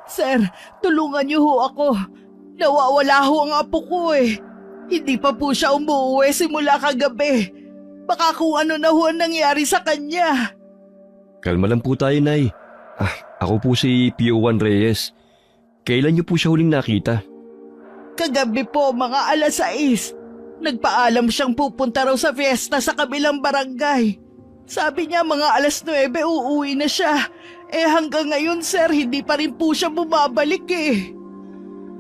Sir, tulungan niyo ho ako. Nawawala ho ang apo ko eh. Hindi pa po siya umuwi simula kagabi. Baka kung ano na ho ang nangyari sa kanya. Kalma lang po tayo, Nay. Ako po si Pio Juan Reyes. Kailan niyo po siya huling nakita? Kagabi po, mga alas 6. Nagpaalam siyang pupunta raw sa fiesta sa kabilang barangay. Sabi niya mga alas 9 uuwi na siya. Hanggang ngayon sir, hindi pa rin po siya bumabalik eh.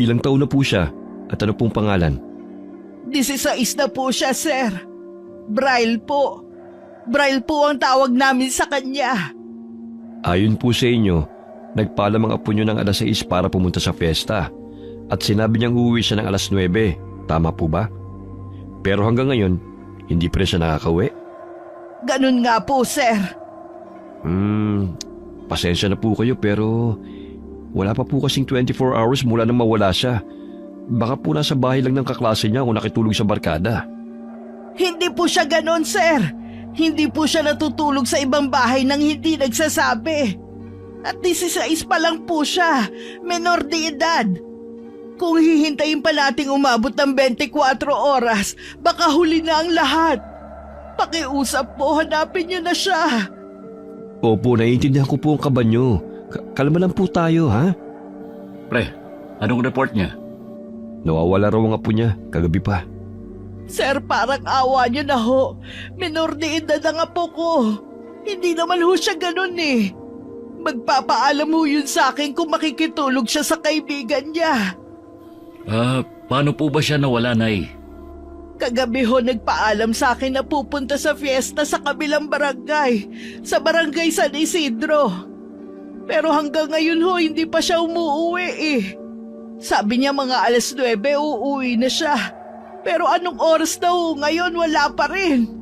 Ilang taon na po siya at ano pong pangalan? 16 na po siya sir. Braille po. Braille po ang tawag namin sa kanya. Ayon po sa inyo, nagpaalam ang apo niyo ng alas 6 para pumunta sa fiesta at sinabi niyang uuwi siya ng alas 9. Tama po ba? Pero hanggang ngayon, hindi pa rin siya nakakauwi. Ganun nga po sir. Pasensya na po kayo pero wala pa po kasing 24 hours mula nang mawala siya. Baka po nasa bahay lang ng kaklase niya o nakitulog sa barkada. Hindi po siya ganun sir. Hindi po siya natutulog sa ibang bahay nang hindi nagsasabi. At 16 pa lang po siya. Menor de edad. Kung hihintayin pa nating umabot ng 24 oras, baka huli na ang lahat. Pakiusap po, hanapin niyo na siya. Opo, naiintindihan ko po ang kaba niyo. Kalma lang po tayo, ha? Pre, anong report niya? Nawawala raw ang apo niya, kagabi pa. Sir, parang awa niyo na ho. Menor de edad ang apo ko. Hindi naman ho siya ganun eh. Magpapaalam ho yun sa akin kung makikitulog siya sa kaibigan niya. Paano po ba siya nawala, Nay? Kagabi ho nagpaalam sa akin na pupunta sa fiesta sa kabilang barangay, sa barangay San Isidro. Pero hanggang ngayon ho hindi pa siya umuwi eh. Sabi niya mga alas 9 uuwi na siya. Pero anong oras na ho ngayon wala pa rin.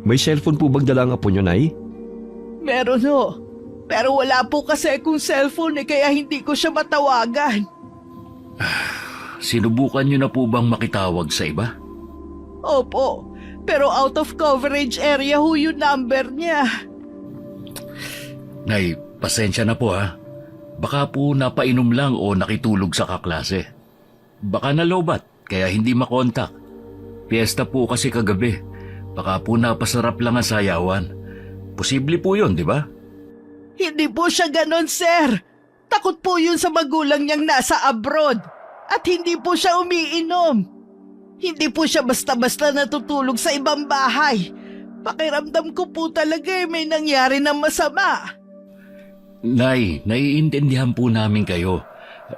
May cellphone po bang dala ang apo niyo, Nay? Meron ho. Pero wala po kasi akong cellphone eh kaya hindi ko siya matawagan. Sinubukan niyo na po bang makitawag sa iba? Opo, pero out of coverage area ho yung number niya. Nay, pasensya na po ha. Baka po napainom lang o nakitulog sa kaklase. Baka nalobat, kaya hindi makontak. Piyesta po kasi kagabi. Baka po napasarap lang ang sayawan. Posible po yun, di ba? Hindi po siya ganon, sir. Takot po yun sa magulang niyang nasa abroad. At hindi po siya umiinom. Hindi po siya basta-basta natutulog sa ibang bahay. Pakiramdam ko po talaga may nangyari na masama. Nay, naiintindihan po namin kayo.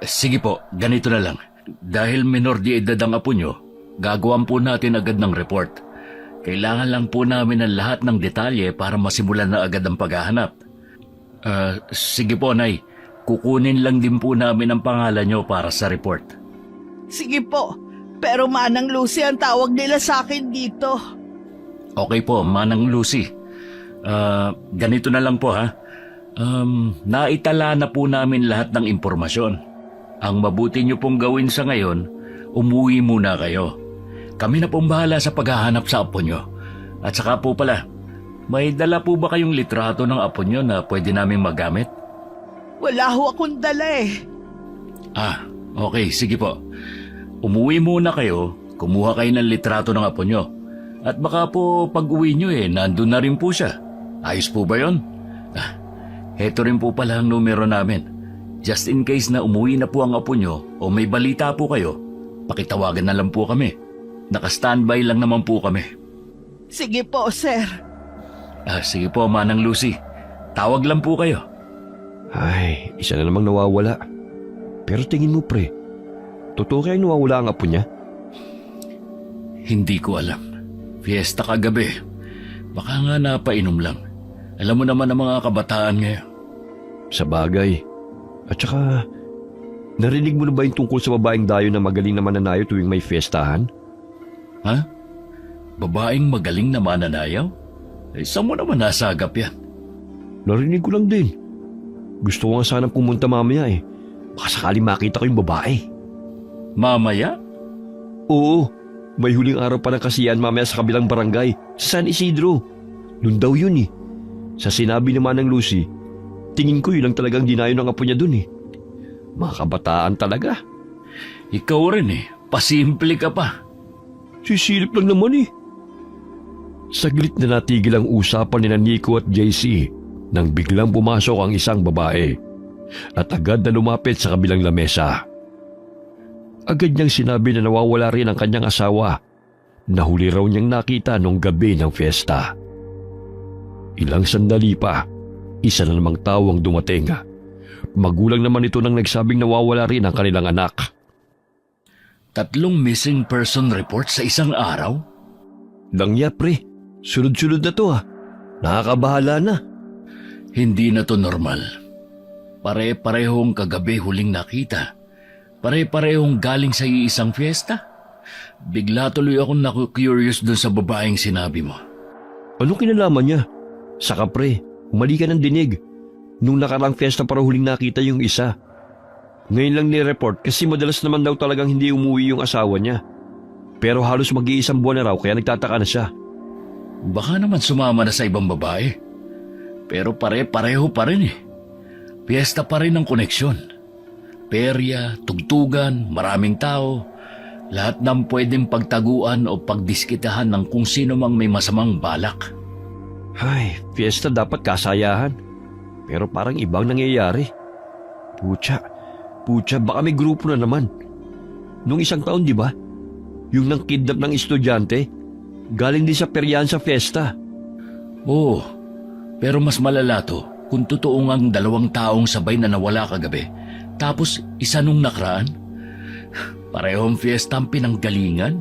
Sige po, ganito na lang. Dahil menor de edad ang apo nyo, gagawan po natin agad ng report. Kailangan lang po namin ng lahat ng detalye para masimulan na agad ang paghahanap. Sige po, Nay. Kukunin lang din po namin ang pangalan nyo para sa report. Sige po, pero Manang Lucy ang tawag nila sa akin dito. Okay po, Manang Lucy. Ganito na lang po ha. Naitala na po namin lahat ng impormasyon. Ang mabuti nyo pong gawin sa ngayon, umuwi muna kayo. Kami na pong bahala sa paghahanap sa apo nyo. At saka po pala, may dala po ba kayong litrato ng apo nyo na pwede naming magamit? Wala ho akong dala eh. Okay, sige po. Umuwi muna kayo, kumuha kayo ng litrato ng apo nyo. At baka po pag-uwi nyo nandun na rin po siya. Ayos po ba yun? Heto rin po pala ang numero namin. Just in case na umuwi na po ang apo nyo o may balita po kayo, pakitawagan na lang po kami. Naka-standby lang naman po kami. Sige po, sir. Sige po, Manang Lucy. Tawag lang po kayo. Ay, isa na namang nawawala. Pero tingin mo, pre, totoo kaya nawawala ang apo niya? Hindi ko alam. Fiesta kagabi. Baka nga napainom lang. Alam mo naman ang mga kabataan ngayon. Sa bagay. At saka, narinig mo na ba yung tungkol sa babaeng dayo na magaling na mananayo tuwing may fiestahan? Ha? Babaeng magaling na mananayaw? Saan mo naman nasagap yan? Narinig ko lang din. Gusto ko nga sanang pumunta mamaya eh. Baka sakali makita ko yung babae. Mamaya? Oo, may huling araw pa ng kasiyahan mamaya sa kabilang barangay, sa San Isidro. Noon daw yun eh. Sa sinabi naman ng Lucy, tingin ko yun lang talagang dinayo ng apo niya dun eh. Mga kabataan talaga. Ikaw rin pasimple ka pa. Sisilip lang naman eh. Saglit na natigil ang usapan ni Nico at JC nang biglang pumasok ang isang babae at agad na lumapit sa kabilang lamesa. Agad niyang sinabi na nawawala rin ang kanyang asawa na huli raw niyang nakita nung gabi ng fiesta. Ilang sandali pa, isa na namang tao ang dumating. Magulang naman ito nang nagsabing nawawala rin ang kanilang anak. 3 missing person report sa isang araw? Langya pre, sunod-sunod na to Nakakabahala na. Hindi na to normal. Pare-parehong kagabi huling nakita. Pare-parehong galing sa iisang fiesta. Bigla tuloy akong naku-curious dun sa babaeng sinabi mo. Anong kinalaman niya? Saka pre, mali ka ng dinig. Nung nakarang fiesta para huling nakita yung isa. Ngayon lang ni-report kasi madalas naman daw talagang hindi umuwi yung asawa niya. Pero halos mag-iisang buwan na raw kaya nagtataka na siya. Baka naman sumama na sa ibang babae. Pero pare-pareho pa rin Fiesta pa rin ang koneksyon. Perya, tugtugan, maraming tao. Lahat ng pwedeng pagtaguan o pagdiskitahan ng kung sino mang may masamang balak. Ay, fiesta dapat kasayahan. Pero parang ibang nangyayari. Pucha, baka may grupo na naman. Nung isang taon, di ba? Yung nang kidnap ng estudyante, galing din sa peryahan sa fiesta. Oo, pero mas malala to kung totoo ngang 2 taong sabay na nawala kagabi. Tapos isa nung nakaraan. Parehong fiesta ang pinanggalingan.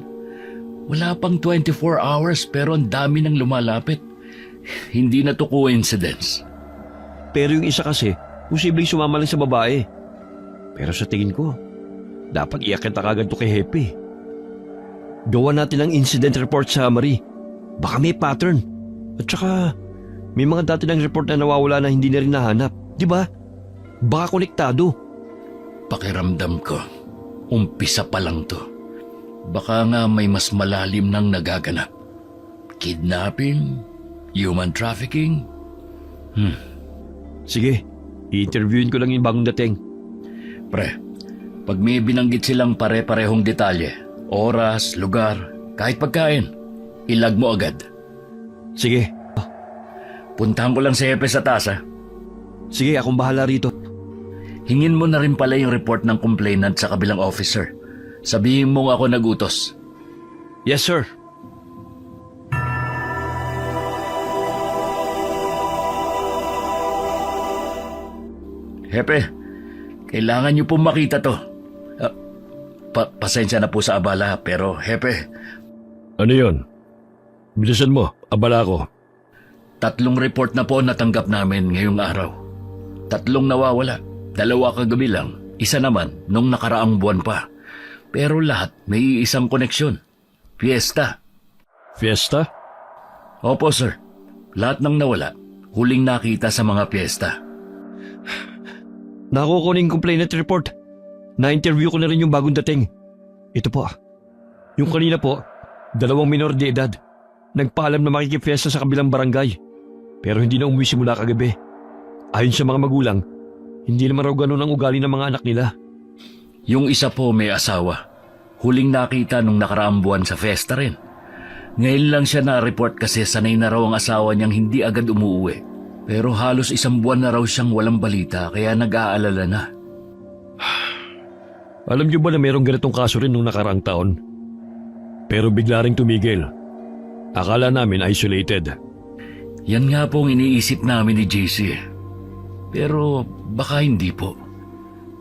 Wala pang 24 hours pero ang dami nang lumalapit. Hindi na to coincidence. Pero yung isa kasi, posibleng sumama lang sa babae. Pero sa tingin ko, dapat iakit na kagad to kay Hepe. Gawa natin ang incident report summary. Baka may pattern. At saka, may mga dati ng report na nawawala na hindi na rin nahanap. Di ba? Baka konektado. Pakiramdam ko, umpisa pa lang to. Baka nga may mas malalim nang nagaganap. Kidnapping? Human trafficking? Sige, i-interviewin ko lang yung bagong dating. Pre, pag may binanggit silang pare-parehong detalye, oras, lugar, kahit pagkain, ilag mo agad. Sige. Puntahan ko lang si Hepe sa taas Sige, akong bahala rito. Hingin mo na rin pala yung report ng complainant sa kabilang officer. Sabihin mong ako nagutos. Yes, sir. Hepe, kailangan niyo pong makita to. Pasensya na po sa abala, pero Hepe, Ano yon? Bilisan mo, abala ko. 3 report na po natanggap namin ngayong araw. 3 nawawala, 2 kagabi lang, 1 naman nung nakaraang buwan pa. Pero lahat may isang koneksyon. Fiesta. Fiesta? Opo, sir. Lahat ng nawala, huling nakita sa mga fiesta. Nakuha ko na yung complainant report. Na-interview ko na rin yung bagong dating. Ito po. Yung kanina po, 2 minor de edad. Nagpaalam na makikifiesta sa kabilang barangay. Pero hindi na umuwi simula kagabi. Ayon sa mga magulang, hindi naman raw ganun ang ugali ng mga anak nila. Yung isa po may asawa. Huling nakita nung nakaraang buwan sa fiesta rin. Ngayon lang siya na-report kasi sanay na raw ang asawa niyang hindi agad umuwi. Pero halos 1 buwan na raw siyang walang balita kaya nag-aalala na. Alam niyo ba na mayroong ganitong kaso rin nung nakaraang taon? Pero bigla ring tumigil. Akala namin isolated. Yan nga pong iniisip namin ni JC. Pero baka hindi po.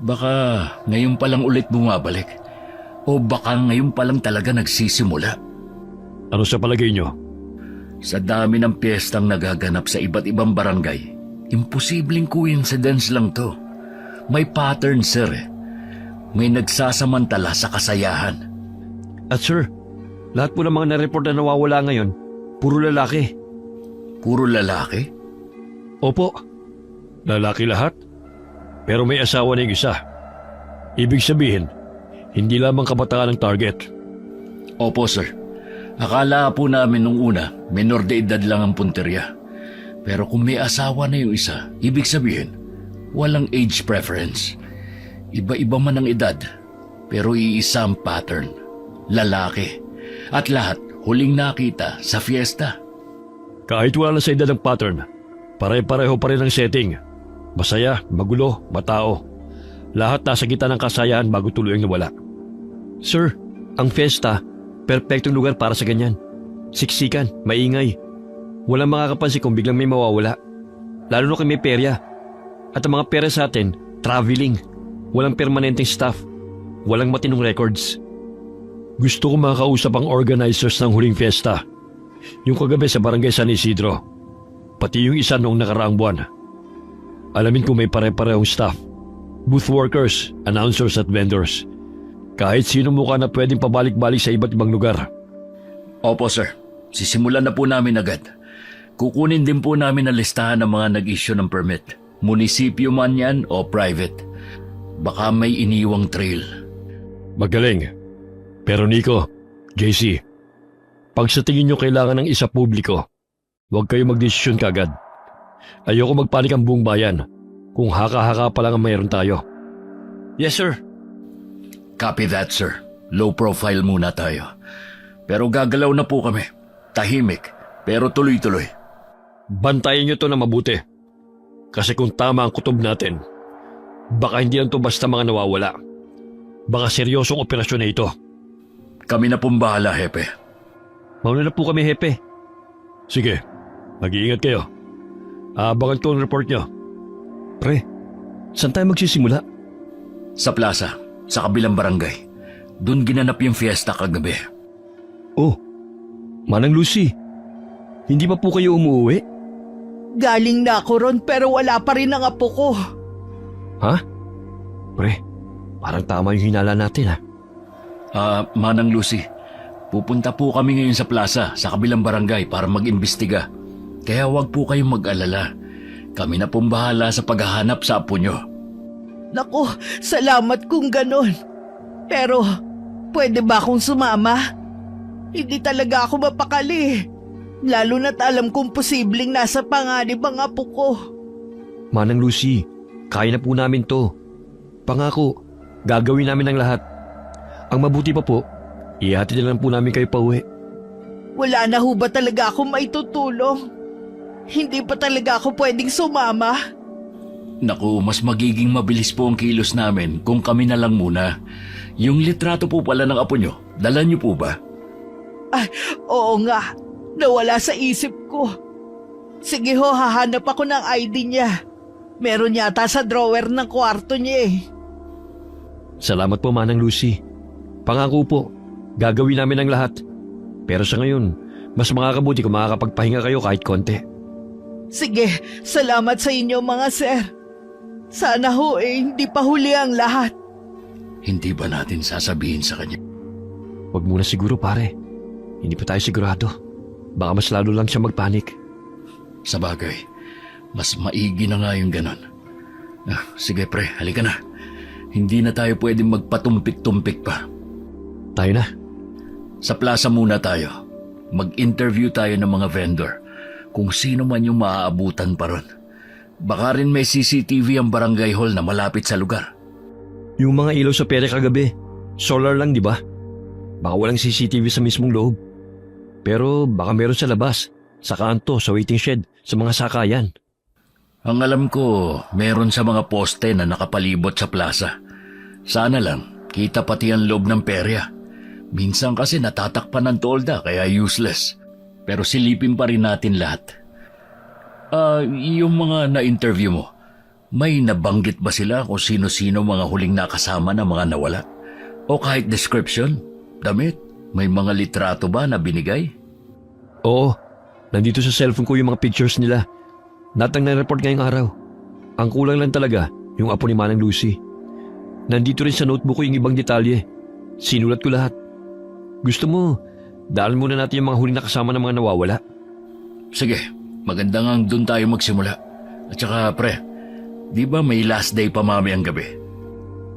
Baka ngayon pa lang ulit bumabalik. O baka ngayon pa lang talaga nagsisimula. Ano sa palagay niyo? Sa dami ng piyestang nagaganap sa iba't ibang barangay, imposibleng coincidence lang to. May pattern, sir. May nagsasamantala sa kasayahan. At sir, lahat po ng mga na-report na nawawala ngayon, puro lalaki. Puro lalaki? Opo, lalaki lahat. Pero may asawa na yung isa. Ibig sabihin, hindi lamang kabataan ang target. Opo, sir. Akala po namin nung una, menor de edad lang ang punterya. Pero kung may asawa na yung isa, ibig sabihin, walang age preference. Iba-iba man ang edad, pero iisa ang pattern. Lalaki. At lahat huling nakita sa fiesta. Kahit wala na sa edad ng pattern, pare-pareho pa rin ang setting. Masaya, magulo, matao. Lahat nasa gitna ng kasayahan bago tuluyang nawala. Sir, ang fiesta, perpektong lugar para sa ganyan. Siksikan, maingay. Walang makakapansin kung biglang may mawawala. Lalo na kung may perya. At ang mga pera sa atin, traveling. Walang permanenteng staff. Walang matinong records. Gusto ko makakausap ang organizers ng huling fiesta. Yung kagabi sa barangay San Isidro. Pati yung isa noong nakaraang buwan. Alamin kung may pare-parehong staff. Booth workers, announcers at vendors. Kahit sino mukha na pwedeng pabalik-balik sa iba't ibang lugar. Opo, sir. Sisimulan na po namin agad. Kukunin din po namin ang listahan ng mga nag-issue ng permit. Munisipyo man yan o private. Baka may iniwang trail. Magaling. Pero Nico, JC, pag sa tingin nyo kailangan ng isa publiko, huwag kayo magdesisyon kagad. Ayoko magpanik ang buong bayan kung haka-haka pa lang ang mayroon tayo. Yes, sir. Copy that, sir. Low profile muna tayo. Pero gagalaw na po kami. Tahimik, pero tuloy-tuloy. Bantayan nyo to na mabuti. Kasi kung tama ang kutob natin, baka hindi lang to basta mga nawawala. Baka seryosong operasyon na ito. Kami na pong bahala, Hepe. Mauna na po kami, Hepe. Sige, mag-iingat kayo. Abangan ko ang report nyo. Pre, saan tayo magsisimula? Sa plaza, sa kabilang barangay. Doon ginanap yung fiesta kagabi. Oh, Manang Lucy, hindi pa po kayo umuwi? Galing na ako ron pero wala pa rin ang apo ko. Ha? Pre, parang tama yung hinala natin ha. Manang Lucy, pupunta po kami ngayon sa plaza, sa kabilang barangay para mag-imbestiga. Kaya huwag po kayong mag-alala. Kami na pong bahala sa paghahanap sa apo nyo. Naku, salamat kung ganon. Pero, pwede ba akong sumama? Hindi talaga ako mapakali. Lalo na't alam kong posibleng nasa panganib ang apo ko. Manang Lucy, kaya na po namin to. Pangako, gagawin namin ang lahat. Ang mabuti pa po, ihatid na lang po namin kayo pauwi. Wala na ho ba talaga akong maitutulong? Hindi pa talaga ako pwedeng sumama? Naku, mas magiging mabilis po ang kilos namin kung kami na lang muna. Yung litrato po pala ng apo nyo, dala nyo po ba? Ay, oo nga. Nawala sa isip ko. Sige ho, hahanap ako ng ID niya. Meron yata sa drawer ng kwarto niya eh. Salamat po, Manang Lucy. Pangako po, gagawin namin ang lahat. Pero sa ngayon, mas makakabuti kung makakapagpahinga kayo kahit konti. Sige, salamat sa inyo mga sir. Sana ho hindi pa huli ang lahat. Hindi ba natin sasabihin sa kanya? Huwag muna siguro pare. Hindi pa tayo sigurado. Baka mas lalo lang siya magpanik. Sa bagay, mas maigi na nga yung ganon. Sige pre, halika na. Hindi na tayo pwedeng magpatumpik-tumpik pa. Tayo na. Sa plaza muna tayo. Mag-interview tayo ng mga vendor. Kung sino man yung maaabutan pa ron. Baka rin may CCTV ang barangay hall na malapit sa lugar. Yung mga ilaw sa pere kagabi, solar lang di ba? Baka walang CCTV sa mismong loob. Pero baka meron sa labas, sa kanto, sa waiting shed, sa mga sakayan. Ang alam ko, meron sa mga poste na nakapalibot sa plaza. Sana lang, kita pati ang loob ng perya. Minsan kasi natatakpan ng tolda kaya useless. Pero silipin pa rin natin lahat. Yung mga na-interview mo, may nabanggit ba sila kung sino-sino mga huling nakasama na mga nawala? O kahit description, damit, may mga litrato ba na binigay? Oo, nandito sa cellphone ko yung mga pictures nila. Natang na-report ngayong araw. Ang kulang lang talaga, yung apo ni Manang Lucy. Nandito rin sa notebook ko yung ibang detalye. Sinulat ko lahat. Gusto mo, daan muna natin yung mga huling nakasama ng mga nawawala. Sige, maganda nga doon tayo magsimula. At saka pre, di ba may last day pa mamayang gabi?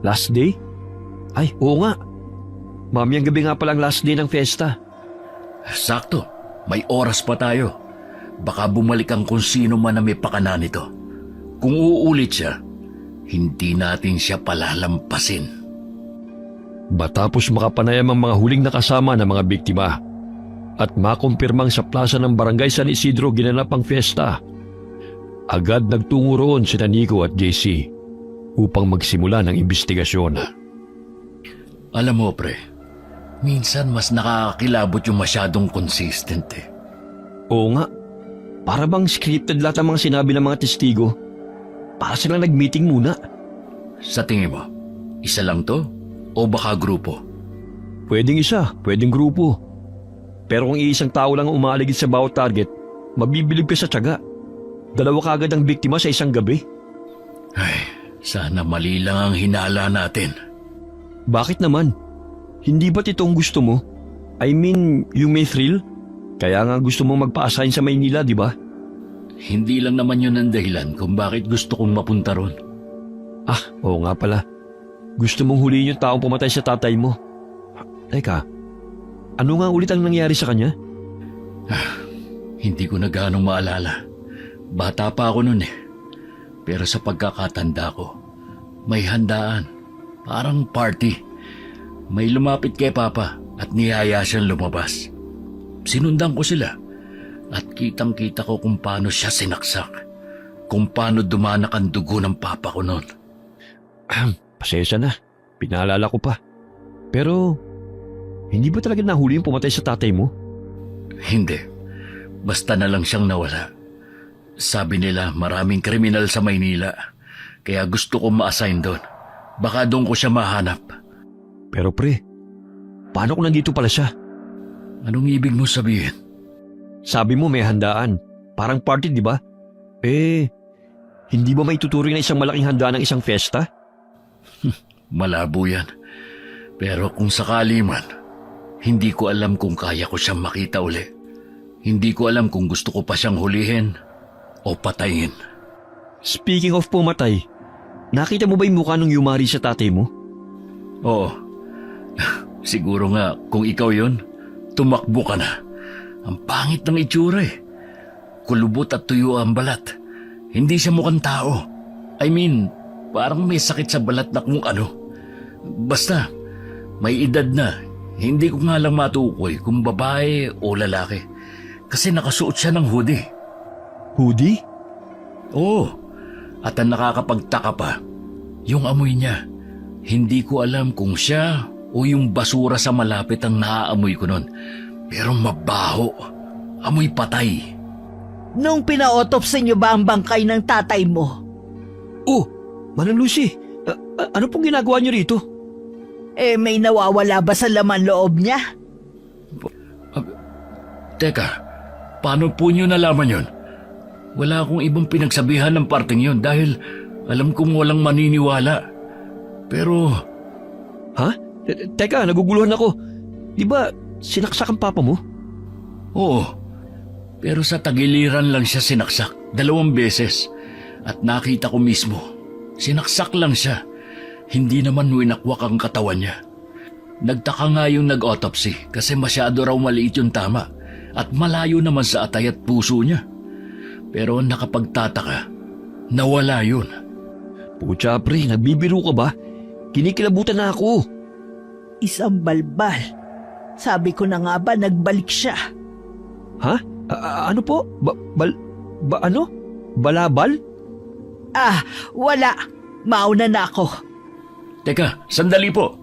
Last day? Ay, oo nga. Mamayang gabi nga palang last day ng fiesta. Sakto, may oras pa tayo. Baka bumalik ang kung sino man na may pakana nito. Kung uulit siya, hindi natin siya palalampasin. Matapos makapanayam ang mga huling nakasama ng mga biktima at makumpirmang sa plaza ng Barangay San Isidro ginanap ang fiesta, agad nagtungo roon sina Nico at JC upang magsimula ng imbestigasyon. Alam mo, pre, minsan mas nakakakilabot yung masyadong consistent eh. Oo nga, para bang scripted lahat ang mga sinabi ng mga testigo. Para silang nag-meeting muna. Sa tingin mo, isa lang to o baka grupo? Pwedeng isa, pwedeng grupo. Pero kung iisang tao lang ang umaligid sa bawat target, mabibilib ka sa tiyaga. Dalawa kagad ang biktima sa isang gabi. Ay, sana mali lang ang hinala natin. Bakit naman? Hindi ba't ito ang gusto mo? I mean, yung may thrill? Kaya nga gusto mong magpa-assign sa Maynila, di ba? Hindi lang naman yun ang dahilan kung bakit gusto kong mapunta ron. Ah, oo nga pala. Gusto mong huliin yung taong pumatay sa tatay mo. Teka, ano nga ulit ang nangyari sa kanya? Hindi ko na gaano maalala. Bata pa ako nun eh. Pero sa pagkakatanda ko, may handaan. Parang party. May lumapit kay Papa at niyaya siyang lumabas. Sinundan ko sila at kitang-kita ko kung paano siya sinaksak. Kung paano dumanak ang dugo ng Papa ko noon. Pasensya na. Pinaalala ko pa. Pero, hindi ba talaga nahuli yung pumatay sa tatay mo? Hindi. Basta na lang siyang nawala. Sabi nila maraming kriminal sa Maynila. Kaya gusto ko ma-assign doon. Baka doon ko siya mahanap. Pero pre, paano kung nandito pala siya? Anong ibig mo sabihin? Sabi mo may handaan. Parang party, di ba? Hindi ba maituturing na isang malaking handaan ng isang fiesta? Malabo yan. Pero kung sakali man, hindi ko alam kung kaya ko siyang makita uli. Hindi ko alam kung gusto ko pa siyang hulihin o patayin. Speaking of pumatay, nakita mo ba yung mukha ng Yumari sa tatay mo? Oo. Siguro nga kung ikaw yon, tumakbo ka na. Ang pangit ng itsura eh. Kulubot at tuyo ang balat. Hindi siya mukhang tao. I mean, parang may sakit sa balat na kung ano. Basta, may edad na. Hindi ko nga lang matukoy kung babae o lalaki. Kasi nakasuot siya ng hoodie. Hoodie? Oo. At ang nakakapagtaka pa, yung amoy niya. Hindi ko alam kung siya o yung basura sa malapit ang naaamoy ko nun. Pero mabaho. Amoy patay. Nung pina-autopsy niyo ba ang bangkay ng tatay mo? Oh, Manang Lucy, ano pong ginagawa niyo rito? May nawawala ba sa laman loob niya? Teka, paano po niyo nalaman yon? Wala akong ibang pinagsabihan ng parting yon dahil alam kong walang maniniwala. Pero... Ha? Teka, naguguluhan ako. Di ba sinaksak ang papa mo? Oo, pero sa tagiliran lang siya sinaksak 2 beses. At nakita ko mismo, sinaksak lang siya. Hindi naman winakwak ang katawan niya. Nagtaka nga yung nag-autopsy kasi masyado raw maliit yung tama at malayo naman sa atay at puso niya. Pero nakapagtataka, nawala yun. Pucha pre, nagbibiro ka ba? Kinikilabutan na ako. Isang balbal. Sabi ko na nga ba nagbalik siya. Ha? Ano po? Ano? Balabal? Wala. Mauna na ako. Teka, sandali po.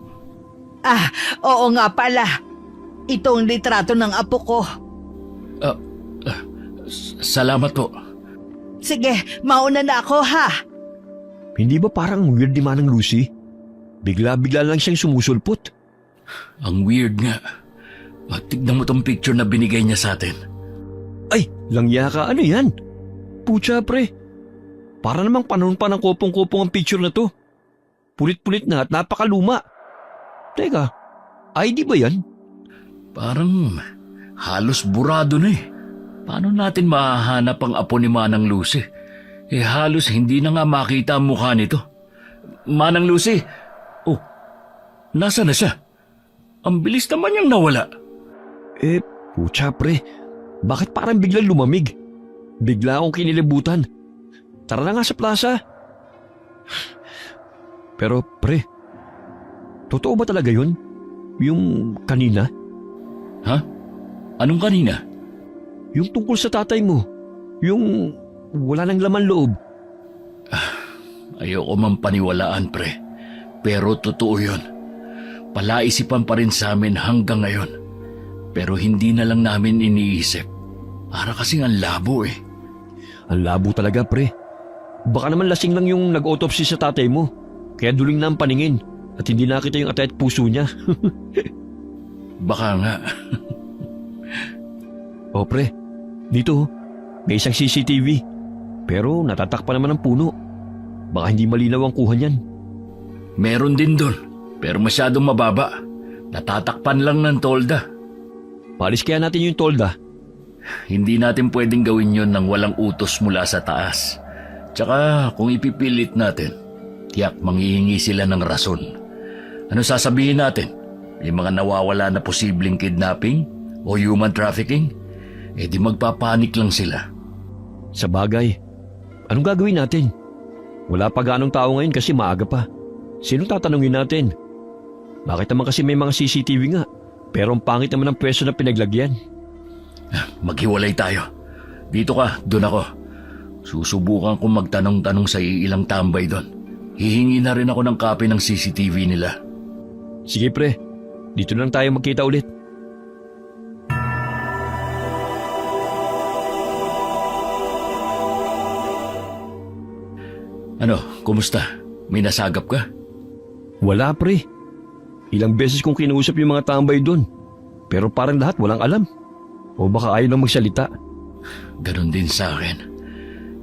Oo nga pala. Itong litrato ng apo ko. Salamat po. Sige, mauna na ako ha. Hindi ba parang weird ni Manang Lucy? Bigla-bigla lang siyang sumusulpot. Ang weird nga. Tignan mo tong picture na binigay niya sa atin. Ay, langya ka. Ano yan? Pucha pre. Para namang panahon pa ng kopong-kopong ang picture na to. Pulit-pulit na at napakaluma. Teka, ID ba yan? Parang halos burado na eh. Paano natin mahahanap ang apo ni Manang Lucy? Halos hindi na nga makita ang mukha nito. Manang Lucy! Oh, nasa na siya? Ang bilis naman niyang nawala. Pucha pre. Bakit parang biglang lumamig? Bigla akong kinilibutan. Tara na nga sa plaza. Pero pre, totoo ba talaga yun? Yung kanina? Ha? Anong kanina? Yung tungkol sa tatay mo? Yung wala nang laman loob? Ayoko man paniwalaan, pre. Pero totoo yun. Palaisipan pa rin sa amin hanggang ngayon. Pero hindi na lang namin iniisip. Para kasing ang labo eh. Ang labo talaga, pre. Baka naman lasing lang yung nag-autopsy sa tatay mo. Kaya duling na ang paningin at hindi nakita yung atay at puso niya. Baka nga. O pre, dito may isang CCTV. Pero natatakpan naman ang puno. Baka hindi malinaw ang kuha niyan. Meron din doon. Pero masyadong mababa. Natatakpan lang ng tolda. Palis kaya natin yung tolda. Hindi natin pwedeng gawin yon nang walang utos mula sa taas. Tsaka kung ipipilit natin, tiyak manghihingi sila ng rason. Ano sasabihin natin? May mga nawawala na posibleng kidnapping o human trafficking? Eh di magpapanik lang sila. Sa bagay, anong gagawin natin? Wala pa ganong tao ngayon kasi maaga pa. Sino tatanungin natin? Bakit naman kasi may mga CCTV nga, pero ang pangit naman ang pwesto na pinaglagyan. Maghiwalay tayo. Dito ka, doon ako. Susubukan kong magtanong-tanong sa ilang tambay doon. Hihingi na rin ako ng copy ng CCTV nila. Sige pre, dito na lang tayo magkita ulit. Ano, kumusta? May nasagap ka? Wala pre. Ilang beses kong kinausap yung mga tambay doon. Pero parang lahat walang alam. O baka ayaw lang magsalita. Ganon din sa akin.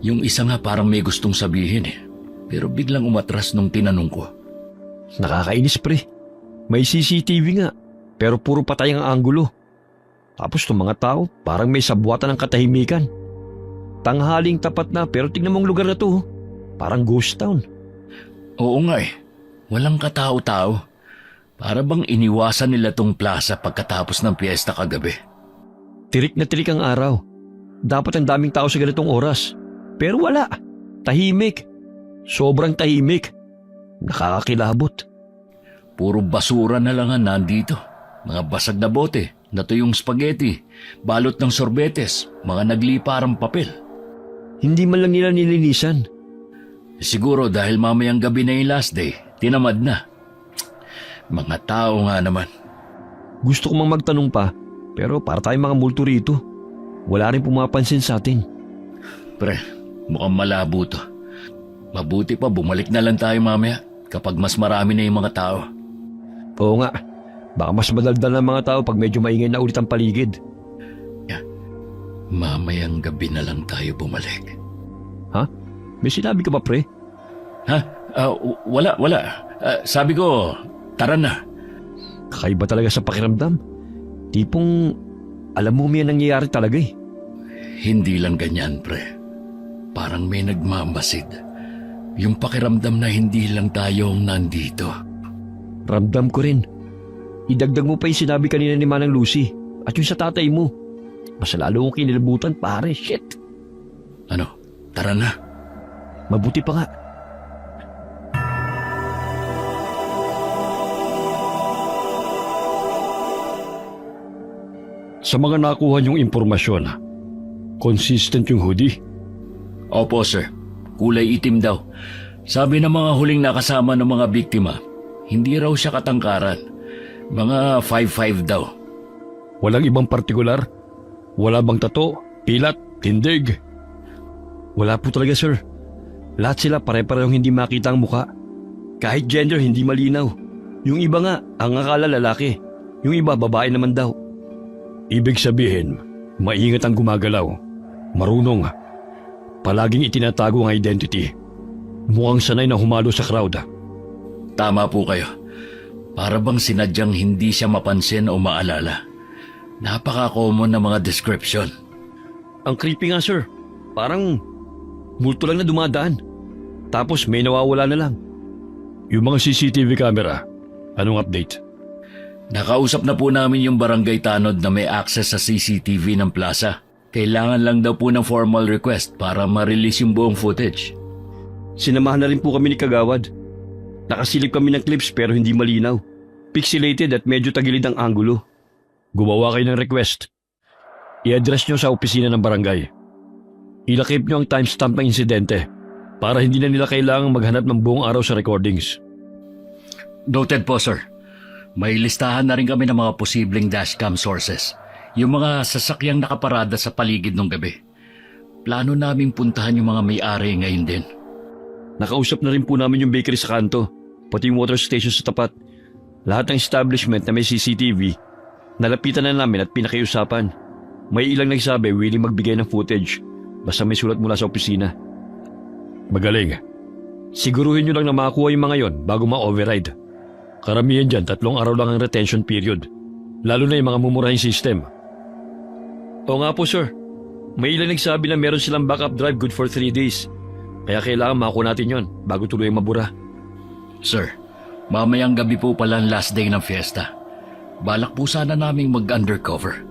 Yung isa nga parang may gustong sabihin eh. Pero biglang umatras nung tinanong ko. Nakakainis pre. May CCTV nga, pero puro patay ang anggulo. Tapos itong mga tao, parang may sabwatan ng katahimikan. Tanghaling tapat na, pero tignan mong lugar na to. Parang ghost town. Oo nga eh. Walang katao-tao. Para bang iniwasan nila tong plaza pagkatapos ng piyesta kagabi. Tirik na tirik ang araw. Dapat ang daming tao sa ganitong oras. Pero wala. Tahimik. Sobrang tahimik. Nakakakilabot. Puro basura na lang ang nandito. Mga basag na bote, natuyong spaghetti, balot ng sorbetes, mga nagliparang papel. Hindi man lang nila nilinisan. Siguro dahil mamayang gabi na yung last day, tinamad na. Mga tao nga naman. Gusto ko mang magtanong pa, pero para tayong mga multo rito. Wala rin pumapansin sa atin. Pre, mukhang malabo to. Mabuti pa bumalik na lang tayo mamaya kapag mas marami na yung mga tao. Oo nga, baka mas madaldal ang mga tao pag medyo maingay na ulit ang paligid. Mamayang gabi na lang tayo bumalik. Ha? May sinabi ka ba pre? Ha? Wala. Sabi ko, tara na. Kakaiba talaga sa pakiramdam. Tipong alam mo may nangyayari talaga eh. Hindi lang ganyan, pre. Parang may nagmamasid. Yung pakiramdam na hindi lang tayo ang nandito. Ramdam ko rin. Idagdag mo pa yung sinabi kanina ni Manang Lucy at yung sa tatay mo. Mas lalo kong kinilabutan pare, shit. Ano? Tara na. Mabuti pa nga. Sa mga nakuha niyong impormasyon, consistent yung hoodie? Opo, sir. Kulay itim daw. Sabi ng mga huling nakasama ng mga biktima, hindi raw siya katangkaran. Mga 5'5" daw. Walang ibang partikular? Wala bang tato, pilat, tindig? Wala po talaga, sir. Lahat sila pare-parehong hindi makita ang muka. Kahit gender, hindi malinaw. Yung iba nga, ang akala lalaki. Yung iba, babae naman daw. Ibig sabihin, maingat ang gumagalaw. Marunong. Palaging itinatago ang identity. Mukhang sanay na humalo sa crowd. Tama po kayo. Para bang sinadyang hindi siya mapansin o maalala. Napaka-common na mga description. Ang creepy nga, sir. Parang multo lang na dumadaan. Tapos may nawawala na lang. Yung mga CCTV camera, anong update? Nakausap na po namin yung barangay tanod na may access sa CCTV ng plaza. Kailangan lang daw po ng formal request para ma-release yung buong footage. Sinamahan na rin po kami ni Kagawad. Nakasilip kami ng clips pero hindi malinaw. Pixelated at medyo tagilid ang anggulo. Gumawa kayo ng request. I-address nyo sa opisina ng barangay. Ilakip nyo ang timestamp ng insidente para hindi na nila kailangang maghanap ng buong araw sa recordings. Noted po, sir. May listahan na rin kami ng mga posibleng dashcam sources. Yung mga sasakyang nakaparada sa paligid ng gabi. Plano naming puntahan yung mga may-ari ngayon din. Nakausap na rin po namin yung bakery sa kanto, pati yung water station sa tapat. Lahat ng establishment na may CCTV, nalapitan na namin at pinakiusapan. May ilang nagsabi willing magbigay ng footage basta may sulat mula sa opisina. Magaling. Siguruhin nyo lang na makakuha yung mga yon bago ma-override. Karamihan dyan 3 araw lang ang retention period. Lalo na yung mga mumurahing system. Oo nga po sir. May ilang nagsabi na meron silang backup drive good for 3 days. Kaya kailangan makuha natin yon bago tuloy mabura. Sir, mamayang gabi po pala ang last day ng fiesta. Balak po sana naming mag-undercover.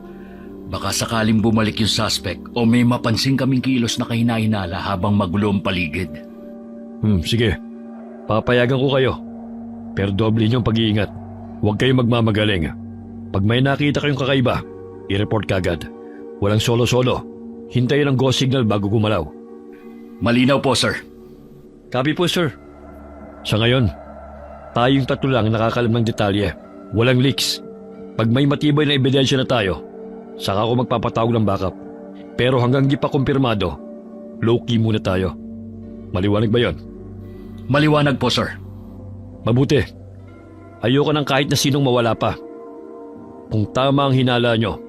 Baka sakaling bumalik yung suspect o may mapansin kaming kilos na kahinahinala habang magulo ang paligid. Sige. Papayagan ko kayo. Pero doble niyong pag-iingat. Huwag kayong magmamagaling. Pag may nakita kayong kakaiba, i-report kagad. Walang solo-solo. Hintayin ang go signal bago gumalaw. Malinaw po, sir. Copy po, sir. Sa ngayon, tayong 3 lang nakakalam ng detalye. Walang leaks. Pag may matibay na ebidensya na tayo, saka ako magpapatawag ng backup. Pero hanggang di pa kumpirmado, low-key muna tayo. Maliwanag ba yon? Maliwanag po, sir. Mabuti. Ayoko ng kahit na sinong mawala pa. Kung tama ang hinala nyo,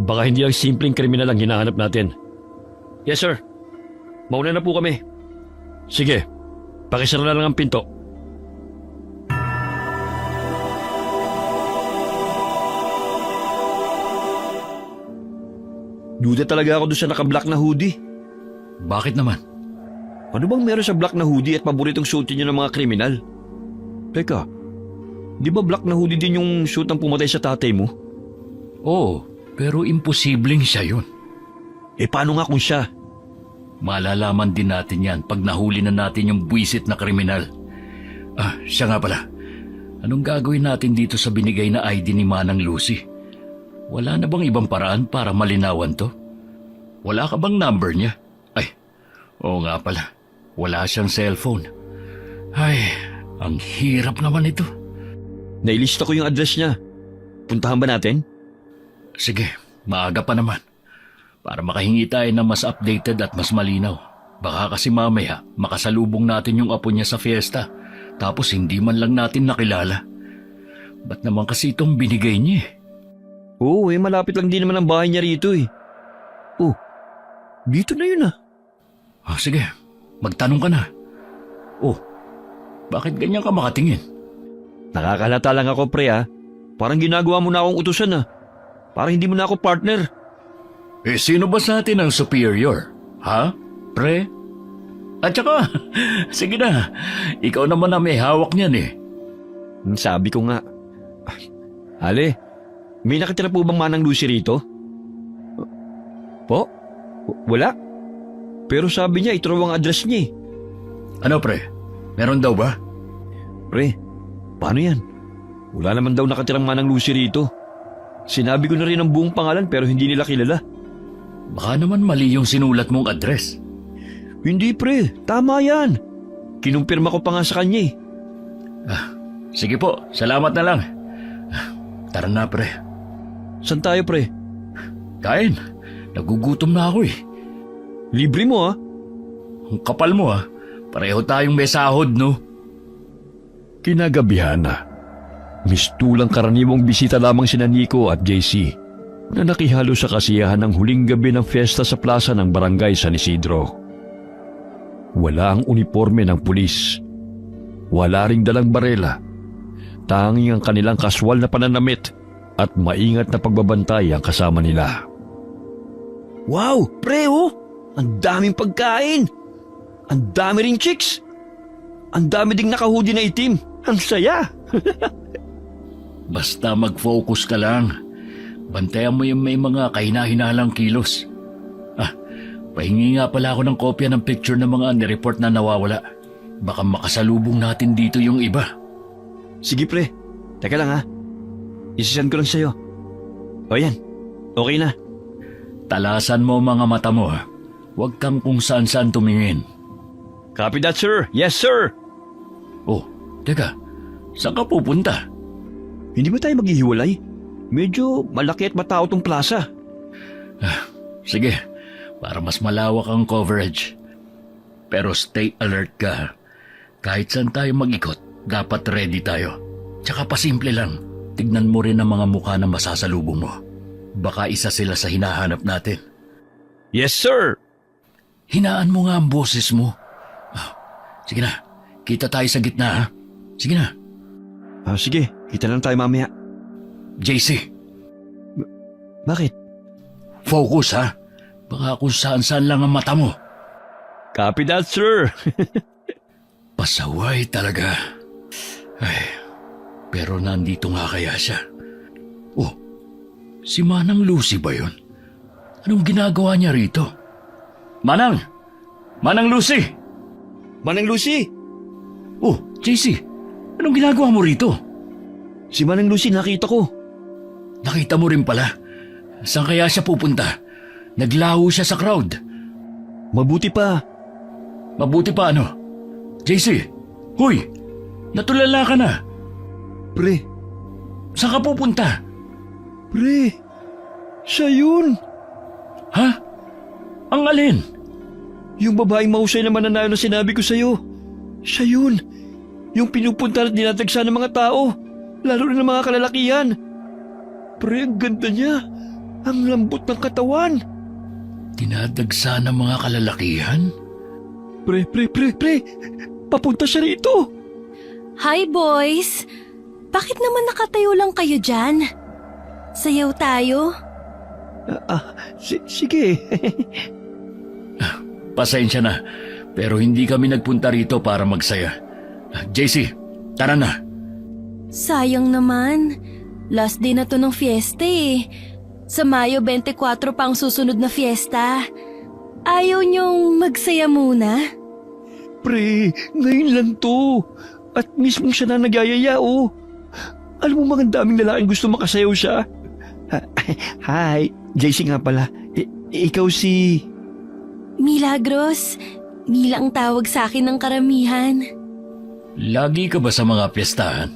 baka hindi lang simpleng kriminal ang hinahanap natin. Yes, sir. Mauna na po kami. Sige, pakisara na lang ang pinto. Duda talaga ako doon sa naka-black na hoodie. Bakit naman? Ano bang meron sa black na hoodie at paboritong suotin niyo ng mga kriminal? Teka, di ba black na hoodie din yung suit ng pumatay sa tatay mo? Oo, pero imposibleng siya yun. Eh paano nga kung siya? Malalaman din natin yan pag nahuli na natin yung buwisit na kriminal. Siya nga pala. Anong gagawin natin dito sa binigay na ID ni Manang Lucy? Wala na bang ibang paraan para malinawan to? Wala ka bang number niya? Ay, oo nga pala. Wala siyang cellphone. Ay, ang hirap naman ito. Nailista ko yung address niya. Puntahan ba natin? Sige, maaga pa naman. Para makahingi tayo ng mas updated at mas malinaw. Baka kasi mamaya makasalubong natin yung apo niya sa fiesta. Tapos hindi man lang natin nakilala. Ba't naman kasi itong binigay niya eh? Oo, malapit lang din naman ang bahay niya rito eh. Oh, dito na yun ah. Sige, magtanong ka na. Oh, bakit ganyan ka makatingin? Nakakalata lang ako pre ah. Parang ginagawa mo na akong utusan ah. Parang hindi mo na ako partner. Sino ba sa atin ang superior? Ha? Pre? At saka, sige na, ikaw naman na may hawak niyan eh. Sabi ko nga. Ale, may nakatira po bang Manang Lucy rito? Po? Wala. Pero sabi niya ito raw ang address niya eh. Ano pre? Meron daw ba? Pre, paano yan? Wala naman daw nakatirang Manang Lucy rito. Sinabi ko na rin ang buong pangalan pero hindi nila kilala. Baka naman mali yung sinulat mong address. Hindi pre, tama yan. Kinumpirma ko pa nga sa kanya eh. Sige po, salamat na lang. Tara na pre. Saan tayo pre? Kain, nagugutom na ako eh. Libre mo ah. Ang kapal mo ah, pareho tayong may sahod no. Kinagabihan na. Mistulang karaniwang bisita lamang sina Nico at JC na nakihalo sa kasiyahan ng huling gabi ng fiesta sa plaza ng barangay San Isidro. Wala ang uniforme ng pulis. Wala ring dalang barela. Tanging ang kanilang kaswal na pananamit at maingat na pagbabantay ang kasama nila. Wow, pre oh! Ang daming pagkain! Ang dami ring chicks! Ang dami ding nakahudi na itim! Ang saya! Basta mag-focus ka lang. Bantayan mo yung may mga kahina-hinalang kilos. Pahingi nga pala ako ng kopya ng picture ng mga nireport na nawawala. Baka makasalubong natin dito yung iba. Sige pre, teka lang ha. Isisend ko lang sa'yo. O yan, okay na. Talasan mo mga mata mo ha. Huwag kang kung saan-saan tumingin. Copy that sir, yes sir. Oh, teka. Saan ka pupunta? Hindi ba tayo maghihiwalay? Medyo malaki at matao tong plaza. Sige, para mas malawak ang coverage. Pero stay alert ka. Ha? Kahit saan tayo mag-ikot, dapat ready tayo. Tsaka pasimple lang, tignan mo rin ang mga mukha na masasalubong mo. Baka isa sila sa hinahanap natin. Yes sir. Hinaan mo nga ang boses mo. Sige na, kita tayo sa gitna ha. Sige na. Sige, kita lang tayo mamaya. JC, Bakit? focus ha. Baka kung saan-saan lang ang mata mo. Copy that sir. Pasaway talaga. Ay, pero nandito nga kaya siya. Oh, si Manang Lucy ba yun? Anong ginagawa niya rito? Manang! Manang Lucy! Manang Lucy! Oh, JC, anong ginagawa mo rito? Si Manang Lucy nakita ko. Nakita mo rin pala. Saan kaya siya pupunta? Naglaho siya sa crowd. Mabuti pa. Mabuti pa ano? JC, huy! Natulala ka na. Pre, Saan ka pupunta? pre. Siya yun. Ha? Ang alin? Yung babaeng mahusay na mananayo na sinabi ko sa'yo. Siya yun. Yung pinupunta at dinatagsa ng mga tao. Lalo na ng mga kalalakihan. Pre, ang ganda niya. Ang lambot ng katawan. Dinadagsa ng mga kalalakihan? Pre. Papunta siya rito. Hi, boys! Bakit naman nakatayo lang kayo dyan? Sayaw tayo? Sige. Pasensya na, pero hindi kami nagpunta rito para magsaya. JC, tara na. Sayang naman. Last day na to ng fiesta eh. Sa Mayo 24 pa ang susunod na fiesta. Ayaw niyong magsaya muna? Pre, ngayon lang to. At mismo siya na nagyayaya, oh. Alam mo mga daming lalaking gusto makasayaw siya. Hi, JC nga pala. Ikaw si... Milagros. Mila ang tawag sa akin ng karamihan. Lagi ka ba sa mga piyestahan?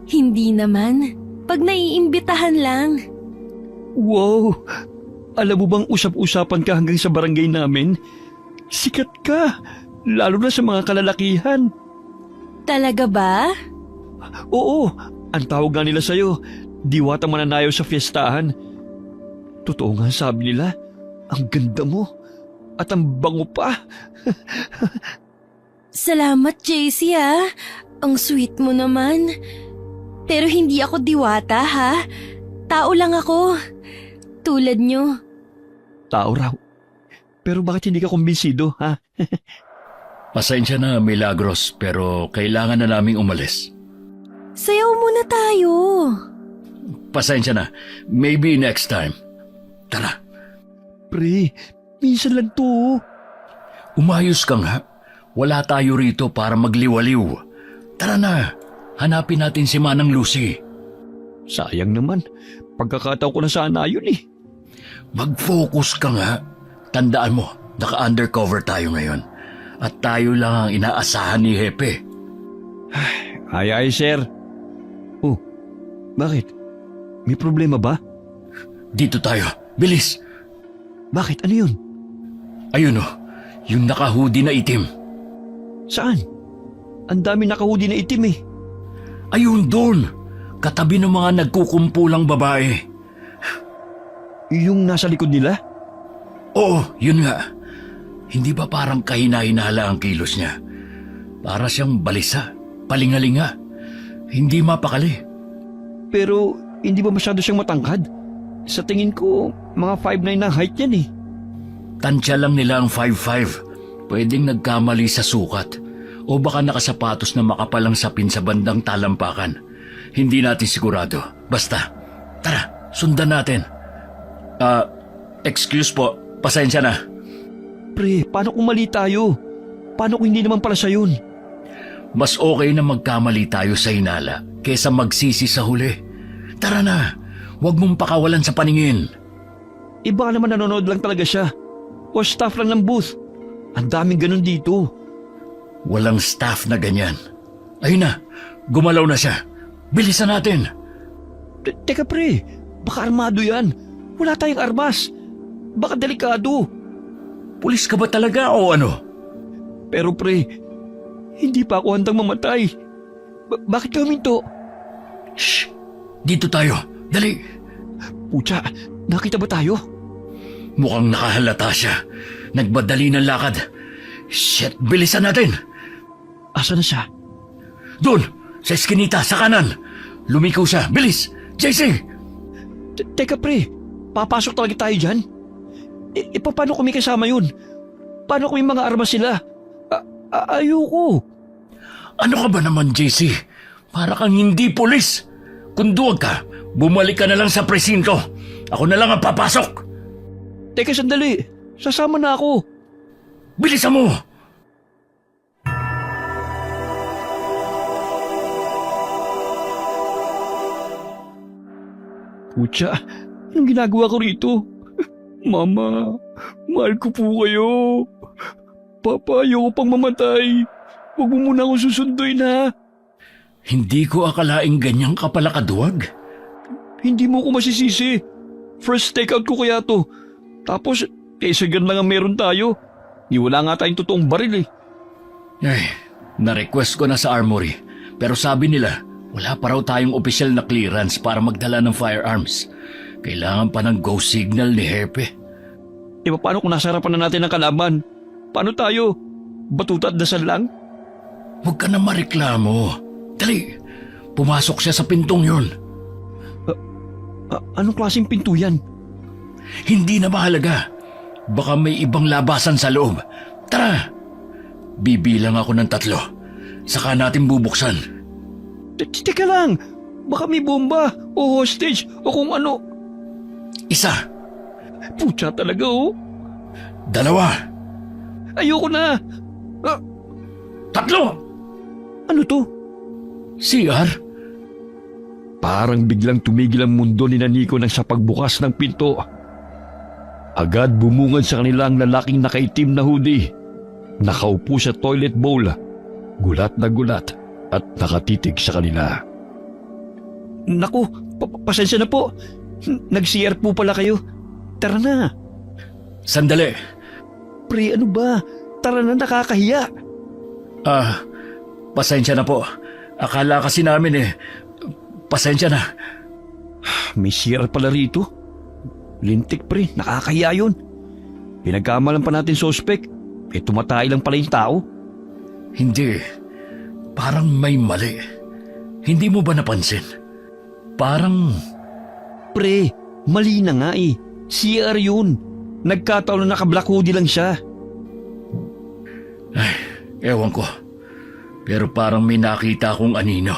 Hindi naman. Pag naiimbitahan lang. Wow! Alam mo bang usap-usapan ka hanggang sa barangay namin? Sikat ka, lalo na sa mga kalalakihan. Talaga ba? Oo, ang tawag nga nila sa'yo, diwatang mananayaw sa fiestahan. Totoo nga sabi nila, ang ganda mo at ang bango pa. Salamat, JC ah. Ang sweet mo naman. Pero hindi ako diwata ha. Tao lang ako. Tulad nyo. Tao raw. Pero bakit hindi ka kumbinsido, ha? Pasensya na, Milagros, pero kailangan na naming umalis. Sayaw muna tayo. Pasensya na, maybe next time. Tara, Pre, minsan lang to. umayos ka nga. Wala tayo rito para magliwaliw. Tara na, hanapin natin si Manang Lucy. Sayang naman, pagkakataon ko na sana yun eh. Mag-focus ka nga. Tandaan mo, naka-undercover tayo ngayon. At tayo lang ang inaasahan ni Hepe. Ay, sir. Oh, bakit? May problema ba? Dito tayo, bilis. Bakit? Ano yun? Ayun oh, yung naka-hoodie na itim. Saan? Ang dami nakahudi na itim eh. Ayun doon, katabi ng mga nagkukumpulang babae. Yung nasa likod nila? Oo, yun nga. Hindi ba parang kahina-hinala ang kilos niya? Para siyang balisa, palingalinga. Hindi mapakali. Pero hindi ba masyado siyang matangkad? Sa tingin ko, mga 5'9" na height yan eh. Tansya lang nila ang 5'5". Pwedeng nagkamali sa sukat. O baka nakasapatos na makapalang sapin sa bandang talampakan. Hindi natin sigurado. Basta, tara, sundan natin. Excuse po, pasensya na. pre, paano kung mali tayo? Paano kung hindi naman pala siya yun? Mas okay na magkamali tayo sa hinala kaysa magsisi sa huli. Tara na, huwag mong pakawalan sa paningin. Iba naman nanonood lang talaga siya. O staff lang ng booth. Ang daming ganun dito. Walang staff na ganyan. Ayun na, gumalaw na siya. Bilisan natin. Teka pre, baka armado yan. Wala tayong armas. Baka delikado. Pulis ka ba talaga o ano? Pero pre, hindi pa ako handang mamatay. Bakit ka huminto? Shh! Dito tayo. Dali. Pucha, nakita ba tayo? Mukhang nakahalata siya. Nagbadali ng lakad. Shit, bilisan natin. Asa na siya? Doon, sa eskinita, sa kanan. Lumiko siya. Bilis! JC! Teka pre, papasok talaga tayo dyan? Paano kung may kasama yun? Paano kung may mga armas sila? Ayoko. Ano ka ba naman, JC? Para kang hindi pulis. Kung duwag ka, bumalik ka na lang sa presinto. Ako na lang ang papasok. Teka sandali, sasama na ako. Bilisan mo! Pucha, anong ginagawa ko rito? Mama, mahal ko po kayo. Papa, ayoko pang mamatay. Huwag mo muna akong susunduin ha. Hindi ko akalaing ganyang kapalakaduwag. Hindi mo ko masisisi. First take out ko kaya to. Tapos, sagan lang ang meron tayo. Di wala nga tayong totoong baril eh. Ay, na-request ko na sa armory. Pero sabi nila, wala pa raw tayong opisyal na clearance para magdala ng firearms. Kailangan pa ng go signal ni Hepe. Paano kung nasa harapan na natin ang kalaban? Paano tayo? Batuta at dasal lang? Huwag ka na mareklamo. Dali, pumasok siya sa pintong yun. Anong klaseng pinto yan? Hindi na mahalaga. Baka may ibang labasan sa loob. Tara! Bibilang ako ng 3. Saka natin bubuksan. Teka lang! Baka may bomba o hostage o kung ano. 1. Pucha talaga oh. 2. Ayoko na. 3. Ano to? CR? Parang biglang tumigil ang mundo ni Nico nang sa pagbukas ng pinto. Agad bumungad sa kanila ang lalaking nakaitim na hoodie. Nakaupo sa toilet bowl, gulat na gulat at nakatitig sa kanila. Naku, pasensya na po. Nag-CR po pala kayo. Tara na. Sandali. Pre, ano ba? Tara na, nakakahiya. Pasensya na po. Akala kasi namin pasensya na. May CR pala rito. Lintik pre, nakakahiya yun. Pinagkamalan pa natin suspect. Tumatay lang pala yung tao. Hindi. Parang may mali. Hindi mo ba napansin? Parang... Pre, mali na nga eh. CR yun. Nagkataon na naka-black hoodie lang siya. Ay, ewan ko. Pero parang may nakita akong anino.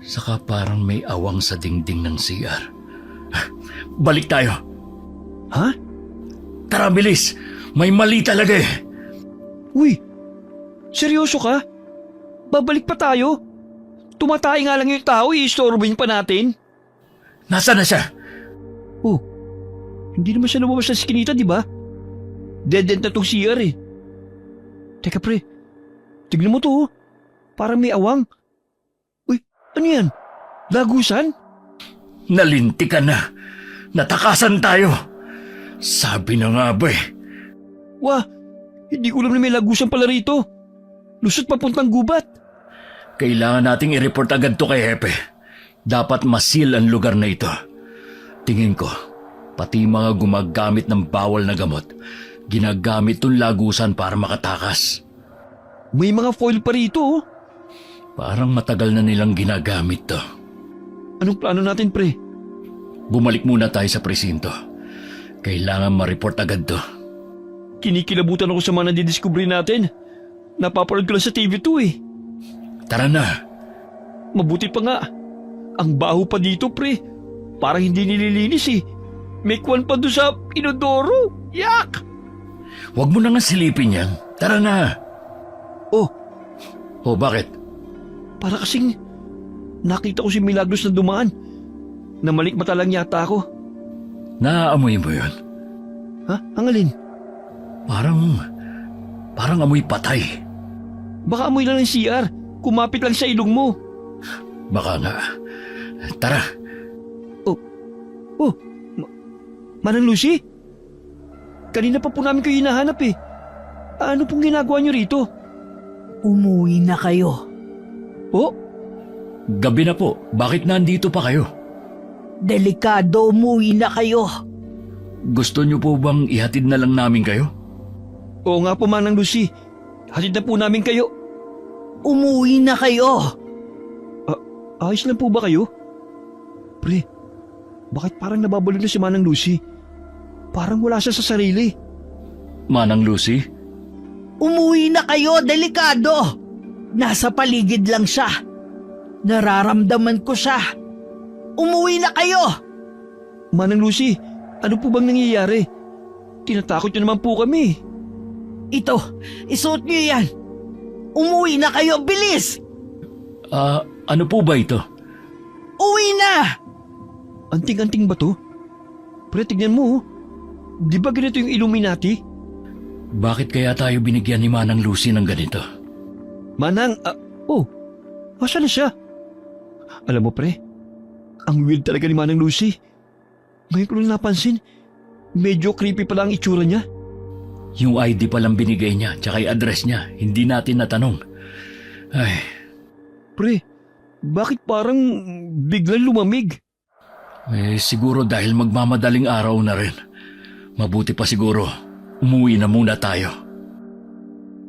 Saka parang may awang sa dingding ng CR. Balik tayo. Ha? Tara, bilis. May mali talaga eh. Uy, seryoso ka? Babalik pa tayo? Tumatay nga lang yung tao, i-storbin pa natin. Nasaan na siya? Oh, hindi naman siya lumabas sa skinita, di ba? Dead end na tong CR eh. Teka pre, tignan mo to oh. Parang may awang. Uy, ano yan? Lagusan? Nalintikan na. Natakasan tayo. Sabi na nga ba eh. Wah, hindi ko alam na may lagusan pala rito. Lusot papuntang gubat. Kailangan nating i-report agad to kay Hepe. Dapat masil ang lugar na ito. Tingin ko, pati mga gumagamit ng bawal na gamot, ginagamit tong lagusan para makatakas. May mga foil pa rito oh. Parang matagal na nilang ginagamit to. Anong plano natin pre? Bumalik muna tayo sa presinto. Kailangan ma-report agad to. Kinikilabutan ako sa mga nadidiscovery natin. Napapanood ko lang sa TV2 eh. Tara na. Mabuti pa nga. Ang baho pa dito pre. Parang hindi nililinis eh. May kwan pa doon sa inodoro. Yak! Huwag mo na nga silipin yan. Tara na. Oh, O bakit? para kasing nakita ko si Milagros na dumaan. Namalikmata lang yata ako. Naaamoy mo yun? Ha? Ang alin? Parang amoy patay. Baka amoy lang ng CR. Kumapit lang sa ilong mo. Baka nga. Tara. Oh, Manang Lucy? Kanina pa po namin kayo hinahanap eh. Ano pong ginagawa niyo rito? Umuwi na kayo. Oh, Gabi na po. Bakit nandito pa kayo? Delikado, umuwi na kayo. Gusto niyo po bang ihatid na lang namin kayo? oo nga po Manang Lucy. Hatid na po namin kayo. Umuwi na kayo. Ayos lang po ba kayo? Pre, bakit parang nababalo na si Manang Lucy? Parang wala siya sa sarili. Manang Lucy? Umuwi na kayo, delikado. Nasa paligid lang siya. Nararamdaman ko siya. Umuwi na kayo. Manang Lucy, ano po bang nangyayari? Tinatakot niyo naman po kami. Ito, isuot niyo yan. Umuwi na kayo, bilis! Ano po ba ito? Uwi na! Anting-anting ba to? Pre, tignan mo. Di ba ganito yung Illuminati? Bakit kaya tayo binigyan ni Manang Lucy ng ganito? Manang, asa na siya? Alam mo pre, ang weird talaga ni Manang Lucy. Ngayon ko lang napansin, medyo creepy pala ang itsura niya. Yung ID pa lang binigay niya, tsaka yung address niya, hindi natin natanong. Ay, Pre, bakit parang biglang lumamig? siguro dahil magmamadaling araw na rin. Mabuti pa siguro, umuwi na muna tayo.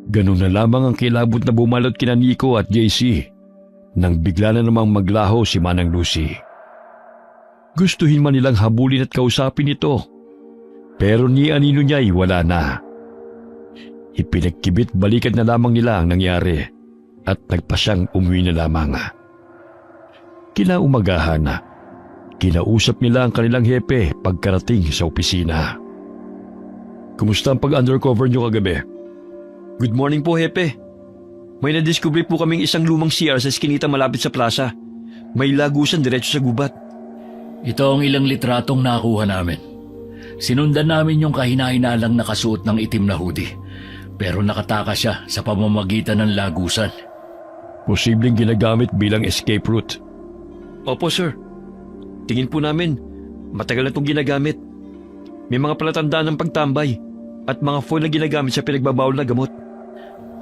Ganun na lamang ang kilabot na bumalot kina Nico at JC nang bigla na namang maglaho si Manang Lucy. Gustuhin man nilang habulin at kausapin ito, pero ni anino niya'y wala na. Ipinagkibit balikan na lamang nila ang nangyari at nagpasyang umuwi na lamang. Kinaumagahan na, kinausap nila ang kanilang hepe pagkarating sa opisina. Kumusta ang pag-undercover niyo kagabi? Good morning po, hepe. May nadiskubre po kaming isang lumang CR sa eskinita malapit sa plaza. May lagusan diretso sa gubat. Ito ang ilang litratong nakuha namin. Sinundan namin yung kahina-hinalang nakasuot ng itim na hoodie. Pero nakatakas siya sa pamamagitan ng lagusan. Posibleng ginagamit bilang escape route. Opo, sir. Tingin po namin, matagal na itong ginagamit. May mga palatandaan ng pagtambay at mga foil na ginagamit sa pinagbabawal na gamot.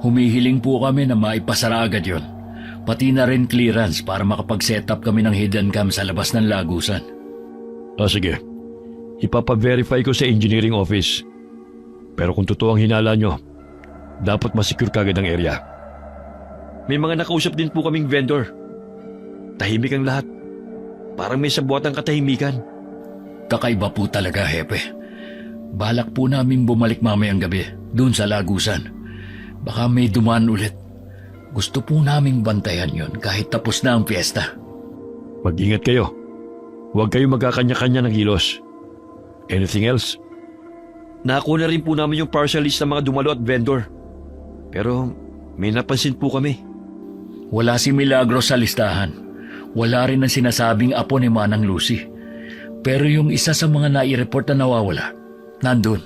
Humihiling po kami na maipasara agad yon. Pati na rin clearance para makapag-set up kami ng hidden cam sa labas ng lagusan. Sige. Ipapa-verify ko sa engineering office. Pero kung totoo ang hinala nyo, dapat masecure kagad ang area. May mga nakausap din po kaming vendor. Tahimik ang lahat. Parang may sabuatang katahimikan. Kakaiba po talaga, Hepe. Balak po namin bumalik mamayang gabi doon sa lagusan. Baka may dumaan ulit. Gusto po naming bantayan yon kahit tapos na ang piyesta. Mag-ingat kayo. Huwag kayo magkakanya-kanya ng kilos. Anything else? Nakakuha na rin po namin yung partial list ng mga dumalo at vendor. Pero may napansin po kami. Wala si Milagros sa listahan. Wala rin ang sinasabing apo ni Manang Lucy. Pero yung isa sa mga nai-report na nawawala, nandun.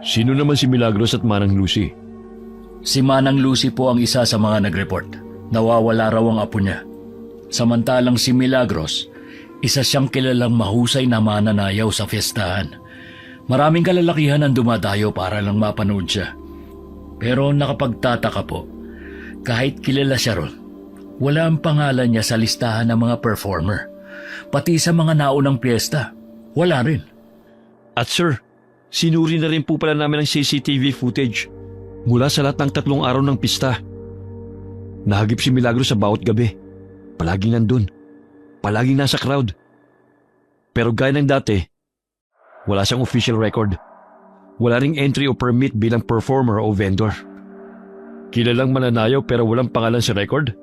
Sino naman si Milagros at Manang Lucy? Si Manang Lucy po ang isa sa mga nag-report. Nawawala raw ang apo niya. Samantalang si Milagros, isa siyang kilalang mahusay na mananayaw sa fiestahan. Maraming kalalakihan ang dumadayo para lang mapanood siya. Pero nakapagtataka po, kahit kilala siya ron, wala ang pangalan niya sa listahan ng mga performer. Pati sa mga naunang piyesta, wala rin. At sir, sinuri na rin po pala namin ang CCTV footage mula sa lahat ng 3 araw ng pista. Nahagip si Milagros sa bawat gabi. Palaging nandun. Palaging nasa crowd. Pero gaya ng dati, wala siyang official record. Wala ring entry o permit bilang performer o vendor. Kilalang mananayaw pero walang pangalan sa record?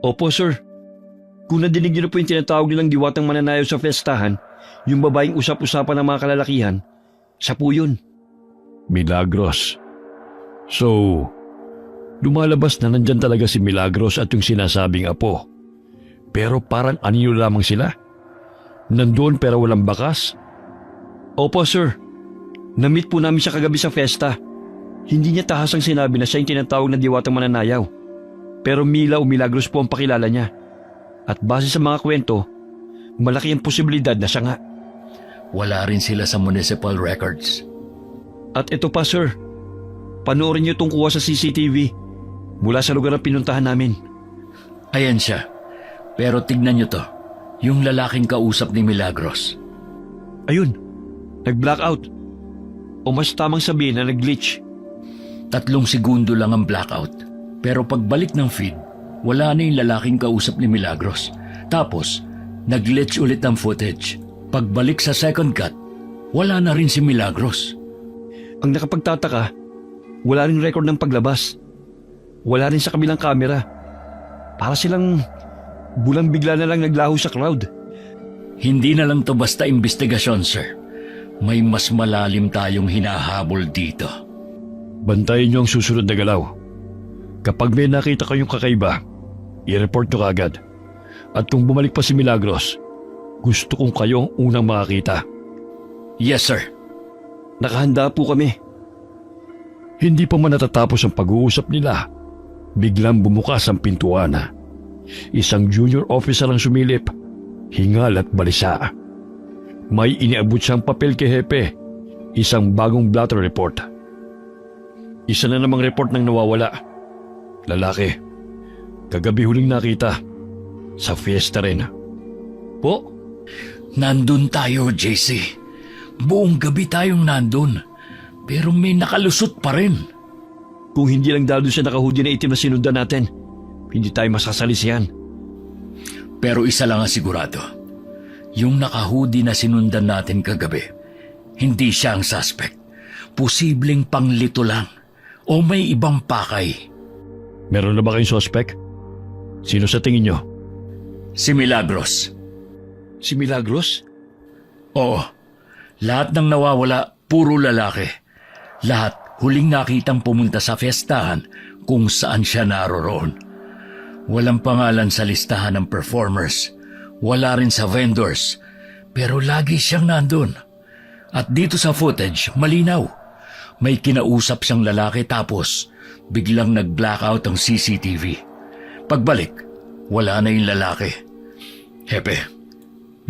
Opo sir. Kung nadinig niyo na po yung tinatawag nilang diwatang mananayaw sa festahan, yung babaeng usap-usapan ng mga kalalakihan, siya po yun. Milagros. So, lumalabas na nandyan talaga si Milagros at yung sinasabing apo. Pero parang anino lamang sila. Nandoon pero walang bakas. Opo, sir. Na-meet po namin siya kagabi sa fiesta. Hindi niya tahasang sinabi na siya yung tinatawag na diwatang mananayaw. Pero Mila o Milagros po ang pakilala niya. At base sa mga kwento, malaki ang posibilidad na siya nga. Wala rin sila sa municipal records. At ito pa, sir. Panoorin niyo itong kuha sa CCTV mula sa lugar na pinuntahan namin. Ayan siya. Pero tignan niyo to. Yung lalaking kausap ni Milagros. Ayun, nag-blackout. O mas tamang sabihin na nag-glitch. 3 segundo lang ang blackout. Pero pagbalik ng feed, wala na yung lalaking kausap ni Milagros. Tapos, nag-glitch ulit ang footage. Pagbalik sa second cut, wala na rin si Milagros. Ang nakapagtataka, wala rin record ng paglabas. Wala rin sa kabilang kamera. Para silang bulang bigla na lang naglaho sa crowd. Hindi na lang to basta investigasyon, sir. May mas malalim tayong hinahabol dito. Bantayan niyo ang susunod na galaw. Kapag may nakita kayong kakaiba, i-report niyo kaagad. At kung bumalik pa si Milagros, gusto kong kayo ang unang makakita. Yes, sir. Nakahanda po kami. Hindi pa man natatapos ang pag-uusap nila, biglang bumukas ang pintuan. Isang junior officer ang sumilip, hingal at balisa. May iniabot siyang papel kay Hepe, isang bagong blotter report. Isa na namang report ng nawawala. Lalaki. Kagabi huling nakita. Sa fiesta rin. Po? Nandun tayo, JC. Buong gabi tayong nandun. Pero may nakalusot pa rin. Kung hindi lang dahil sa nakahoodie na itim na sinundan natin, hindi tayo masasalisihan. Pero isa lang ang sigurado. Yung nakahoodie na sinundan natin kagabi, hindi siya ang suspect. Posibleng panglito lang. O may ibang pakay. Meron na ba kayong suspect? Sino sa tingin nyo? Si Milagros. Si Milagros? Oo. Lahat ng nawawala, puro lalaki. Lahat huling nakitang pumunta sa fiestahan kung saan siya naroroon. Walang pangalan sa listahan ng performers. Wala rin sa vendors. Pero lagi siyang nandun. At dito sa footage, malinaw. May kinausap siyang lalaki tapos biglang nag-blackout ang CCTV. Pagbalik, wala na yung lalaki. Hepe,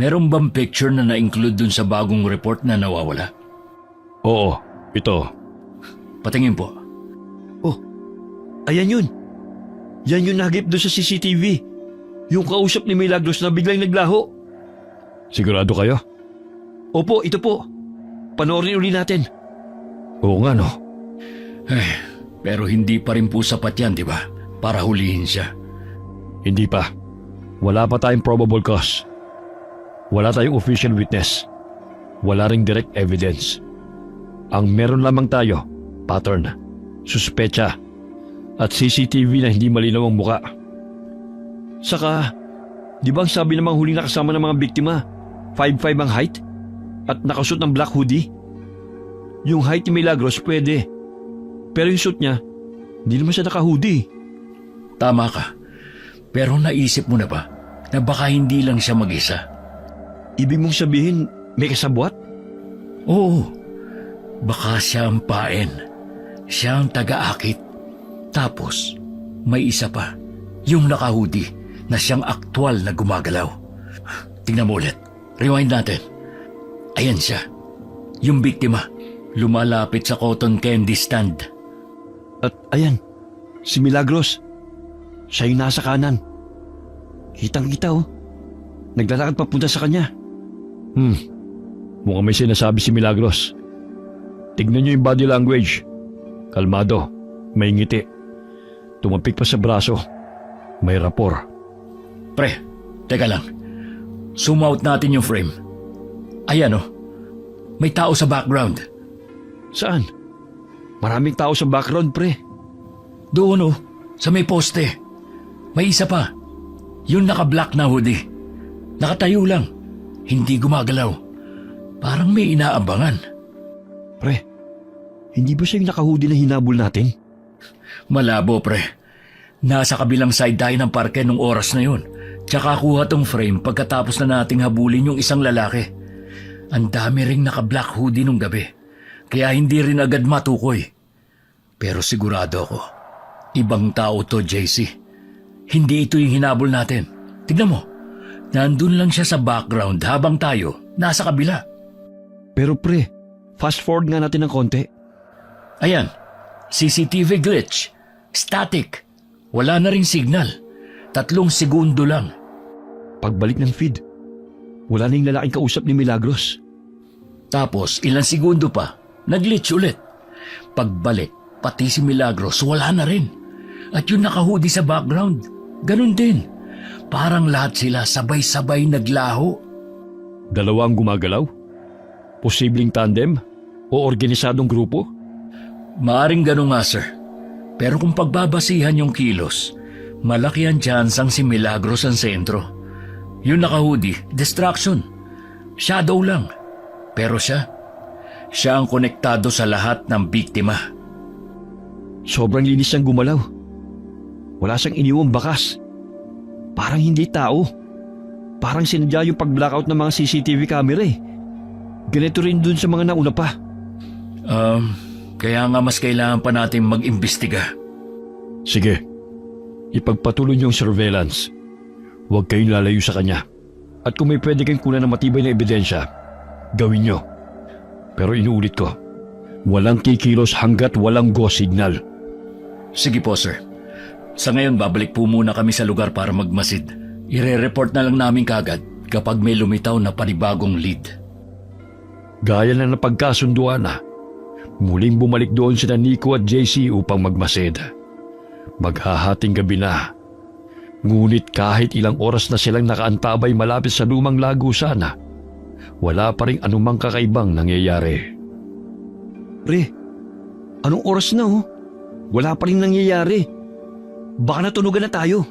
meron bang picture na na-include dun sa bagong report na nawawala? Oo, ito. Patingin po. Oh, ayan yun. Yan yung nagip doon sa CCTV. Yung kausap ni Milagros na biglang naglaho. Sigurado kayo? Opo, ito po. Panoorin uli natin. Oo nga, no? Pero hindi pa rin po sapat yan, di ba? Para hulihin siya. Hindi pa. Wala pa tayong probable cause. Wala tayong official witness. Wala ring direct evidence. Ang meron lamang tayo, pattern, suspecha, at CCTV na hindi malinaw ang muka. Saka, di ba ang sabi namang huling nakasama ng mga biktima, 5'5" ang height at nakasuot ng black hoodie? Yung height ni Milagros pwede. Pero yung suit niya, hindi naman siya naka-hoodie. Tama ka. Pero naisip mo na ba na baka hindi lang siya mag-isa? Ibig mong sabihin, may kasabwat? Oo. Baka siya ang paen. Siya ang taga-akit. Tapos, may isa pa. Yung naka-hoodie na siyang aktwal na gumagalaw. Tingnan mo ulit. Rewind natin. Ayan siya. Yung biktima. Lumalapit sa cotton candy stand. At ayan, si Milagros. Siya yung nasa kanan. Kitang-kita oh. Naglalakad papunta sa kanya. Mukhang may sinasabi si Milagros. Tignan niyo yung body language. Kalmado, may ngiti. Tumapik pa sa braso. May rapor. Pre, teka lang. Zoom out natin yung frame. Ayan oh. May tao sa background. Saan? Maraming tao sa background, pre. Doon oh, sa may poste. May isa pa. Yung naka-black na hoodie. Nakatayo lang. Hindi gumagalaw. Parang may inaabangan. Pre, Hindi ba siya yung nakahudi na hinabol natin? Malabo, pre. Nasa kabilang side tayo ng parke nung oras na yun. Tsaka kuha tong frame pagkatapos na nating habulin yung isang lalaki. Ang dami ring naka-black hoodie nung gabi. Kaya hindi rin agad matukoy. Pero sigurado ako, ibang tao to, JC. Hindi ito yung hinabol natin. Tignan mo, nandun lang siya sa background habang tayo nasa kabila. Pero pre, fast forward nga natin ng konti. Ayan, CCTV glitch, static, wala na ring signal. 3 segundo lang. Pagbalik ng feed, wala na yung lalaking kausap ni Milagros. Tapos ilang segundo pa, nag-glitch ulit. Pagbalik, pati si Milagros wala na rin. At yung nakahudi sa background, ganun din. Parang lahat sila sabay-sabay naglaho. Dalawa ang gumagalaw? Posibleng tandem o organisadong grupo? Maaring ganun nga, sir. Pero kung pagbabasihan yung kilos, malaki ang tsansang si Milagros ang sentro. Yung nakahudi, distraction. Shadow lang. Pero siya ang konektado sa lahat ng biktima. Sobrang linis siyang gumalaw. Wala siyang iniwang bakas. Parang hindi tao. Parang sinadya yung pag-blackout ng mga CCTV camera eh. Ganito rin dun sa mga nauna pa. Kaya nga mas kailangan pa natin mag-imbestiga. Sige, ipagpatuloy niyo ang surveillance. Huwag kayong lalayo sa kanya. At kung may pwede kayong kunan ng matibay na ebidensya, gawin niyo. Pero inuulit ko, walang kikilos hanggat walang go signal. Sige po, sir. Sa ngayon, babalik po muna kami sa lugar para magmasid. Ire-report na lang namin kagad kapag may lumitaw na panibagong lead. Gaya na napagkasunduan na, muling bumalik doon sina Nico at JC upang magmasid. Maghahating gabi na. Ngunit kahit ilang oras na silang nakaantabay malapit sa lumang lago sana, wala pa rin anumang kakaibang nangyayari. Pre, anong oras na oh? Wala pa rin nangyayari. Baka natunugan na tayo.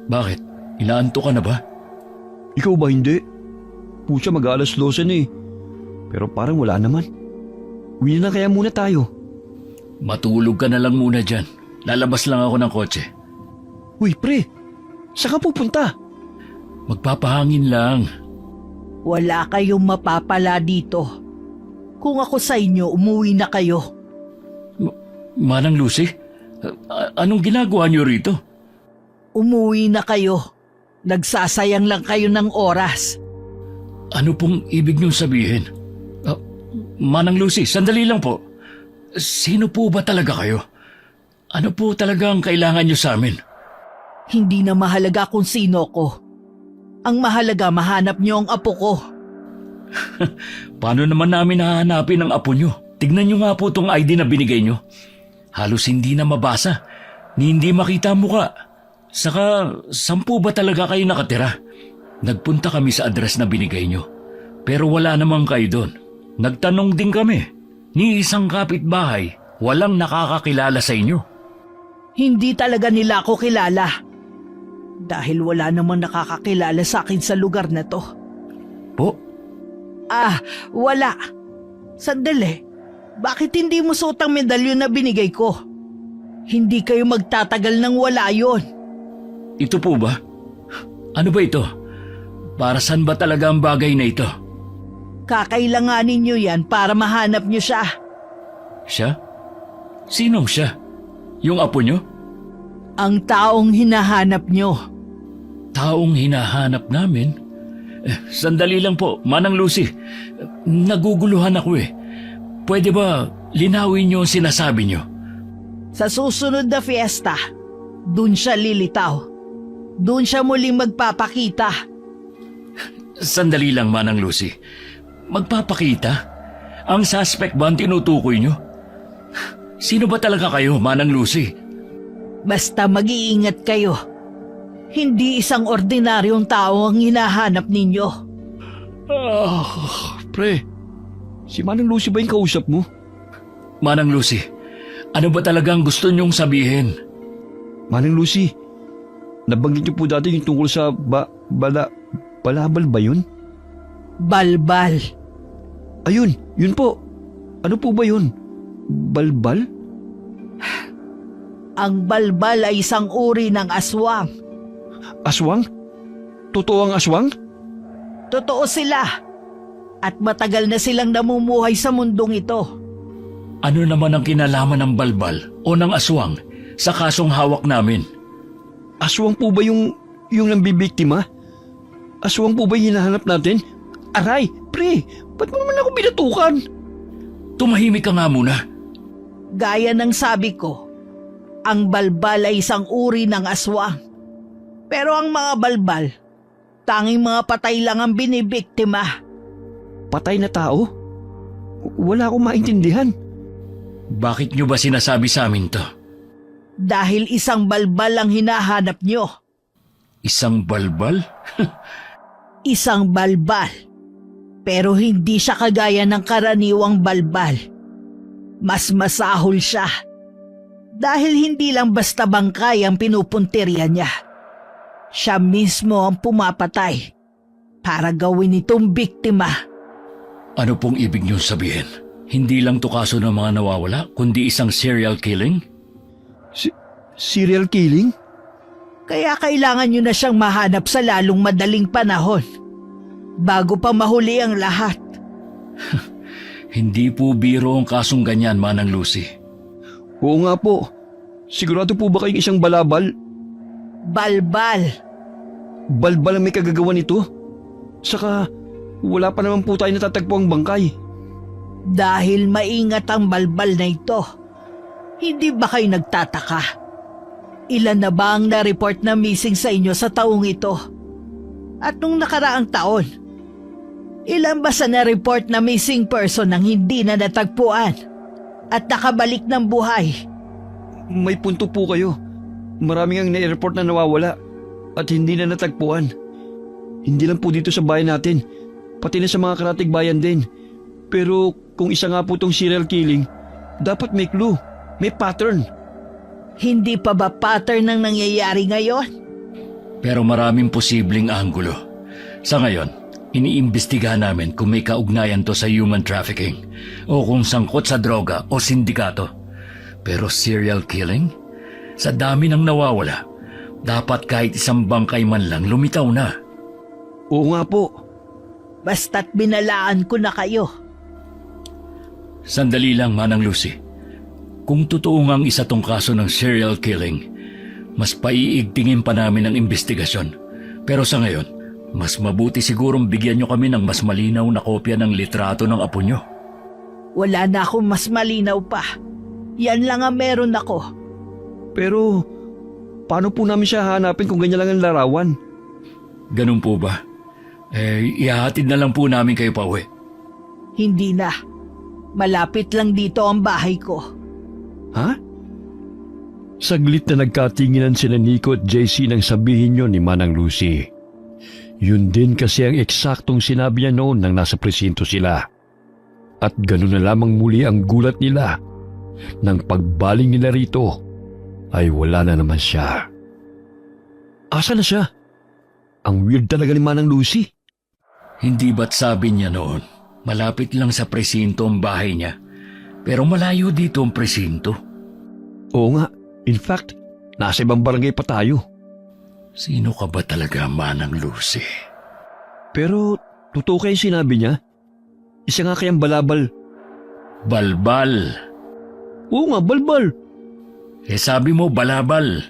Bakit? Inaanto ka na ba? Ikaw ba hindi? Pucha, mag-alas 12 na eh. Pero parang wala naman. Uwi na kaya muna tayo. Matulog ka na lang muna dyan. Lalabas lang ako ng kotse. Uy, pre, saan ka pupunta? Magpapahangin lang. Wala kayong mapapala dito. Kung ako sa inyo, umuwi na kayo. Manang Lucy, anong ginagawa niyo rito? Umuwi na kayo. Nagsasayang lang kayo ng oras. Ano pong ibig niyong sabihin? Manang Lucy, sandali lang po. Sino po ba talaga kayo? Ano po talaga ang kailangan niyo sa amin? Hindi na mahalaga kung sino ko. Ang mahalaga, mahanap niyo ang apo ko. Paano naman namin hahanapin ang apo niyo? Tignan niyo nga po tong ID na binigay niyo. Halos hindi na mabasa, ni hindi makita ang muka. Saka, saan po ba talaga kayo nakatira? Nagpunta kami sa address na binigay niyo. Pero wala namang kayo doon. Nagtanong din kami. Ni isang kapitbahay, walang nakakakilala sa inyo. Hindi talaga nila ako kilala. Dahil wala namang nakakakilala sa akin sa lugar na to. Po? Wala. Sandali. Bakit hindi mo suot ang medalyon na binigay ko? Hindi kayo magtatagal nang wala yon. Ito po ba? Ano ba ito? Para saan ba talaga ang bagay na ito? Kakailanganin niyo yan para mahanap niyo siya. Siya? Sinong siya? Yung apo niyo? Ang taong hinahanap niyo. Taong hinahanap namin? Sandali lang po, Manang Lucy. Naguguluhan ako eh. Pwede ba linawin niyo ang sinasabi niyo? Sa susunod na fiesta, dun siya lilitaw. Dun siya muling magpapakita. Sandali lang, Manang Lucy. Magpapakita? Ang suspect ba ang tinutukoy niyo? Sino ba talaga kayo, Manang Lucy? Basta mag-iingat kayo. Hindi isang ordinaryong tao ang hinahanap ninyo. Pre, si Manang Lucy ba yung kausap mo? Manang Lucy, ano ba talagang gusto niyong sabihin? Manang Lucy, nabanggit niyo po dati yung tungkol sa balabal ba yun? Balbal. Ayun, yun po. Ano po ba yun? Balbal? Ang balbal ay isang uri ng aswang. Aswang? Totoo ang aswang? Totoo sila. At matagal na silang namumuhay sa mundong ito. Ano naman ang kinalaman ng balbal o ng aswang sa kasong hawak namin? Aswang po ba yung nambibiktima? Aswang po ba yung hinahanap natin? Aray, pre, ba't mo naman ako binatukan? Tumahimik ka nga muna. Gaya ng sabi ko, ang balbal ay isang uri ng aswang. Pero ang mga balbal, tanging mga patay lang ang binibiktima. Patay na tao? Wala akong maintindihan. Bakit nyo ba sinasabi sa amin to? Dahil isang balbal ang hinahanap nyo. Isang balbal? Isang balbal. Pero hindi siya kagaya ng karaniwang balbal. Mas masahol siya. Dahil hindi lang basta bangkay ang pinupuntirya niya. Siya mismo ang pumapatay para gawin itong biktima. Ano pong ibig nyo sabihin? Hindi lang to kaso ng mga nawawala, kundi isang serial killing? Serial killing? Kaya kailangan nyo na siyang mahanap sa lalong madaling panahon. Bago pa mahuli ang lahat. Hindi po biro ang kasong ganyan, Manang Lucy. Oo nga po. Sigurado po ba kayong isang balabal? Balbal. Balbal ang may kagagawa nito? Saka wala pa naman po tayo natatagpo ang bangkay. Dahil maingat ang balbal na ito. Hindi ba kayo nagtataka? Ilan na ba ang na-report na missing sa inyo sa taong ito? At nung nakaraang taon, ilan ba sa na-report na missing person ang hindi na natagpuan at nakabalik ng buhay? May punto po kayo. Maraming ang nai-report na nawawala at hindi na natagpuan. Hindi lang po dito sa bayan natin, pati na sa mga karatig bayan din. Pero kung isa nga po tong serial killing, dapat may clue, may pattern. Hindi pa ba pattern ang nangyayari ngayon? Pero maraming posibleng anggulo. Sa ngayon, iniimbestigahan namin kung may kaugnayan to sa human trafficking o kung sangkot sa droga o sindikato. Pero serial killing? Sa dami ng nawawala, dapat kahit isang bangkay man lang lumitaw na. Oo nga po. Basta't binalaan ko na kayo. Sandali lang, Manang Lucy. Kung totoo ngang isa tong kaso ng serial killing, mas paiigtingin pa namin ang investigasyon. Pero sa ngayon, mas mabuti sigurong bigyan nyo kami ng mas malinaw na kopya ng litrato ng apo nyo. Wala na akong mas malinaw pa. Yan lang ang meron ako. Pero paano po namin siya hahanapin kung ganyan lang ang larawan? Ganun po ba? Ihahatid na lang po namin kayo pa uwi. Hindi na. Malapit lang dito ang bahay ko. Ha? Saglit na nagkatinginan sina Nico at JC nang sabihin yun ni Manang Lucy. Yun din kasi ang eksaktong sinabi niya noon nang nasa presinto sila. At ganun na lamang muli ang gulat nila. Nang pagbaling nila rito, ay wala na naman siya. Asa na siya? Ang weird talaga ni Manang Lucy. Hindi ba't sabi niya noon, malapit lang sa presinto ang bahay niya, pero malayo dito ang presinto? Oo nga, in fact, nasa ibang barangay pa tayo. Sino ka ba talaga, Manang Lucy? Pero totoo kayo sinabi niya? Isa nga kayang balabal. Balbal. Oo nga, balbal. Sabi mo balabal.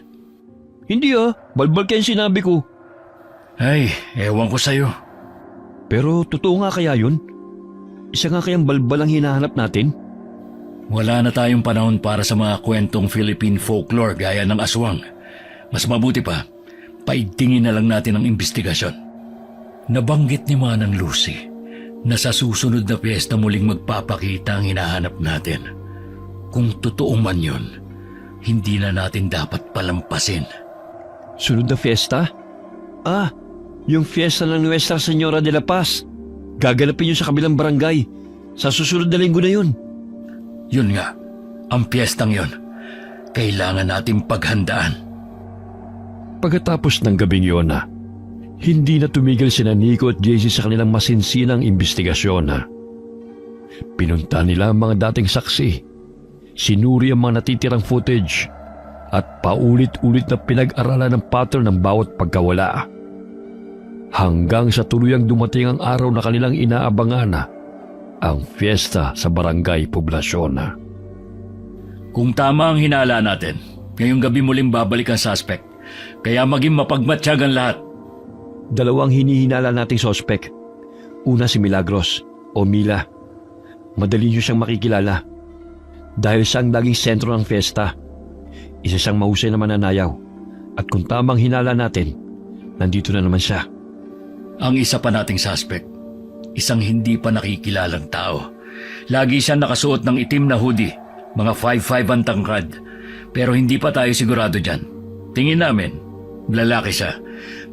Hindi balbal kayang sinabi ko. Ay, ewan ko sa'yo. Pero totoo nga kaya yun? Isa nga kayang balbal ang hinahanap natin? Wala na tayong panahon para sa mga kwentong Philippine folklore gaya ng aswang. Mas mabuti pa, paigtingin na lang natin ang investigasyon. Nabanggit ni Manang Lucy na sa susunod na piyesta muling magpapakita ang hinahanap natin. Kung totoo man yun, hindi na natin dapat palampasin. Sunod na fiesta? Yung fiesta ng Nuestra Señora de la Paz. Gaganapin yun sa kabilang barangay. Sa susunod na linggo na yun. Yun nga, ang piyestang yun. Kailangan nating paghandaan. Pagkatapos ng gabing yun hindi na tumigil sina Nico at JC sa kanilang masinsinang investigasyon. Pinunta nila ang mga dating saksi Sinuri ang mga natitirang footage at paulit-ulit na pinag-aralan ng pattern ng bawat pagkawala. Hanggang sa tuluyang dumating ang araw na kanilang inaabangan na ang fiesta sa barangay Poblasyon. Kung tama ang hinala natin, ngayong gabi muling babalik ang suspect. Kaya maging mapagmatsyag ang lahat. Dalawang hinihinala nating sospek. Una si Milagros o Mila. Madali niyo siyang makikilala dahil siyang naging sentro ng fiesta. Isa siyang mahusay na mananayaw at kung tamang hinala natin, nandito na naman siya. Ang isa pa nating suspect, isang hindi pa nakikilalang tao. Lagi siya nakasuot ng itim na hoodie, mga 5'5" ang tangkad. Pero hindi pa tayo sigurado dyan. Tingin namin, lalaki siya,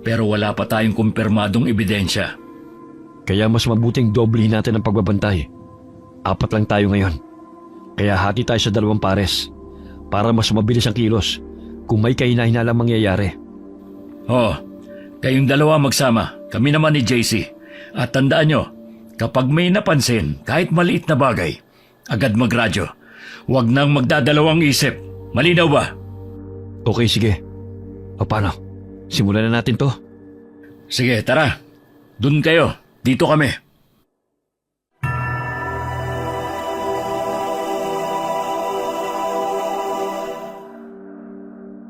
pero wala pa tayong kumpirmadong ebidensya. Kaya mas mabuting doblehin natin ang pagbabantay. 4 lang tayo ngayon. Kaya hati tayo sa 2 pares para mas mabilis ang kilos kung may kahina-hinalang mangyayari. Oo, kayong dalawa magsama, kami naman ni JC. At tandaan nyo, kapag may napansin, kahit maliit na bagay, agad magradyo. Huwag nang magdadalawang isip. Malinaw ba? Okay, sige. O paano? Simulan na natin to. Sige, tara. Dun kayo. Dito kami.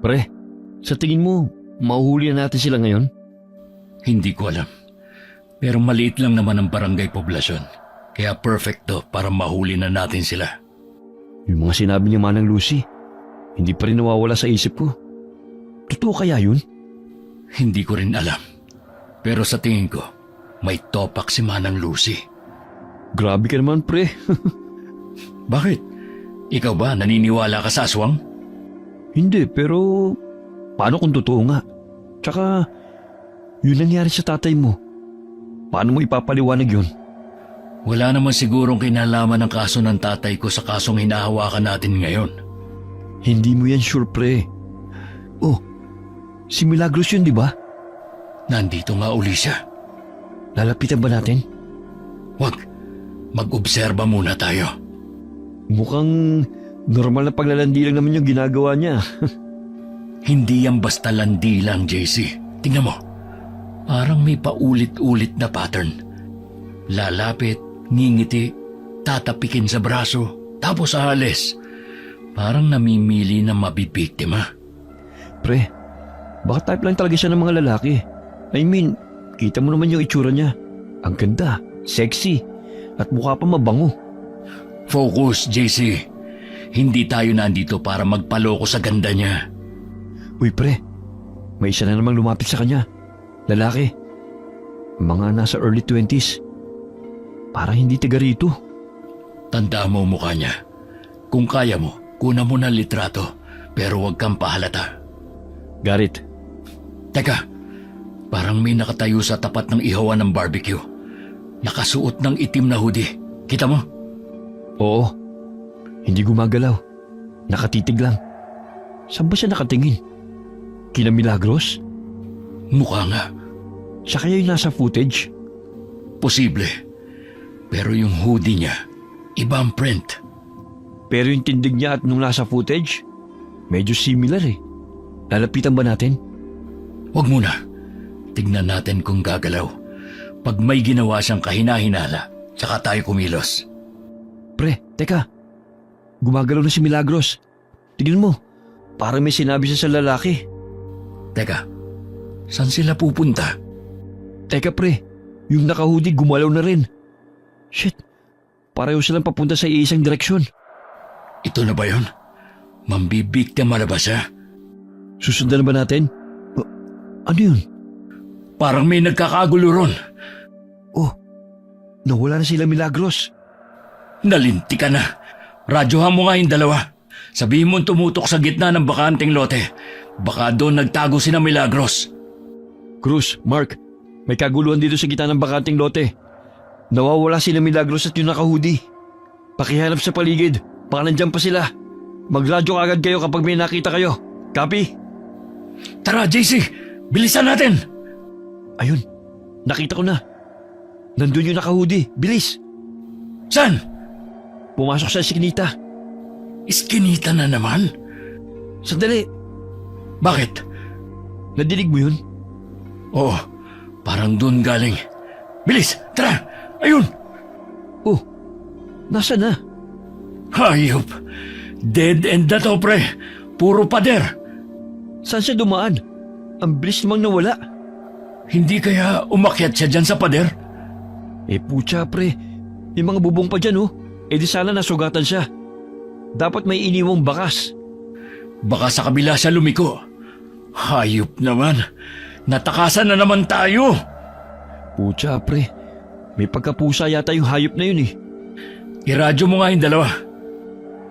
Pre, sa tingin mo, mahuhuli na natin sila ngayon? Hindi ko alam. Pero maliit lang naman ang barangay Poblasyon. Kaya perfect to para mahuli na natin sila. Yung mga sinabi ni Manang Lucy, hindi pa rin nawawala sa isip ko. Totoo kaya yun? Hindi ko rin alam. Pero sa tingin ko, may topak si Manang Lucy. Grabe ka naman, pre. Bakit? Ikaw ba naniniwala ka sa aswang? Hindi, pero paano kung totoo nga? Tsaka, yun nangyari sa tatay mo. Paano mo ipapaliwanag yun? Wala naman sigurong kinalaman ng kaso ng tatay ko sa kasong hinahawakan natin ngayon. Hindi mo yan sure, pre. Oh, si Milagros yun, di ba? Nandito nga uli siya. Lalapitan ba natin? Wag, mag-obserba muna tayo. Mukhang normal na paglalandi lang naman yung ginagawa niya. Hindi yan basta landi lang, JC. Tingnan mo, parang may paulit-ulit na pattern. Lalapit, ngingiti, tatapikin sa braso, tapos aalis. Parang namimili na mabibiktima. Pre, baka type lang talaga siya ng mga lalaki. I mean, kita mo naman yung itsura niya. Ang ganda, sexy, at mukha pa mabango. Focus, JC. Hindi tayo nandito para magpaloko sa ganda niya. Uy pre, may isa na namang lumapit sa kanya. Lalaki. Mga nasa early 20s. Parang hindi taga rito. Tandaan mo mukha niya. Kung kaya mo, kunan mo ng litrato, pero huwag kang pahalata. Garit, Teka, parang may nakatayo sa tapat ng ihawan ng barbecue. Nakasuot ng itim na hoodie. Kita mo? oo. Hindi gumagalaw. Nakatitig lang. Saan ba siya nakatingin? Kina Milagros? Mukha nga. Siya kaya yung nasa footage? Posible. Pero yung hoodie niya, iba ang print. Pero yung tindig niya at nung nasa footage, medyo similar eh. Lalapitan ba natin? Huwag muna. Tignan natin kung gagalaw. Pag may ginawa siyang kahina-hinala, tsaka tayo kumilos. Pre, teka. Gumagalaw na si Milagros. Tignan mo, parang may sinabi siya sa lalaki. Teka, saan sila pupunta? Teka pre, yung nakahudi gumalaw na rin. Shit, pareho silang papunta sa iisang direksyon. Ito na ba yun? Mambibiktima na ba siya? Susundan na ba natin? Ano yun? Parang may nagkakagulo ron. Oh, nawala na sila Milagros. Nalinti ka na. Radyohan mo nga yung dalawa. Sabihin mo tumutok sa gitna ng bakanting lote. Baka doon nagtago si na Milagros. Cruz, Mark, may kaguluhan dito sa gitna ng bakanting lote. Nawawala sila Milagros at yung nakahudi. Pakihanap sa paligid, baka nandyan pa sila. Magradyo agad kayo kapag may nakita kayo. Copy? Tara, JC! Bilisan natin! Ayun, nakita ko na. Nandun yung nakahudi, bilis. Saan? Pumasok sa siknita. Iskinita na naman? Sandali, Bakit? nadinig mo yun? Oo, parang doon galing. Bilis, tara! Ayun! Oh, nasa na? Hayop! Dead end na to, pre! Puro pader! Saan siya dumaan? Ang bilis namang nawala. Hindi kaya umakyat siya dyan sa pader? Putya pre, may mga bubong pa dyan oh. Di sana nasugatan siya. Dapat may iniwang bakas. Baka sa kabila siya lumiko. Hayop naman! Natakasan na naman tayo! Putya pre, may pagkapusa yata yung hayop na yun eh. Iradyo mo nga yung dalawa.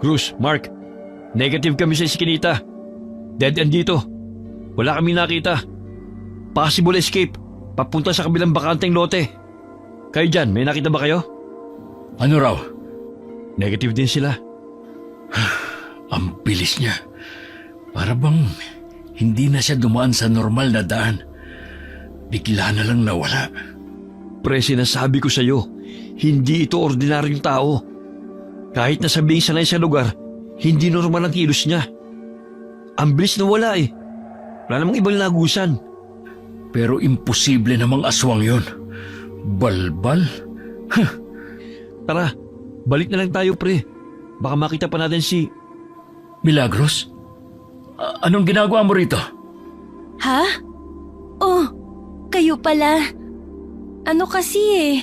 Cruz, Mark, negative kami sa iskinita. Dead end dito. Wala kami nakita. Possible escape, papunta sa kabilang bakanteng lote. Kayo dyan, may nakita ba kayo? Ano raw? Negative din sila. Ang bilis niya. Para bang hindi na siya dumaan sa normal na daan. Bigla na lang nawala. Pre, sinasabi ko sa'yo, hindi ito ordinaryong tao. Kahit nasabing sanay sa lugar, hindi normal ang kilos niya. Ang bilis na wala eh. Wala namang ibang lagusan. Pero imposible namang aswang yon. Balbal? Tara, balik na lang tayo pre. Baka makita pa natin si... Milagros? Anong ginagawa mo rito? Ha? Oh, kayo pala. Ano kasi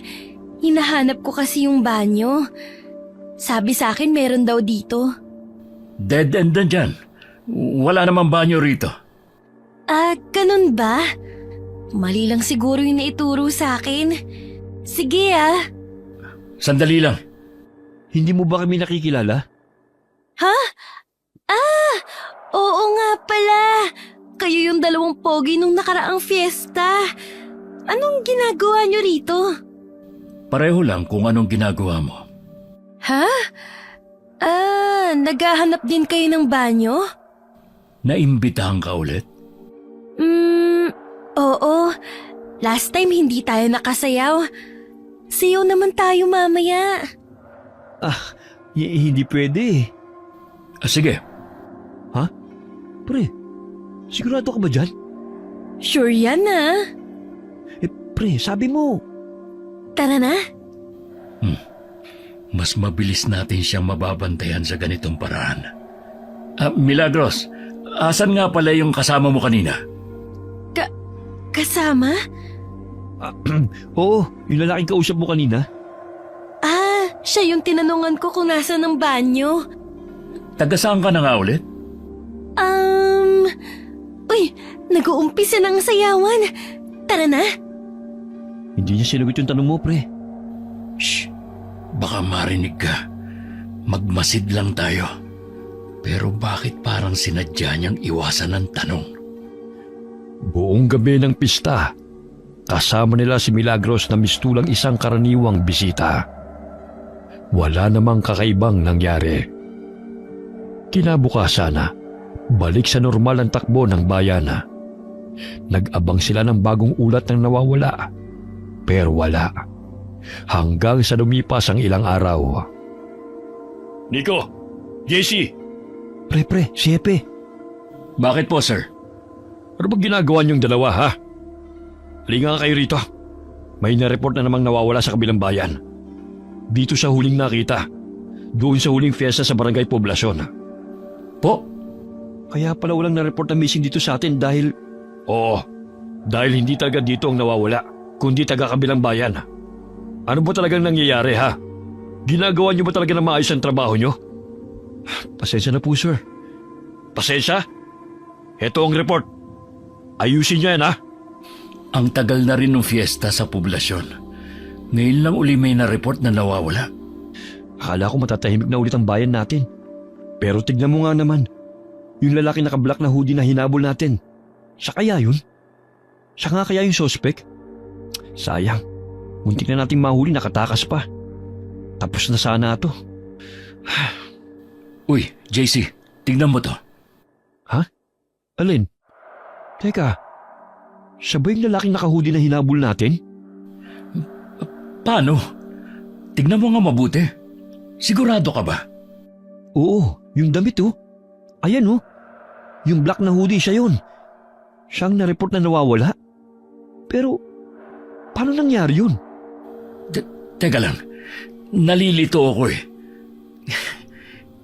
hinahanap ko kasi yung banyo. Sabi sa akin meron daw dito. Dead end na dyan. Wala namang banyo rito. Ganun ba? Mali lang siguro yung naituro sa akin. Sige Sandali lang. Hindi mo ba kami nakikilala? Ha? Oo nga pala. Kayo yung dalawang pogi nung nakaraang fiesta. Anong ginagawa nyo rito? Pareho lang kung anong ginagawa mo. Ha? Naghahanap din kayo ng banyo? Naimbitahan ka ulit? Oo. Last time hindi tayo nakasayaw. Sayaw naman tayo mamaya. Hindi pwede eh. Sige. Ha? Pre, sigurado ka ba dyan? Sure yan Pre, sabi mo. Tara na. Mas mabilis natin siyang mababantayan sa ganitong paraan. Milagros, asan nga pala yung kasama mo kanina? Kasama? Oo, yung lalaking kausap mo kanina. Siya yung tinanungan ko kung nasa ng banyo. Taga saan ka na nga ulit? Uy, nag-uumpisa ng sayawan. Tara na. Hindi niya sinagot yung tanong mo, pre. Shh! Baka marinig ka. Magmasid lang tayo. Pero bakit parang sinadya niyang iwasan ng tanong? Buong gabi ng pista, kasama nila si Milagros na mistulang isang karaniwang bisita. Wala namang kakaibang nangyari. Kinabukasan na, balik sa normal ang takbo ng bayana. Nag-abang sila ng bagong ulat ng nawawala. Pero wala. Hanggang sa lumipas ang ilang araw. Nico! JC! Pre, si Epe. Bakit po, sir? Ano bang ginagawa niyong dalawa, ha? Halika nga kayo rito. May na-report na namang nawawala sa kabilang bayan. Dito sa huling nakita. Doon sa huling fiesta sa Barangay Poblasyon. Po? Kaya pala walang na-report na missing dito sa atin dahil... Oo, dahil hindi talaga dito ang nawawala, kundi taga kabilang bayan. Ano ba talagang nangyayari, ha? Ginagawa niyo ba talaga na maayos ang trabaho niyo? Pasensya na po, sir. Pasensya? Ito ang report. Ayusin niyo yan, ha? Ang tagal na rin ng fiesta sa poblasyon. Ngayon lang uli may na-report na nawawala. Akala ko matatahimik na ulit ang bayan natin. Pero tignan mo nga naman. Yung lalaki naka-black na hoodie na hinabol natin. Siya kaya yun? Siya nga kaya yung suspect? Sayang. Muntik na nating mahuli, nakatakas pa. Tapos na sana ito. Uy, JC, tignan mo to. Ha? Alin? Teka, siya ba yung lalaking naka-hoodie na hinabol natin? Paano? Tignan mo nga mabuti. Sigurado ka ba? Oo, Yung damit oh. Ayan oh. Yung black na hoodie, siya yun. Siyang na-report na nawawala. Pero, paano nangyari yun? Teka lang, nalilito ako eh.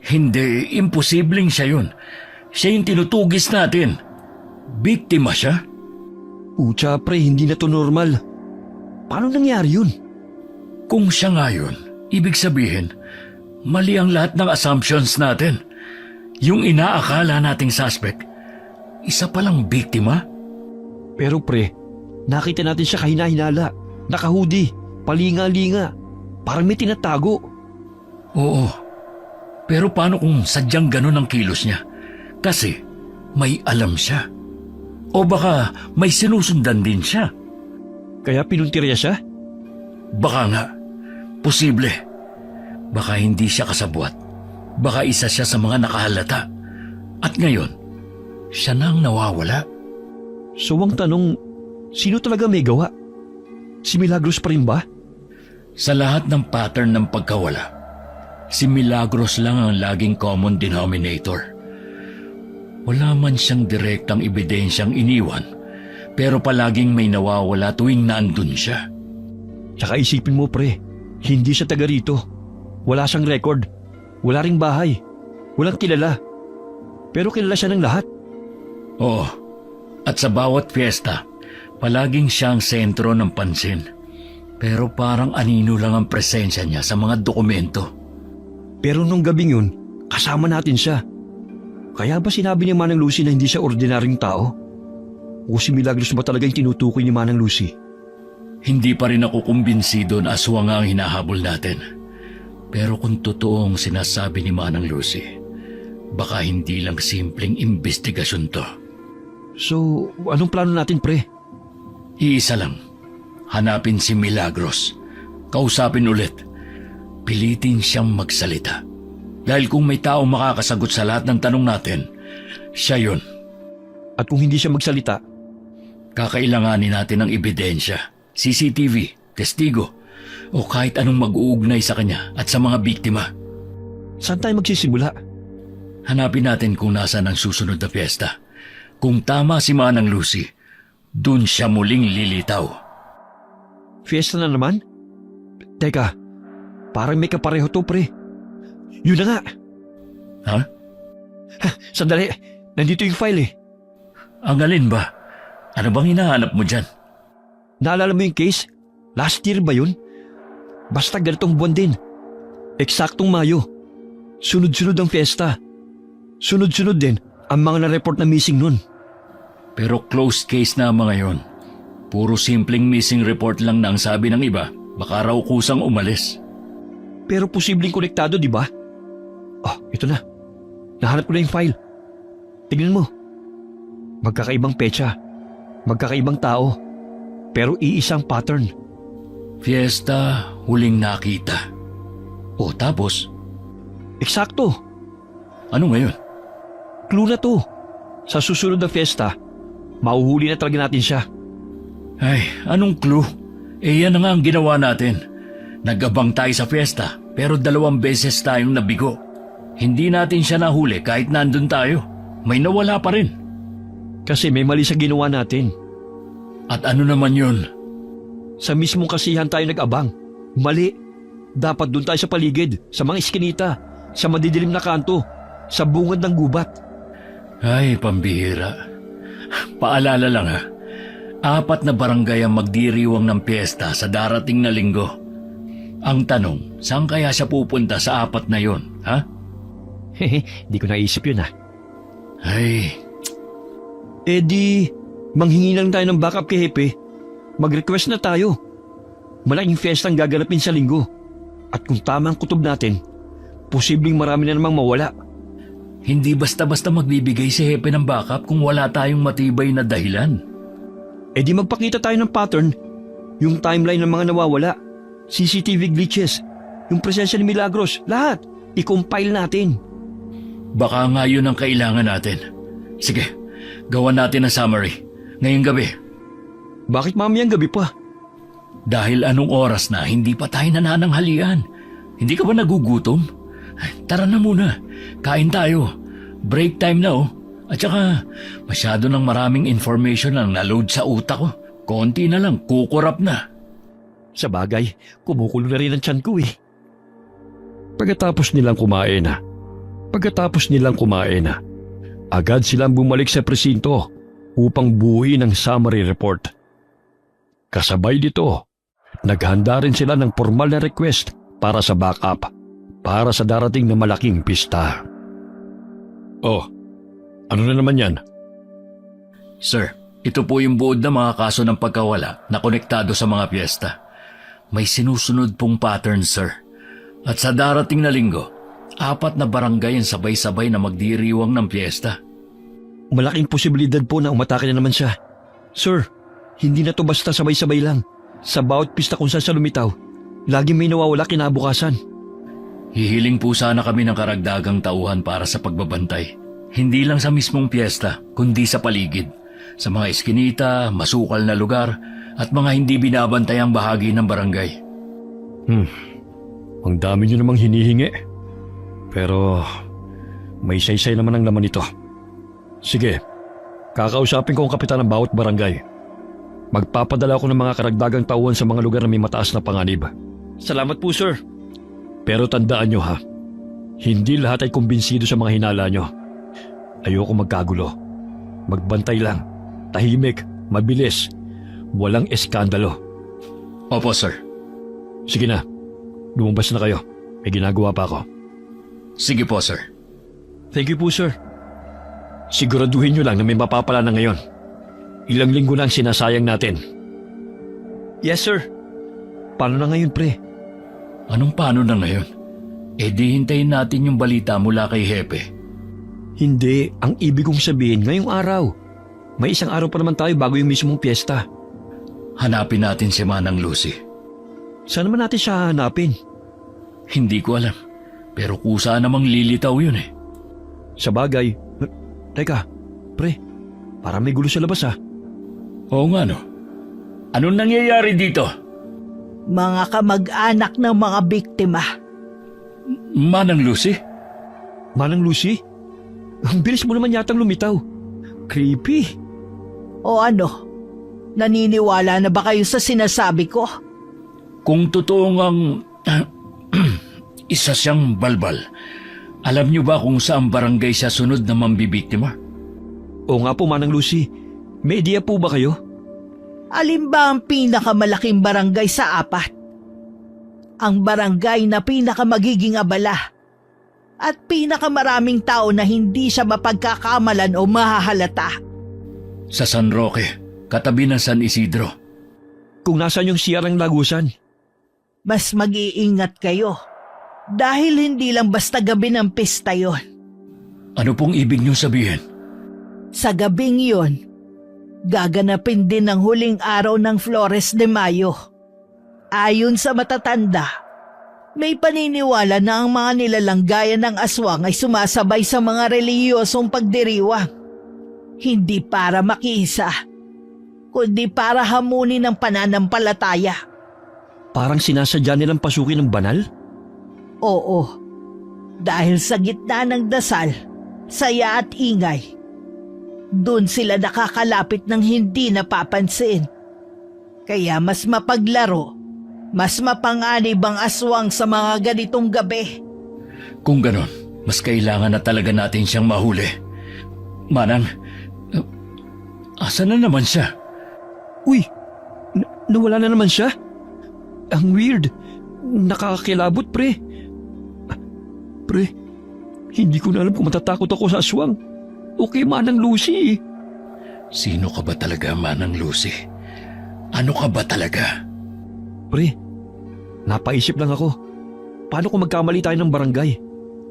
Hindi, imposibleng siya yun. Siya yung tinutugis natin. Biktima siya? Pucha pre, hindi na to normal. Paano nangyari yun? Kung siya nga yun, ibig sabihin, mali ang lahat ng assumptions natin. Yung inaakala nating suspect, isa palang biktima? Pero pre, nakita natin siya kahina-hinala, naka-hoodie, palinga-linga, parang may tinatago. Oo. Pero paano kung sadyang ganun ang kilos niya? Kasi may alam siya. O baka may sinusundan din siya. Kaya pinuntirya siya? Baka nga. Posible. Baka hindi siya kasabwat. Baka isa siya sa mga nakahalata. At ngayon, siya na ang nawawala. So ang tanong, sino talaga may gawa? Si Milagros pa rin ba? Sa lahat ng pattern ng pagkawala, si Milagros lang ang laging common denominator. Wala man siyang direktang ebidensyang iniwan, pero palaging may nawawala tuwing nandun siya. Tsaka isipin mo pre, hindi siya taga rito. Wala siyang record, wala ring bahay, walang kilala. Pero kilala siya ng lahat. Oo, at sa bawat fiesta, palaging siyang sentro ng pansin. Pero parang anino lang ang presensya niya sa mga dokumento. Pero nung gabing yun, kasama natin siya. Kaya ba sinabi ni Manang Lucy na hindi siya ordinaryong tao? O si Milagros ba talaga yung tinutukoy ni Manang Lucy? Hindi pa rin ako kumbinsido na aswang ang hinahabol natin. Pero kung totoong sinasabi ni Manang Lucy, baka hindi lang simpleng investigasyon to. So, anong plano natin pre? Iisa lang. Hanapin si Milagros. Kausapin ulit. Pilitin siyang magsalita. Dahil kung may tao makakasagot sa lahat ng tanong natin, siya yun. At kung hindi siya magsalita, Kakailanganin natin ng ebidensya, CCTV, testigo, o kahit anong mag-uugnay sa kanya at sa mga biktima. saan tayo magsisimula? Hanapin natin kung nasaan ang susunod na piyesta. Kung tama si Manang Lucy, dun siya muling lilitaw. Fiesta na naman? Teka, parang may kapareho to pre. Yun na nga. Ha? Sandali, nandito yung file eh. Ang alin ba? Ano bang hinahanap mo dyan? Naalala mo yung case? Last year ba yun? Basta ganitong buwan din. Eksaktong Mayo. Sunod-sunod ang fiesta. Sunod-sunod din ang mga na-report na missing nun. Pero closed case na ang mga yon. Puro simpleng missing report lang na ang sabi ng iba, baka raw kusang umalis. Pero posibleng konektado, di ba? Oh, ito na. Nahanap ko na yung file. Tignan mo. Magkakaibang petsa. Magkakaibang tao. Pero iisang pattern. Fiesta, huling nakita. O tapos, Eksakto. ano ngayon? Clue na to. Sa susunod na fiesta, mauhuli na talaga natin siya. Ay, anong clue? Yan na nga ang ginawa natin. Nag-abang tayo sa fiesta, pero 2 beses tayong nabigo. Hindi natin siya nahuli kahit nandun tayo. May nawala pa rin. Kasi may mali sa ginawa natin. At ano naman yun? Sa mismong kasihan tayo nag-abang. Mali. Dapat doon tayo sa paligid, sa mga iskinita, sa madidilim na kanto, sa bungad ng gubat. Ay, pambihira. Paalala lang ha. 4 na barangay ang magdiriwang ng piyesta sa darating na linggo. Ang tanong, saan kaya siya pupunta sa 4 na yon, ha? Hehe, di ko naisip yun Ay, Eh di, manghingi lang tayo ng backup kay Hepe. Mag-request na tayo. Malaking fiesta ang gaganapin sa linggo. At kung tama ang kutob natin, posibleng marami na namang mawala. hindi basta-basta magbibigay si Hepe ng backup kung wala tayong matibay na dahilan. Eh di magpakita tayo ng pattern, yung timeline ng mga nawawala, CCTV glitches, yung presensya ni Milagros, lahat, i-compile natin. Baka nga yun ang kailangan natin. Sige, gawan natin ang summary. Ngayong gabi. Bakit mamayang gabi pa? Dahil anong oras na hindi pa tayo nanananghalian? Hindi ka ba nagugutom? Tara na muna. Kain tayo. Break time na oh. At saka, masyado ng maraming information ang naload sa utak ko. Konti na lang, kukurap na. Sa bagay, kumukulo na rin ang tiyan ko eh. Pagkatapos nilang kumain, agad silang bumalik sa presinto upang buuin ang summary report. Kasabay dito, naghanda rin sila ng formal na request para sa backup para sa darating na malaking pista. Oh, ano na naman yan? Sir, ito po yung buod na mga kaso ng pagkawala na konektado sa mga piyesta. May sinusunod pong pattern, sir. At sa darating na linggo, 4 na barangay ang sabay-sabay na magdiriwang ng piyesta. Malaking posibilidad po na umatake na naman siya. Sir, hindi na to basta sabay-sabay lang. Sa bawat pista kung saan siya lumitaw, lagi may nawawala kinabukasan. Hihiling po sana kami ng karagdagang tauhan para sa pagbabantay. Hindi lang sa mismong piyesta, kundi sa paligid. Sa mga eskinita, masukal na lugar, at mga hindi binabantayang bahagi ng barangay. Ang dami niyo namang hinihingi. Pero may saysay naman ang laman nito. Sige, kakausapin ko ang kapitan ng bawat barangay. Magpapadala ako ng mga karagdagang tauhan sa mga lugar na may mataas na panganib. Salamat po, sir. Pero tandaan nyo ha, hindi lahat ay kumbinsido sa mga hinala nyo. Ayoko magkagulo. Magbantay lang, tahimik, mabilis, walang eskandalo. Opo, sir. Sige na, lumabas na kayo. May ginagawa pa ako. Sige po, sir. Thank you po, sir. Siguraduhin nyo lang na may mapapala na ngayon. Ilang linggo na ang sinasayang natin. Yes, sir. Paano na ngayon, pre? Anong paano na ngayon? Di hintayin natin yung balita mula kay Hepe. Hindi, ang ibig kong sabihin ngayong araw. May isang araw pa naman tayo bago yung mismong piyesta. Hanapin natin si Manang Lucy. Saan naman natin siya hanapin? Hindi ko alam. Pero kusa namang lilitaw yun eh. Sa bagay. Teka, pre, parang may gulo sa labas ah. Oo nga no. Anong nangyayari dito? Mga kamag-anak ng mga biktima. Manang Lucy? Manang Lucy? Ang bilis mo naman yatang lumitaw. Creepy. O ano? Naniniwala na ba kayo sa sinasabi ko? Kung totoo ngang isa siyang balbal, alam niyo ba kung saan barangay siya sunod na mambibiktima? Oo nga po, Manang Lucy. May idea po ba kayo? Alin ba ang pinakamalaking barangay sa 4? Ang barangay na pinakamagiging abala at pinakamaraming tao na hindi siya mapagkakamalan o mahahalata. Sa San Roque, katabi ng San Isidro. Kung nasaan yung siyar ng lagusan. Mas mag-iingat kayo dahil hindi lang basta gabi ng pista yon. Ano pong ibig niyo sabihin? Sa gabing yon, gaganapin din ang huling araw ng Flores de Mayo. Ayon sa matatanda, may paniniwala na ang mga nilalang gaya ng aswang ay sumasabay sa mga relihiyosong pagdiriwang. Hindi para makisa, kundi para hamunin ng pananampalataya. Parang sinasadya nilang pasukin ng banal? Oo, dahil sa gitna ng dasal, saya at ingay, doon sila nakakalapit ng hindi napapansin. Kaya mas mapaglaro, mas mapanganib ang aswang sa mga ganitong gabi. Kung ganon, mas kailangan na talaga natin siyang mahuli. Manang, asan na naman siya? Uy, nawala na naman siya? Ang weird. Nakakakilabot, pre. Pre, hindi ko na alam kung matatakot ako sa aswang. Okay, Manang Lucy. Sino ka ba talaga, Manang Lucy? Ano ka ba talaga? Pre, napaisip lang ako. Paano kung magkamali tayo ng barangay?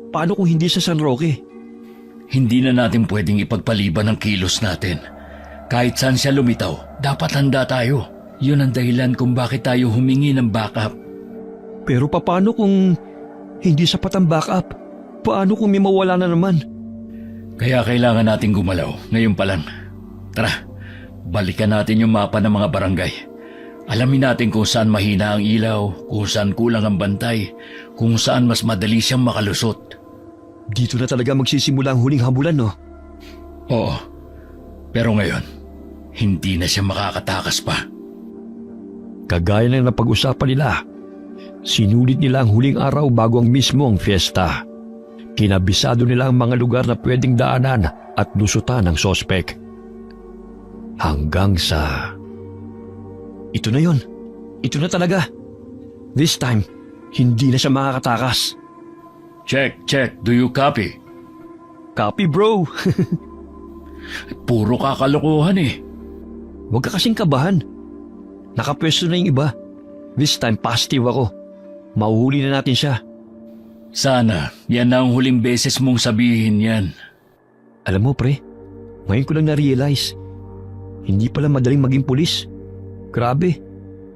Paano kung hindi sa San Roque? Hindi na natin pwedeng ipagpaliban ang kilos natin. Kahit saan siya lumitaw, dapat handa tayo. Yun ang dahilan kung bakit tayo humingi ng backup. Pero paano kung hindi sapat ang backup? Paano kung may mawala na naman? Kaya kailangan nating gumalaw, ngayon pa lang. Tara, balikan natin yung mapa ng mga barangay. Alamin natin kung saan mahina ang ilaw, kung saan kulang ang bantay, kung saan mas madali siyang makalusot. Dito na talaga magsisimula ang huling habulan, no? Oo, pero ngayon, hindi na siya makakatakas pa. Kagaya ng napag-usapan nila, sinulit nila ang huling araw bago ang mismong fiesta. Kinabisado nila ang mga lugar na pwedeng daanan at lusutan ng sospek. Hanggang sa... Ito na yon. Ito na talaga. This time, hindi na siya makakatakas. Check. Do you copy? Copy, bro. Puro kakalokohan eh. Huwag ka kasing kabahan. Nakapwesto na yung iba. This time, positive ako. Mauhuli na natin siya. Sana, yan na ang huling beses mong sabihin yan. Alam mo, pre, ngayon ko lang na-realize, hindi pala madaling maging pulis. Grabe,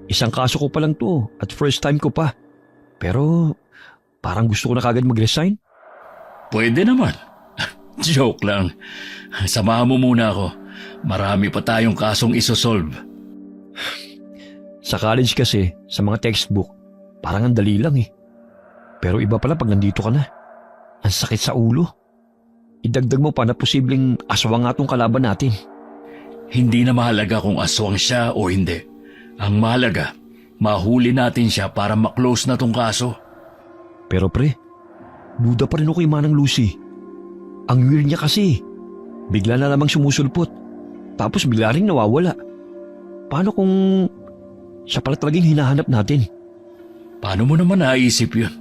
isang kaso ko pa lang to at first time ko pa. Pero parang gusto ko na kagad mag-resign. Pwede naman. Joke lang. Samahan mo muna ako. Marami pa tayong kasong isosolve. Sa college kasi, sa mga textbook, parang ang dali lang eh. Pero iba pala pag nandito ka na. Ang sakit sa ulo. Idagdag mo pa na posibleng aswang nga tong kalaban natin. Hindi na mahalaga kung aswang siya o hindi. Ang mahalaga, mahuli natin siya para maklose na tong kaso. Pero pre, duda pa rin ako kay Manang Lucy. Ang weird niya kasi. Bigla na lamang sumusulpot. Tapos bigla rin nawawala. Paano kung siya pala talagang hinahanap natin? Paano mo naman naisip yun?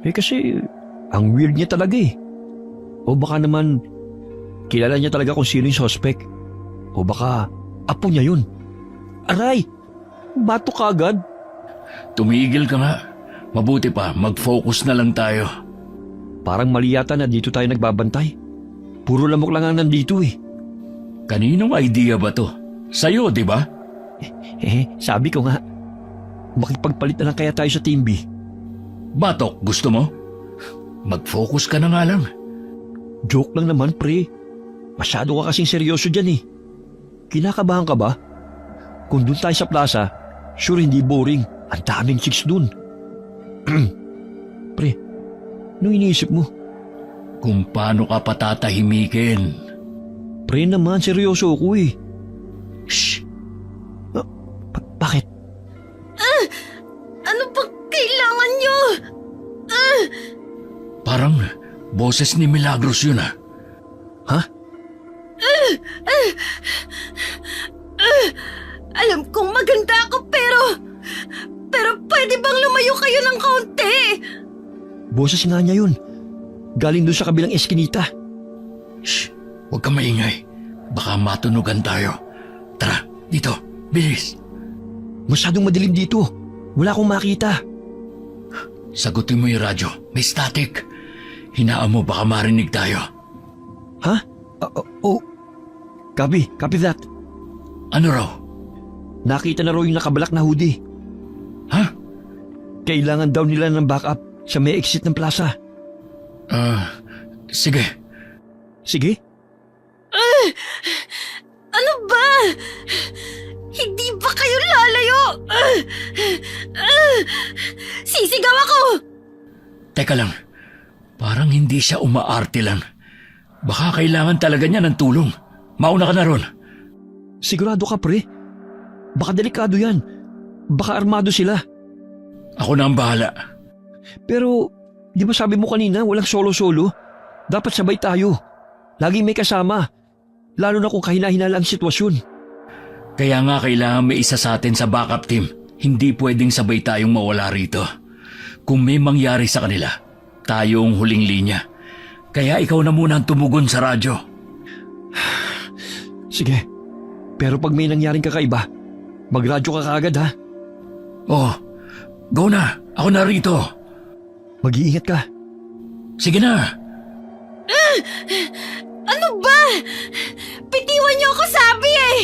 Eh kasi, ang weird niya talaga eh. O baka naman, kilala niya talaga kung sino yung suspect. O baka, apo niya yun. Aray! Bato ka agad? Tumigil ka nga. Mabuti pa, mag-focus na lang tayo. Parang mali yata na dito tayo nagbabantay. Puro lamok lang ang nandito eh. Kaninong idea ba to? Sa'yo, di ba? Sabi ko nga. Makipagpalit na lang kaya tayo sa Team B. Batok, gusto mo? Mag-focus ka na nga lang. Joke lang naman, pre. Masyado ka kasing seryoso dyan eh. Kinakabahan ka ba? Kung doon tayo sa plaza, sure hindi boring. Ang daming chicks doon. Pre, anong iniisip mo? Kung paano ka patatahimikin. Pre naman, seryoso ako eh. Shh! Bakit? Ano ba kailangan nyo? Parang boses ni Milagros yun ah. Ha? Alam kong maganda ako pero pwede bang lumayo kayo ng kaunti? Boses nga niya yun. Galing doon sa kabilang eskinita. Shh! Huwag ka maingay. Baka matunugan tayo. Tara, dito. Bilis. Masyadong madilim dito. Wala akong makita. Sagutin mo yung radyo. May static. Hinaan mo baka marinig tayo. Ha? Oh. Copy that. Ano raw? Nakita na raw yung nakabalak na hoodie. Ha? Kailangan daw nila ng backup sa may exit ng plaza. Sige. Sige? Ano ba? Hindi ba kayo lalayo? Sisigaw ako! Teka lang. Parang hindi siya umaarte lang. Baka kailangan talaga niya ng tulong. Mauna ka na ron. Sigurado ka, pre? Baka delikado yan. Baka armado sila. Ako na ang bahala. Pero, di ba sabi mo kanina walang solo-solo? Dapat sabay tayo. Laging may kasama. Lalo na kung kahina-hinala ang sitwasyon. Kaya nga kailangan may isa sa atin sa backup team. Hindi pwedeng sabay tayong mawala rito. Kung may mangyari sa kanila, tayo ang huling linya. Kaya ikaw na muna ang tumugon sa radyo. Sige. Pero pag may nangyaring kakaiba, magradyo ka kaagad ha. Oh, go na. Ako na rito. Mag-iingat ka. Sige na. Ano ba? Bitiwan niyo ako sabi eh!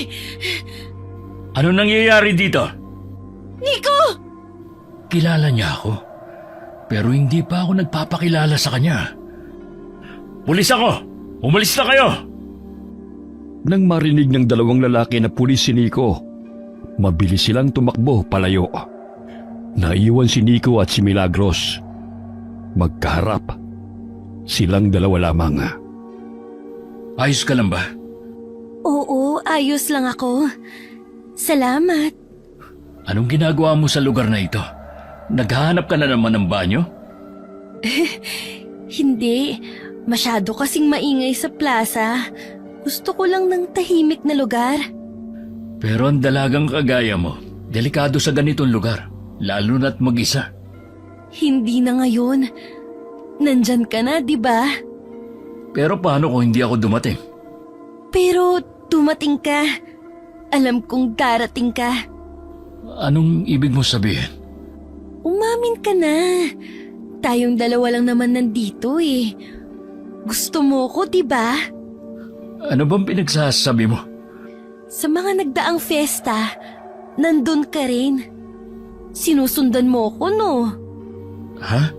Ano nangyayari dito? Nico! Kilala niya ako. Pero hindi pa ako nagpapakilala sa kanya. Pulis ako! Umalis na kayo! Nang marinig ng dalawang lalaki na pulis si Nico, Mabilis silang tumakbo palayo. Naiwan si Nico at si Milagros. Magkaharap. Silang dalawa lamang. Ayos ka lang ba? Oo, ayos lang ako. Salamat. Anong ginagawa mo sa lugar na ito? Naghahanap ka na naman ng banyo? Hindi, masyado kasing maingay sa plaza. Gusto ko lang ng tahimik na lugar. Pero ang dalagang kagaya mo, delikado sa ganitong lugar, lalo na't mag-isa. Hindi na ngayon. Nandyan ka na, di ba? Pero paano kung hindi ako dumating? Pero dumating ka. Alam kong darating ka. Anong ibig mo sabihin? Umamin ka na. Tayong dalawa lang naman nandito eh. Gusto mo ko, di ba? Ano bang pinagsasabi mo? Sa mga nagdaang fiesta, nandun ka rin. Sinusundan mo ko, no? Ha?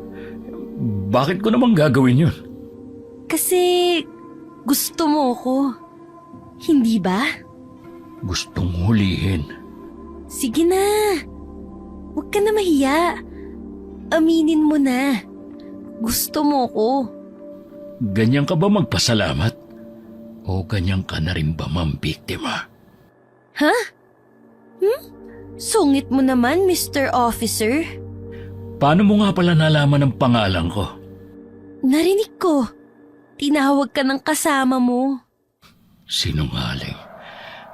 Bakit ko naman gagawin yun? Kasi gusto mo ko. Hindi ba? Gustong hulihin. Sige na. Huwag ka na mahiya. Aminin mo na. Gusto mo ko. Ganyan ka ba magpasalamat? O ganyan ka na rin ba mambiktima? Ha? Sungit mo naman, Mr. Officer. Paano mo nga pala nalaman ang pangalan ko? Narinig ko. Tinawag ka ng kasama mo. Sinungaling.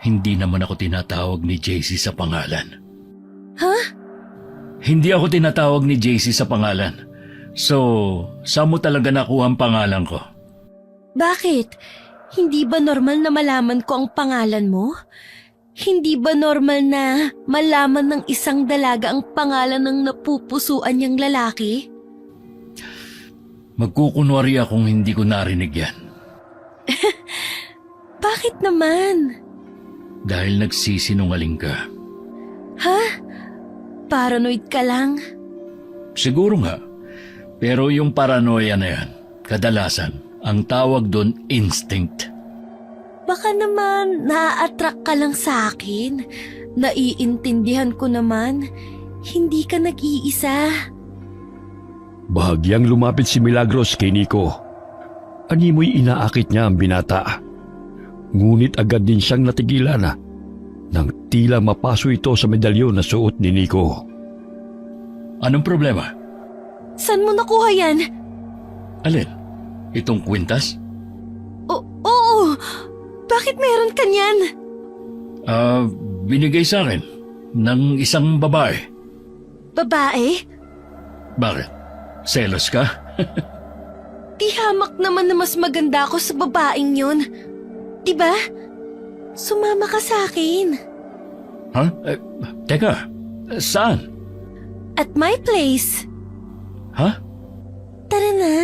Hindi naman ako tinatawag ni JC sa pangalan. Ha? Hindi ako tinatawag ni JC sa pangalan. So, saan mo talaga nakuha ang pangalan ko? Bakit? Hindi ba normal na malaman ko ang pangalan mo? Hindi ba normal na malaman ng isang dalaga ang pangalan ng napupusuan niyang lalaki? Magkukunwari akong hindi ko narinig yan. Bakit naman? Dahil nagsisinungaling ka. Ha? Paranoid ka lang? Siguro nga. Pero yung paranoia na yan, kadalasan, ang tawag doon instinct. Baka naman na-attract ka lang sa akin. Naiintindihan ko naman. Hindi ka nag-iisa. Bahagyang lumapit si Milagros kay Nico. Animoy inaakit niya ang binata. Ngunit agad din siyang natigilan nang tila mapaso ito sa medalyon na suot ni Nico. Anong problema? Saan mo nakuha yan? Alin? Itong kwintas? Oo! Bakit meron ka niyan? Binigay sa akin ng isang babae. Babae? Bakit? Selos ka? Di hamak naman na mas maganda ako sa babaeng yun. Diba? Sumama ka sa akin. Ha? Teka, saan? At my place. Ha? Tara na.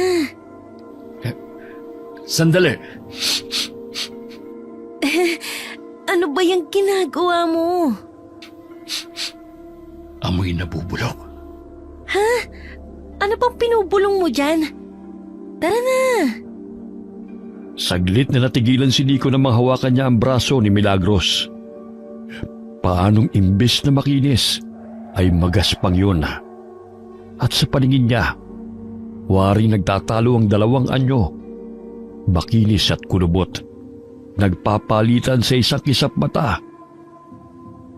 Sandali. Ano ba yung ginagawa mo? Amoy nabubulok. Ha? Ano bang pinubulong mo dyan? Tara na. Saglit na natigilan si Nico na manghawakan niya ang braso ni Milagros. Paanong imbes na makinis ay magaspang yun. At sa paningin niya, waring nagtatalo ang dalawang anyo, makinis at kulubot. Nagpapalitan sa isang kisap mata.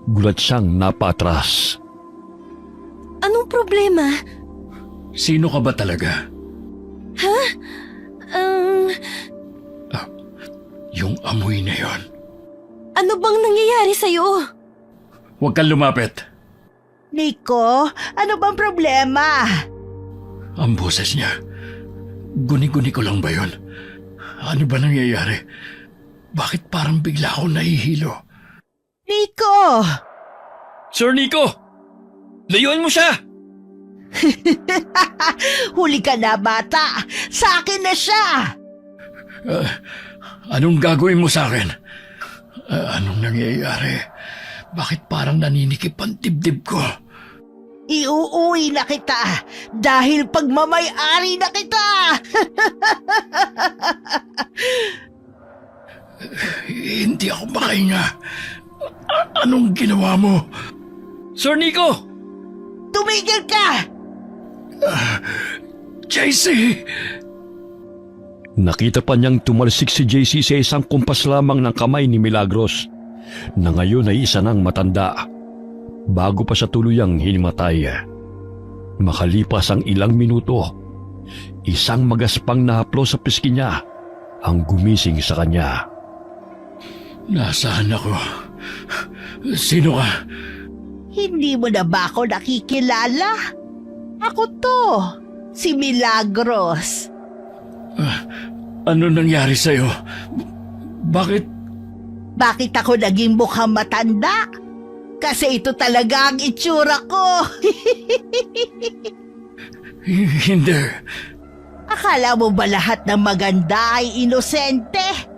Gulat siyang napatras. Anong problema? Sino ka ba talaga? Yung amoy na yon. Ano bang nangyayari sa'yo? Huwag kang lumapit. Nico, ano bang problema? Ang boses niya. Guni-guni ko lang ba yun? Ano ba nangyayari? Bakit parang bigla ako nahihilo? Nico! Sir Nico! Layuan mo siya! Huli ka na, bata! Sa akin na siya! Anong gagawin mo sa akin? Anong nangyayari? Bakit parang naninikip ang dibdib ko? Iuuwi na kita dahil pagmamay-ari na kita! Hindi ako makahinga. Anong ginawa mo? Sir Nico! Tumigil ka! JC! Nakita pa niyang tumalsik si JC sa isang kumpas lamang ng kamay ni Milagros na ngayon ay isa ng matanda bago pa siya tuluyang hinimatay. Makalipas ang ilang minuto, isang magaspang na haplos sa pisngi niya ang gumising sa kanya. Nasaan ako? Sino ka? Hindi mo na ba ako nakikilala? Ako to, si Milagros. Ano nangyari sa'yo? Bakit? Bakit ako naging mukhang matanda? Kasi ito talaga ang itsura ko. Hindi. Akala mo ba lahat ng maganda ay inosente?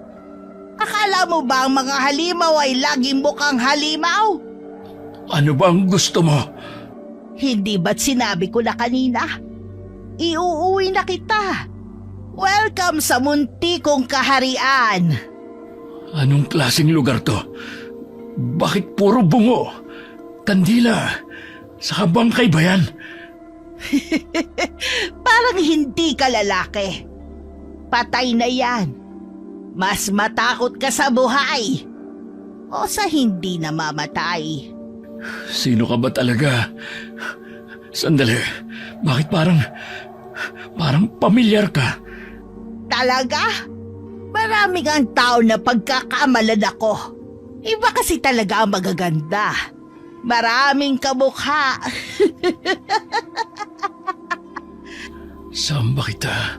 Akala mo ba ang mga halimaw ay laging mukhang halimaw? Ano ba ang gusto mo? Hindi ba't sinabi ko na kanina? Iuuwi na kita. Welcome sa munti kong kaharian. Anong klaseng lugar to? Bakit puro bungo? Kandila? Sa bangkay ba yan? Parang hindi ka lalaki. Patay na yan. Mas matakot ka sa buhay o sa hindi namamatay. Sino ka ba talaga? Sandali. Bakit parang pamilyar ka? Talaga? Marami kang tao na pagkakamalan ako. Iba kasi talaga ang magaganda. Maraming kamukha. Saan ba kita?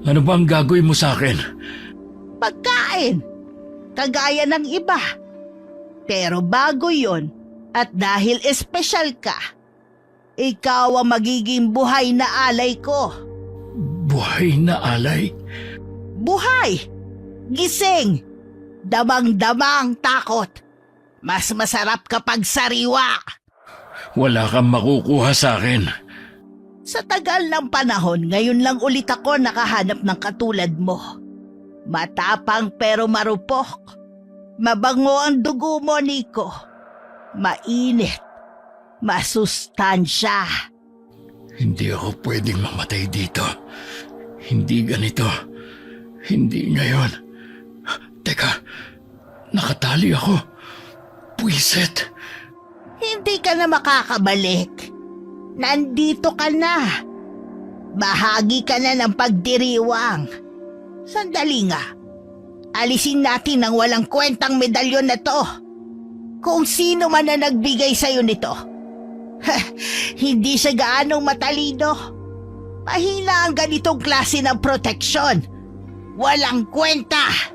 Ano ba ang gagawin mo sa akin? Pagkain. Kagaya ng iba. Pero bago yon, at dahil espesyal ka, ikaw ang magiging buhay na alay ko. Buhay na alay? Buhay! Gising! Damang-damang takot. Mas masarap kapag sariwa. Wala kang makukuha sa akin. Sa tagal ng panahon, ngayon lang ulit ako nakahanap ng katulad mo. Matapang pero marupok. Mabango ang dugo mo, Nico. Mainit. Masustansya. Hindi ako pwedeng mamatay dito. Hindi ganito. Hindi ngayon. Teka, nakatali ako. Puwiset. Hindi ka na makakabalik. Nandito ka na. Bahagi ka na ng pagdiriwang. Sandali nga. Alisin natin ang walang kwentang medalyon na to. Kung sino man na nagbigay sa'yo nito. Hindi siya gaanong matalino. Mahina ang ganitong klase ng proteksyon. Walang kwenta.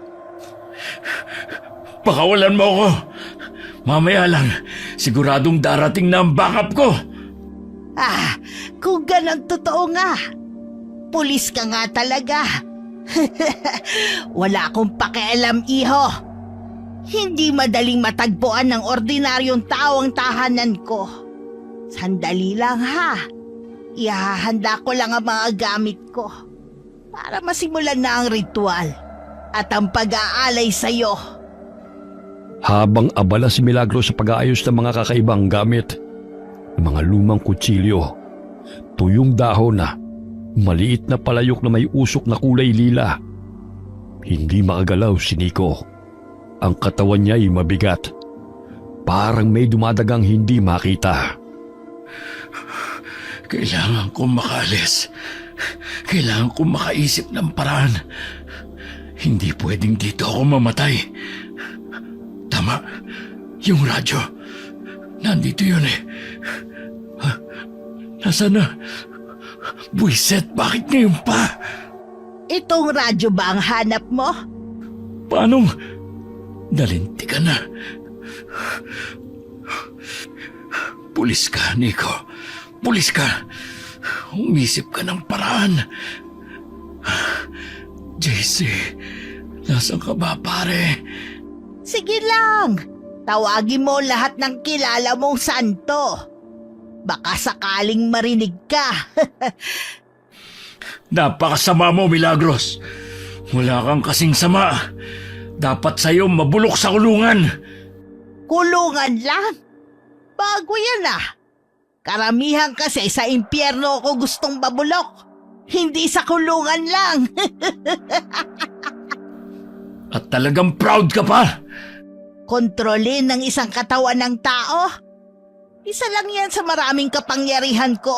Pakawalan mo ako. Mamaya lang, siguradong darating na ang backup ko. Kung ganang totoo nga. Pulis ka nga talaga. Wala akong pakialam, iho. Hindi madaling matagpuan ng ordinaryong tao ang tahanan ko. Sandali lang ha. Ihahanda ko lang ang mga gamit ko para masimulan na ang ritual at ang pag-aalay sa'yo. Habang abala si Milagros sa pag-aayos ng mga kakaibang gamit, mga lumang kutsilyo, tuyong dahon na, maliit na palayok na may usok na kulay lila. Hindi makagalaw si Nico. Ang katawan niya ay mabigat. Parang may dumadagang hindi makita. Kailangan kong makaalis. Kailangan kong makaisip ng paraan. Hindi pwedeng dito ako mamatay. Tama, yung radyo. Nandito yun eh. Nasaan na? Buiset, bakit ngayon pa? Itong radyo ba ang hanap mo? Paanong nalinti ka na? Pulis ka, Nico. Pulis ka. Umisip ka ng paraan. JC, nasaan ka ba, pare? Sige lang. Tawagin mo lahat ng kilala mong santo. Baka sakaling marinig ka. Napakasama mo, Milagros. Wala kang kasing sama. Dapat sa'yo mabulok sa kulungan. Kulungan lang? Bago yan ah. Karamihan kasi sa impyerno ako gustong babulok. Hindi sa kulungan lang. At talagang proud ka pa. Kontrolin ng isang katawan ng tao? Isa lang yan sa maraming kapangyarihan ko.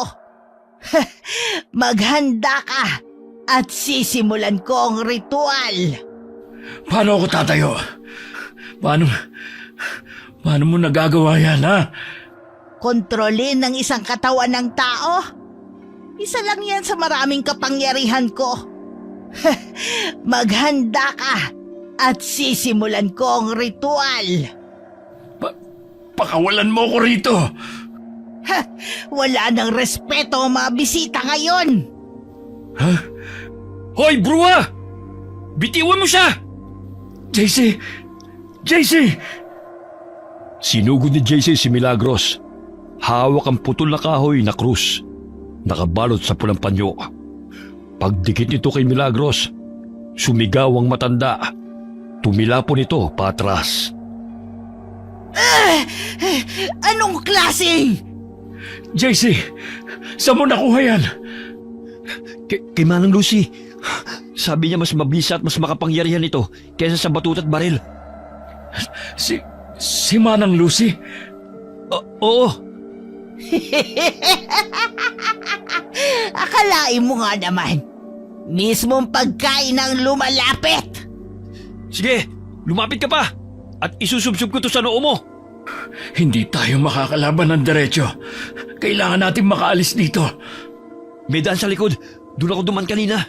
Maghanda ka at sisimulan ko ang ritual. Paano ako tatayo? Paano mo nagagawa yan, ha? Kontrolin ng isang katawan ng tao? Isa lang yan sa maraming kapangyarihan ko. Maghanda ka at sisimulan ko ang ritual. Pakawalan mo ko rito. Wala nang respeto ang mga bisita ngayon. Ha? Hoy, Brua! Bitiwan mo siya! JC! JC! Sinugod ni JC si Milagros. Hawak ang putol na kahoy na krus. Nakabalot sa pulang panyo. Pagdikit nito kay Milagros, sumigaw ang matanda. Tumilapon ito patras. Anong klaseng? JC! Saan mo nakuha yan? Kay Manang Lucy. Sabi niya mas mabisa at mas makapangyarihan ito kaysa sa batut at baril. Si Manang Lucy? Oo. Akalain mo nga naman. Mismong pagkain ang lumalapit. Sige, lumapit ka pa at isusubsub ko to sa noo mo. Hindi tayo makakalaban ng diretso. Kailangan natin makaalis dito. May daan sa likod. Doon ako duman kanina.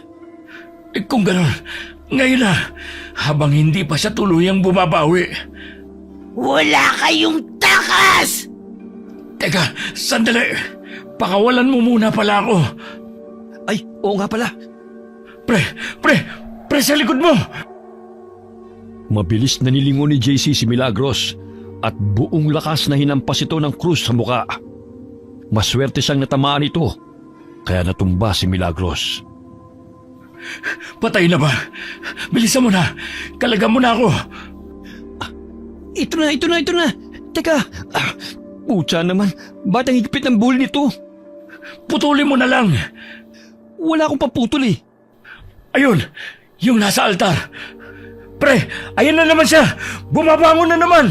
Kung gano'n, ngayon na, habang hindi pa siya tuluyang bumabawi. Wala kayong takas! Teka, sandali. Pakawalan mo muna pala ako. Ay, oo nga pala. Pre, sa likod mo! Mabilis na nilingon ni JC si Milagros at buong lakas na hinampas ito ng krus sa muka. Maswerte siyang natamaan ito, kaya natumba si Milagros. Patay na ba? Bilisan mo na. Kalagan mo na ako. Ito na. Teka, putya naman, ba't ang higpit ng buhol nito? Putulin mo na lang. Wala akong paputol eh. Ayun, yung nasa altar. Pre, ayan na naman siya. Bumabangon na naman.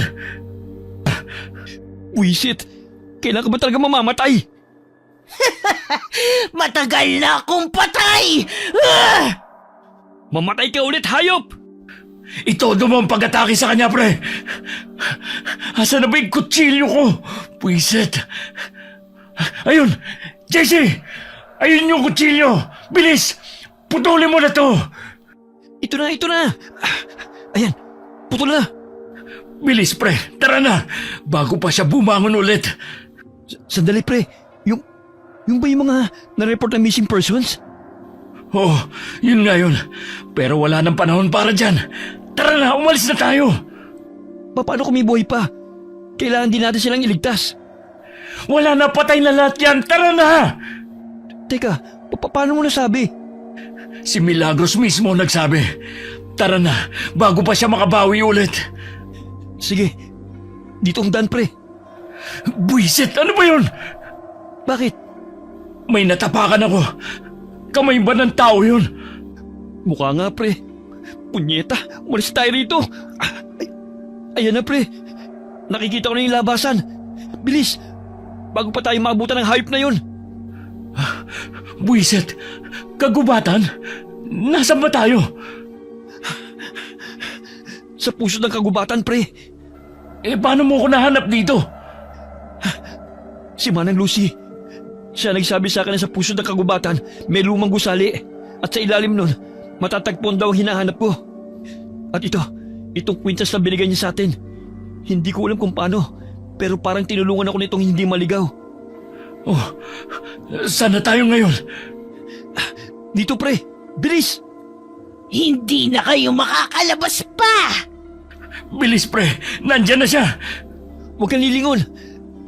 Wisit, kailan ka ba talaga mamamatay? Matagal na akong patay! Mamatay ka ulit, hayop! Itodo mo ang pag-atake sa kanya, pre. Asa na ba yung kutsilyo ko? Puiset. Ayun, JC! Ayun yung kutsilyo! Bilis! Putulin mo na to! Ito na. Ayan, putol na. Bilis, pre. Tara na. Bago pa siya bumangon ulit. Sandali, pre. Yung ba yung mga na-report na missing persons? Oh, yun nga yun. Pero wala nang panahon para dyan. Tara na, umalis na tayo. Paano kung may buhay pa? Kailangan din natin silang iligtas. Wala na, patay na lahat yan. Tara na! Teka, paano mo nasabi? Si Milagros mismo nagsabi. Tara na, bago pa siya makabawi ulit. Sige, dito ang daan, pre. Buisit, ano ba yun? Bakit? May natapakan ako. Kamay ba ng tao yun? Mukha nga, pre. Punyeta, umalis tayo rito. Ayan na, pre. Nakikita ko na yung labasan. Bilis, bago pa tayo maabutan ng hayop na yun. Buisit, kagubatan? Nasaan ba tayo? Sa puso ng kagubatan, pre. Paano mo ko nahanap dito? Si Manang Lucy. Siya nagsabi sa akin na sa puso ng kagubatan may lumang gusali at sa ilalim nun, matatagpuan daw ang hinahanap ko. At itong kwintas na binigay niya sa atin. Hindi ko alam kung paano, pero parang tinulungan ako nitong hindi maligaw. Oh, saan na tayo ngayon? Dito, pre. Bilis! Hindi na kayo makakalabas pa! Bilis, pre. Nandyan na siya. Huwag kang lilingon.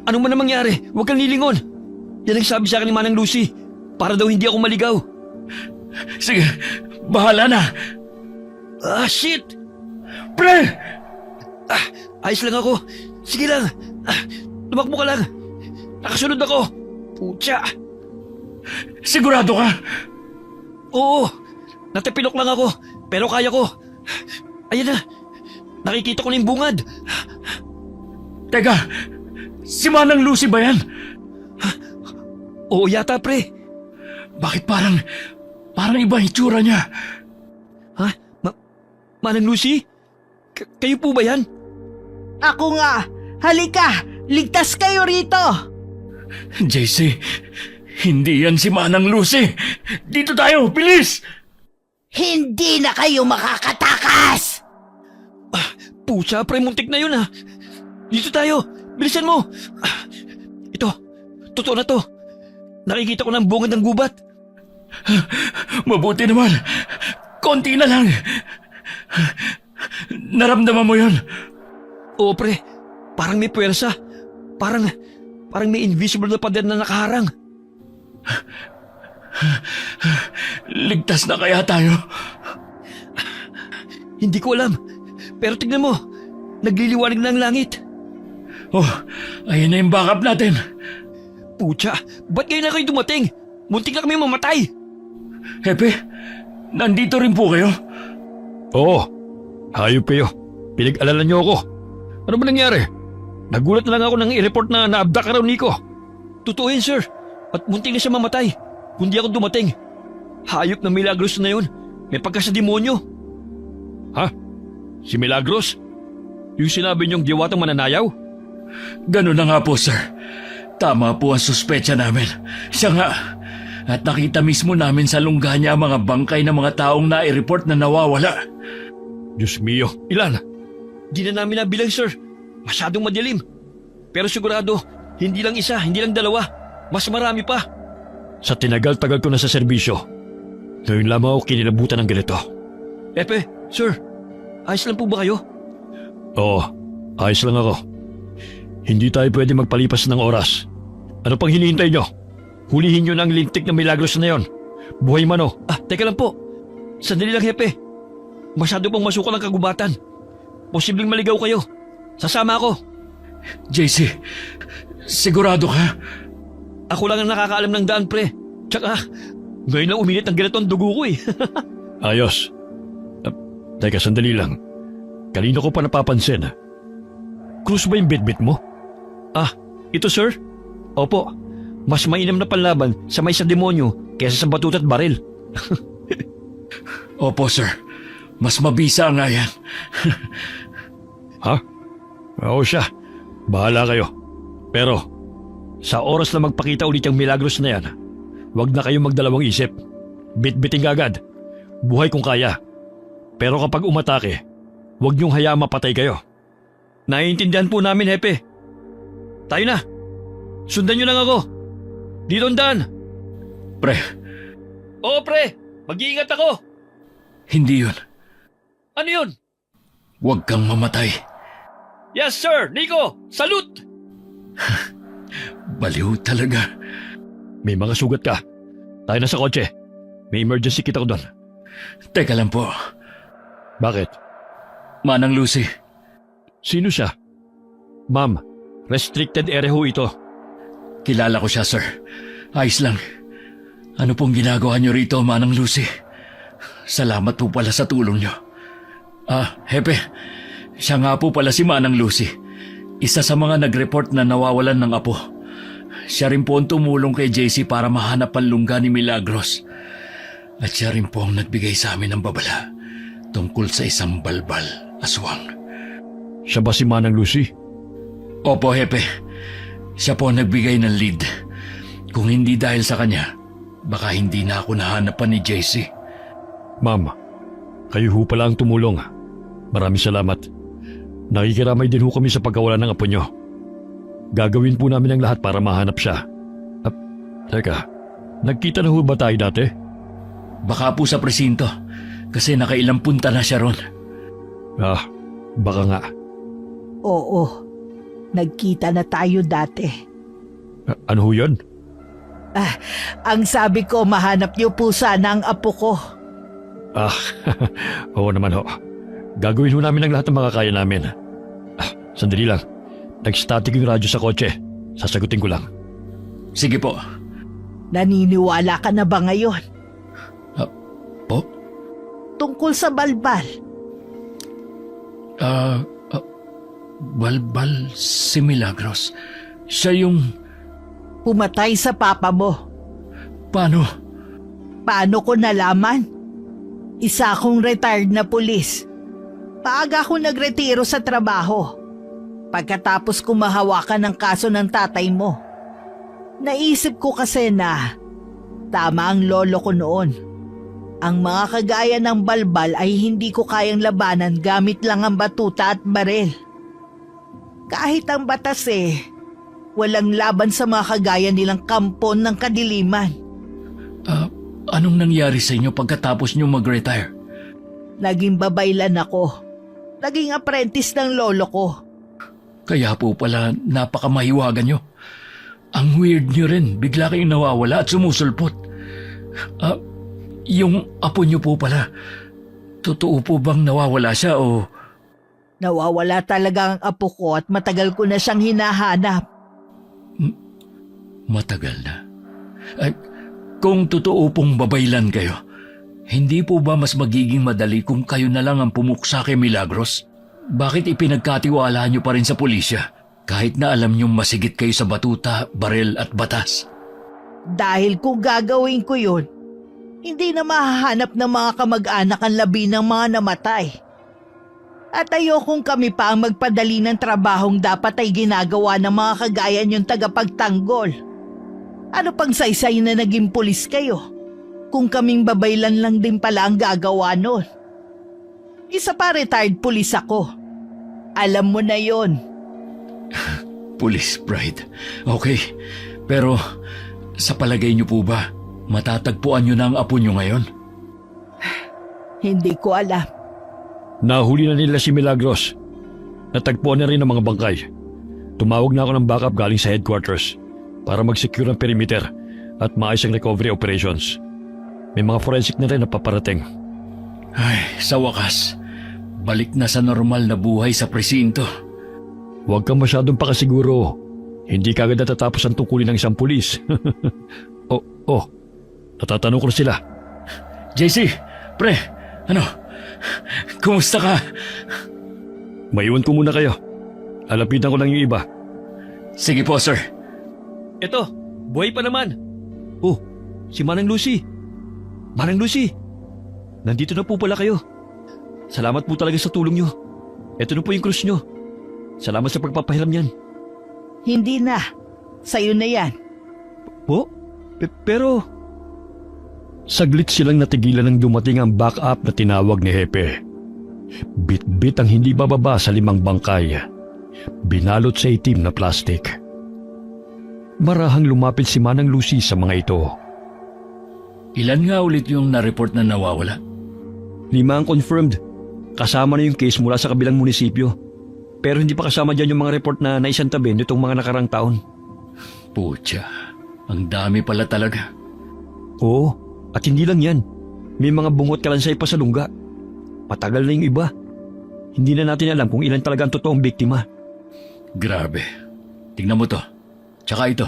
Anong man ang mangyari, huwag kang lilingon. Yan ang sabi sa akin ni Manang Lucy, para daw hindi ako maligaw. Sige, bahala na. Shit! Pre! Ayos lang ako. Sige lang. Tumakbo ka lang. Nakasunod ako. Putya. Sigurado ka? Oo. Natapilok lang ako. Pero kaya ko. Ayan na. Nakikita ko na yung bungad. Teka, si Manang Lucy ba yan? Oo yata, pre. Bakit parang iba ang itsura niya? Ha? Manang Lucy? Kayo po ba yan? Ako nga! Halika! Ligtas kayo rito! JC, hindi yan si Manang Lucy. Dito tayo, bilis! Hindi na kayo makakatakas! Pucha, pre, muntik na yun ha. Dito tayo. Bilisan mo. Ito. Totoo na to. Nakikita ko ng bungad ng gubat. Mabuti naman. Konti na lang. Naramdaman mo yun? Oo, pre. Parang may puwersa. Parang may invisible na pader na nakaharang. Ligtas na kaya tayo? Hindi ko alam. Pero tignan mo. Nagliliwanag na ang langit. Oh, ayun na yung backup natin. Pucha, ba't ngayon na kayo dumating? Muntik na kami mamatay. Hepe, nandito rin po kayo? Oo. Hayop kayo. Pinag-alala niyo ako. Ano ba nangyari? Nagulat na lang ako nang i-report na naabdak ka raw, Nico. Totoo yun, sir. At muntik na siya mamatay. Kundi ako dumating. Hayop na Milagros na yun. May pagka sa demonyo. Ha? Si Milagros? Yung sinabi niyong diwatang mananayaw? Ganun na nga po, sir. Tama po ang suspecha namin. Siya nga. At nakita mismo namin sa lungga niya ang mga bangkay ng mga taong nai-report na nawawala. Diyos mio, ilan? Di na namin nabilang, sir. Masyadong madilim. Pero sigurado, hindi lang isa, hindi lang dalawa. Mas marami pa. Sa tinagal-tagal ko na sa serbisyo, ngayon lamang ako kinilabutan ng ganito. Epe, sir, ayos lang po ba kayo? Oo, ayos lang ako. Hindi tayo pwede magpalipas ng oras. Ano pang hinihintay nyo? Hulihin nyo na ang lintik na Milagros na yon. Buhay man o. Teka lang po. Sandali lang, Hepe. Masyado pang masukal ang kagubatan. Posibleng maligaw kayo. Sasama ako. JC, sigurado ka? Ako lang ang nakakaalam ng daan, pre. Tsaka, ngayon lang uminit ang ganito ang dugo ko eh. Ayos. Teka, sandali lang. Kanina ko pa napapansin. Krus ba yung bitbit mo? Ito sir? Opo. Mas mainam na panlaban sa may sa demonyo kaysa sa batut at baril. Opo, sir. Mas mabisa nga yan. Ha? Oo siya. Bahala kayo. Pero, sa oras na magpakita ulit yung Milagros na yan, huwag na kayong magdalawang isip. Bitbiting agad. Buhay kung kaya. Pero kapag umatake, huwag niyong hayaang mapatay kayo. Naiintindihan po namin, Hepe. Tayo na. Sundan niyo lang ako. Dito ang daan. Pre, Oo, pre. Mag-iingat ako. hindi yun. Ano yun? Huwag kang mamatay. Yes, sir. Nico, salute! Baliw talaga. May mga sugat ka. Tayo na sa kotse. May emergency kit ako doon. Teka lang po. Bakit? Manang Lucy, Sino siya? Ma'am, restricted area ho ito. kilala ko siya, sir. Ayos lang. Ano pong ginagawa niyo rito, Manang Lucy? Salamat po pala sa tulong niyo. Hepe, siya nga po pala si Manang Lucy. Isa sa mga nag-report na nawawalan ng apo. Siya rin po ang tumulong kay JC para mahanap ang lungga ni Milagros. At siya rin po ang nagbigay sa amin ng babala tungkol sa isang balbal, aswang. Siya ba si Manang Lucy? Opo, Hepe. Siya po ang nagbigay ng lead. Kung hindi dahil sa kanya, baka hindi na ako nahanapan ni JC. Ma'am, kayo ho pala ang tumulong. Maraming salamat. Nakikiramay din ho kami sa pagkawala ng apo nyo. Gagawin po namin ang lahat para mahanap siya. Teka, nagkita na ho ba tayo dati? Baka po sa presinto, kasi nakailang punta na siya ron. Baka nga. Oo, nagkita na tayo dati. Ano ho yun? Ang sabi ko, mahanap niyo po sana ang apo ko. Oo naman ho. Gagawin ho namin ang lahat ng makakaya namin. Sandali lang. Nag-static yung radyo sa kotse. Sasagutin ko lang. Sige po. Naniniwala ka na ba ngayon? Po? Tungkol sa balbal. Balbal si Milagros. Siya yung... Pumatay sa papa mo. Paano? Paano ko nalaman? Isa akong retired na pulis. Paaga akong nagretiro sa trabaho. Pagkatapos ko mahawakan ng kaso ng tatay mo. Naisip ko kasi na tama ang lolo ko noon. Ang mga kagaya ng balbal ay hindi ko kayang labanan gamit lang ang batuta at barel. Kahit ang batas walang laban sa mga kagaya nilang kampon ng kadiliman. Anong nangyari sa inyo pagkatapos niyo mag-retire? Naging babaylan ako. Naging apprentice ng lolo ko. Kaya po pala napakamahiwagan niyo. Ang weird niyo rin, bigla kayong nawawala at sumusulpot. Yung apo niyo po pala, totoo po bang nawawala siya o... Nawawala talaga ang apo ko at matagal ko na siyang hinahanap. Matagal na. Kung totoo pong babaylan kayo, hindi po ba mas magiging madali kung kayo na lang ang pumuksa kay Milagros? Bakit ipinagkatiwala niyo pa rin sa pulisya kahit na alam niyong masigit kayo sa batuta, barel at batas? Dahil kung gagawin ko yun, hindi na mahahanap ng mga kamag-anak ang labi ng mga namatay. At ayokong kami pa ang magpadali ng trabahong dapat ay ginagawa ng mga kagaya niyong tagapagtanggol. Ano pang saysay na naging pulis kayo? Kung kaming babaylan lang din pala ang gagawa nun. Isa pa retired pulis ako. Alam mo na yon. Police bride. Okay. Pero sa palagay niyo po ba, matatagpuan niyo na ang apo niyo ngayon? Hindi ko alam. Nahuli na nila si Milagros. Natagpuan na rin ang mga bangkay. Tumawag na ako ng backup galing sa headquarters para mag-secure ang perimeter at maayos ang recovery operations. May mga forensic na rin na paparating. Ay, sa wakas, balik na sa normal na buhay sa presinto. Huwag kang masyadong pakasiguro. Hindi kagad natatapos ang tungkulin ng isang pulis. Natatanong ko na sila. JC, pre, kumusta ka? Maiwan ko muna kayo. Alapitan ko lang yung iba. Sige po, sir. Eto, buhay pa naman. Oh, si Manang Lucy. Manang Lucy, nandito na po pala kayo. Salamat po talaga sa tulong nyo. Eto na po yung krus nyo. Salamat sa pagpapahiram niyan. Hindi na. Sa'yo na yan. Po? Pero... Saglit silang natigilan nang dumating ang backup na tinawag ni Hepe. Bit-bit ang hindi bababa sa 5 bangkay. Binalot sa itim na plastik. Marahang lumapit si Manang Lucy sa mga ito. Ilan nga ulit yung na-report na nawawala? 5 ang confirmed. Kasama na yung case mula sa kabilang munisipyo. Pero hindi pa kasama dyan yung mga report na naisantabi nitong mga nakarang taon. Putya, ang dami pala talaga. Oo, at hindi lang yan. May mga bungot kalansay pa sa lungga. Matagal na yung iba. Hindi na natin alam kung ilan talaga ang totoong biktima. Grabe. Tingnan mo to. Tsaka ito.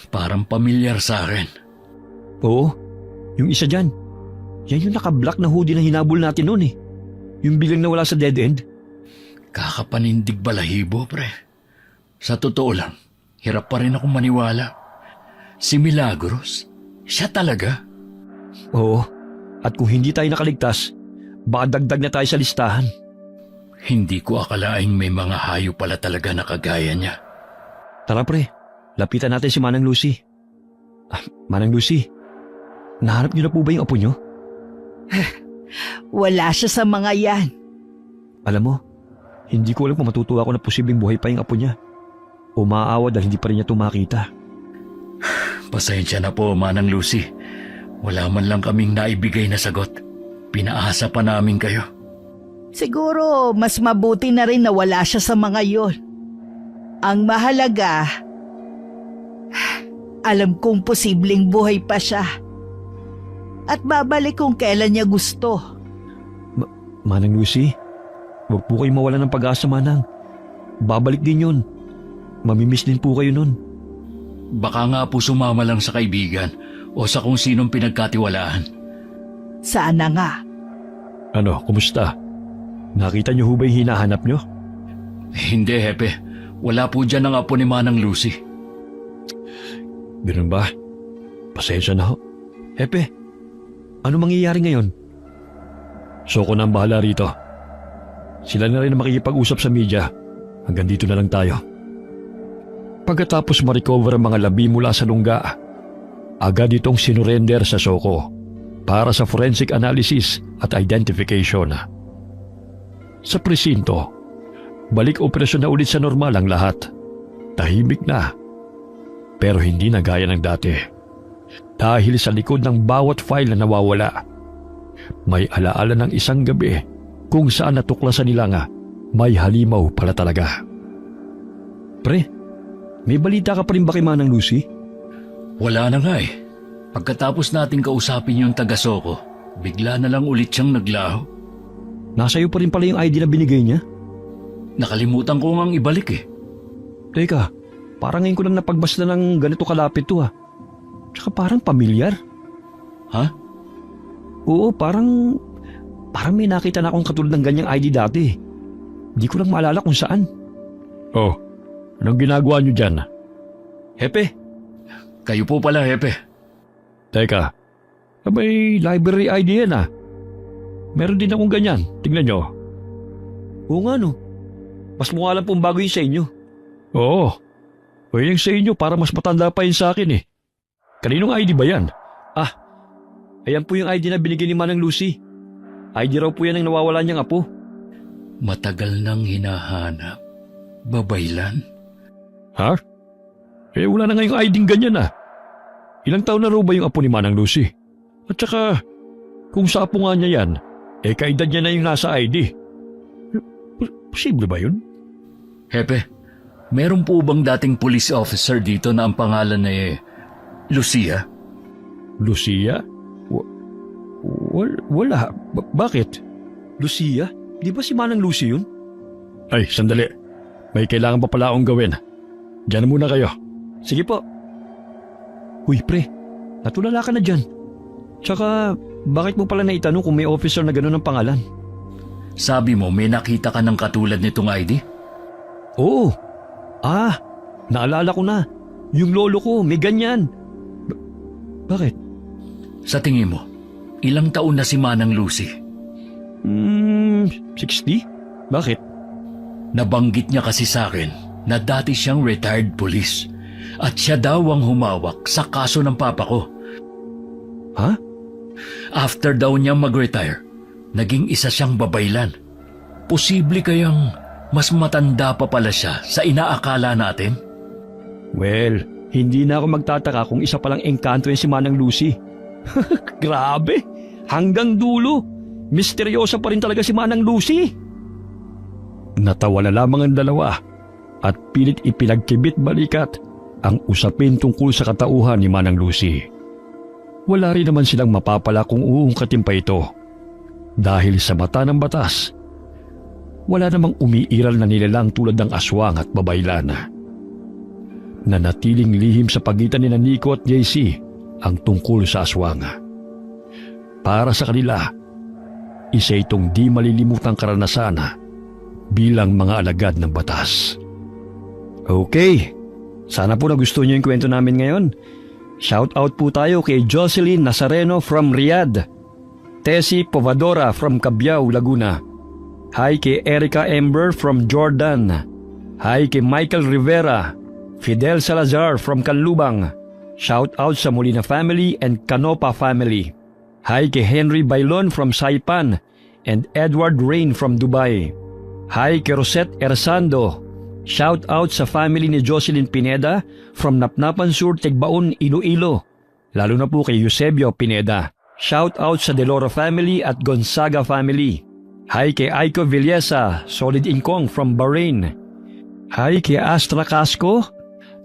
Parang pamilyar sa akin. Oo, yung isa dyan. Yan yung naka-black na hoodie na hinabol natin noon eh. Yung biglang nawala sa dead end. Kakapanindig balahibo, pre. Sa totoo lang, hirap pa rin akong maniwala. Si Milagros, siya talaga. Oo, at kung hindi tayo nakaligtas, baka dagdag na tayo sa listahan. Hindi ko akalaing may mga hayop pala talaga na kagaya niya. Tara pre, lapitan natin si Manang Lucy. Manang Lucy, nahanap niyo na po ba yung apo niyo? Wala siya sa mga yan. Alam mo, hindi ko alam kung matutuwa ako na posibleng buhay pa yung apo niya. O maaawa dahil hindi pa rin niya ito makita. Pasensya na po, Manang Lucy. Wala man lang kaming naibigay na sagot. Pinaasa pa namin kayo. Siguro mas mabuti na rin na wala siya sa mga yon. Ang mahalaga, alam kong posibleng buhay pa siya. At babalik kung kailan niya gusto. Manang Lucy, Huwag po kayong mawala ng pag-asa, Manang. Babalik din yun. Mamimiss din po kayo nun. Baka nga po sumama lang sa kaibigan o sa kung sinong pinagkatiwalaan. Sana nga. Ano, kumusta? Nakita niyo ho ba yung hinahanap niyo? Hindi, Hepe. Wala po dyan ang apo ni Manang Lucy. Ganun ba? Pasensya na ho. Hepe, ano mangyayari ngayon? Soko na ang bahala rito. Sila na rin ang makikipag-usap sa media. Hanggang dito na lang tayo. Pagkatapos ma-recover ang mga labi mula sa lungga, agad itong sinurrender sa Soko para sa forensic analysis at identification. Sa presinto, balik operasyon na ulit sa normal ang lahat. Tahimik na. Pero hindi na gaya ng dati. Dahil sa likod ng bawat file na nawawala, may alaala ng isang gabi kung saan natuklasan nila nga may halimaw pala talaga. Pre, may balita ka pa rin ba kay Manang Lucy? Wala na nga eh. Pagkatapos nating kausapin yung taga-Soko, bigla na lang ulit siyang naglaho. Nasa iyo pa rin pala yung ID na binigay niya? Nakalimutan ko ngang ibalik eh. Teka, parang ngayon ko lang napagbasta ng ganito kalapit to ha. Tsaka parang pamilyar. Ha? Oo, parang may nakita na akong katulad ng ganyang ID dati. Di ko lang maalala kung saan. Oh, anong ginagawa niyo dyan? Hepe? Kayo po pala, Hepe. Teka, may library ID yan ah. Meron din akong ganyan, tingnan nyo. Oo nga no, mas mukha lang pong bago yun sa inyo. Oo, o yung sa inyo para mas matanda pa yun sa akin eh. Kaninong ID ba yan? Ah, ayan po yung ID na binigyan ni Manang Lucy. ID raw po yan ang nawawala niyang apo. Matagal nang hinahanap. Babaylan? Ha? Eh wala na ngayong ID ganyan ah. Ilang taon na raw ba yung apo ni Manang Lucy? At saka, kung sa apo nga niya yan, eh kaedad niya na yung nasa ID. Posible ba yun? Hepe, meron po bang dating police officer dito na ang pangalan ay Lucia? Lucia? Wala. Bakit? Lucia? Di ba si Manang Lucy yun? Ay, sandali. May kailangan pa pala akong gawin. Diyan na muna kayo. Sige po. Uy, pre. Natulala ka na dyan. Tsaka, bakit mo pala naitanong kung may officer na gano'n ang pangalan? Sabi mo may nakita ka ng katulad nitong ID? Oo. Ah, naalala ko na. Yung lolo ko, may ganyan. Bakit? Sa tingin mo, ilang taon na si Manang Lucy? 60? Bakit? Nabanggit niya kasi sa akin na dati siyang retired police at siya daw ang humawak sa kaso ng papa ko. Ha? After daw niyang mag-retire, naging isa siyang babaylan. Posible kayang mas matanda pa pala siya sa inaakala natin? Well, hindi na ako magtataka kung isa palang engkanto yan si Manang Lucy. Grabe! Hanggang dulo, misteryosa pa rin talaga si Manang Lucy. Natawa na lamang ang dalawa at pilit ipinagkibit balikat ang usapin tungkol sa katauhan ni Manang Lucy. Wala rin naman silang mapapala kung uungkatin pa ito. Dahil sa mata ng batas, wala namang umiiral na nilalang tulad ng aswang at babaylan. Nanatiling lihim sa pagitan ni Nico at JC ang tungkol sa aswang. Para sa kanila, isa itong di malilimutang karanasan bilang mga alagad ng batas. Okay, sana po nagustuhan niyo yung kwento namin ngayon. Shout out po tayo kay Jocelyn Nazareno from Riyadh, Tessie Povadora from Cabiao, Laguna. Hi kay Erica Ember from Jordan. Hi kay Michael Rivera, Fidel Salazar from Canlubang. Shout out sa Molina family and Canopa family. Hi kay Henry Bailon from Saipan and Edward Rain from Dubai. Hi kay Rosette Ersando. Shout out sa family ni Jocelyn Pineda from Napnapan Sur, Tigbaon, Iloilo. Lalo na po kay Eusebio Pineda. Shout out sa Deloro family at Gonzaga family. Hi kay Aiko Villesa, Solid Incong from Bahrain. Hi kay Astra Casco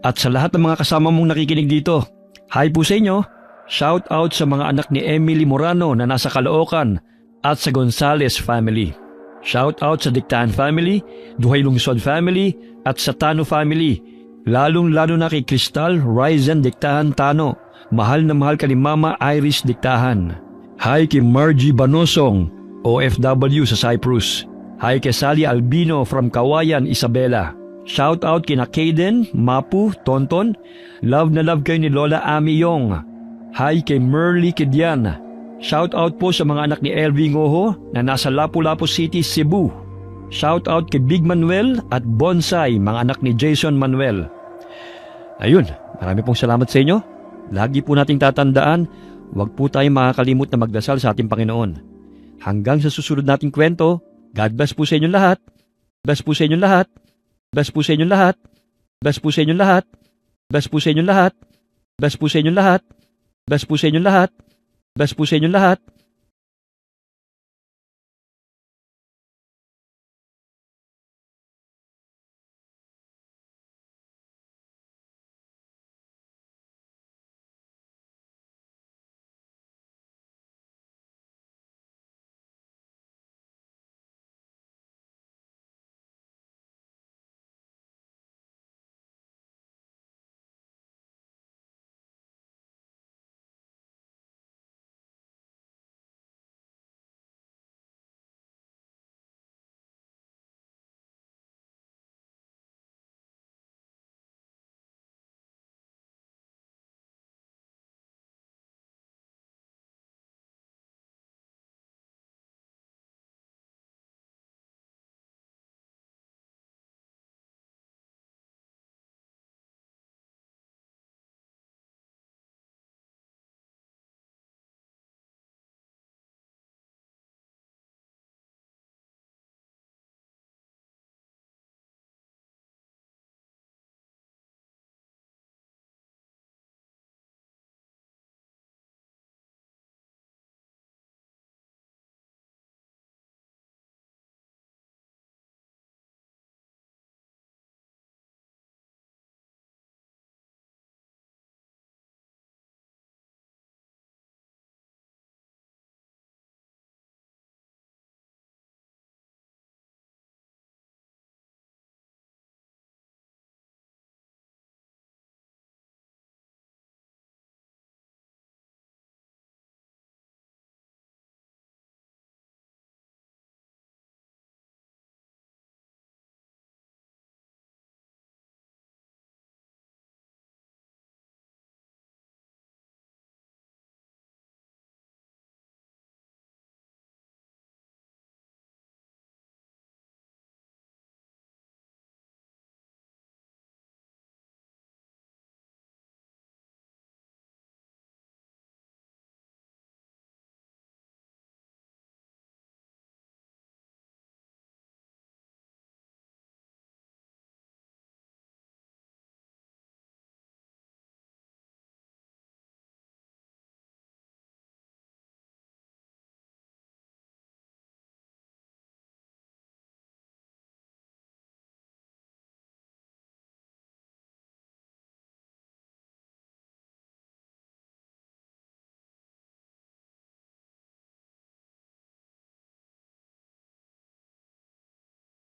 at sa lahat ng mga kasama mong nakikinig dito. Hi po sa inyo. Shout out sa mga anak ni Emily Morano na nasa Caloocan at sa Gonzales family. Shout out sa Dictaan family, Duhay Lungsod family, at sa Tano family. Lalong-lalo na kay Crystal Ryzen Dictahan Tano. Mahal na mahal ka ni Mama Iris Dictahan. Hi kay Margie Banosong, OFW sa Cyprus. Hi kay Sally Albino from Kawayan, Isabela. Shout out kina Kaden, Mapu, Tonton. Love na love kayo ni Lola Ami Yong. Hi kay Merly Kidian. Shout out po sa mga anak ni Elvie Ngoho na nasa Lapu-Lapu City, Cebu. Shout out kay Big Manuel at Bonsai, mga anak ni Jason Manuel. Ayun, marami pong salamat sa inyo. Lagi po nating tatandaan, huwag po tayong makakalimot na magdasal sa ating Panginoon. Hanggang sa susunod nating kwento, God bless po sa inyong lahat. Bless po sa inyong lahat. Bless po sa inyong lahat. Bless po sa inyong lahat. Bless po sa inyong lahat. Bless po sa inyong lahat. Bless po sa inyong lahat. Bless po sa inyong lahat.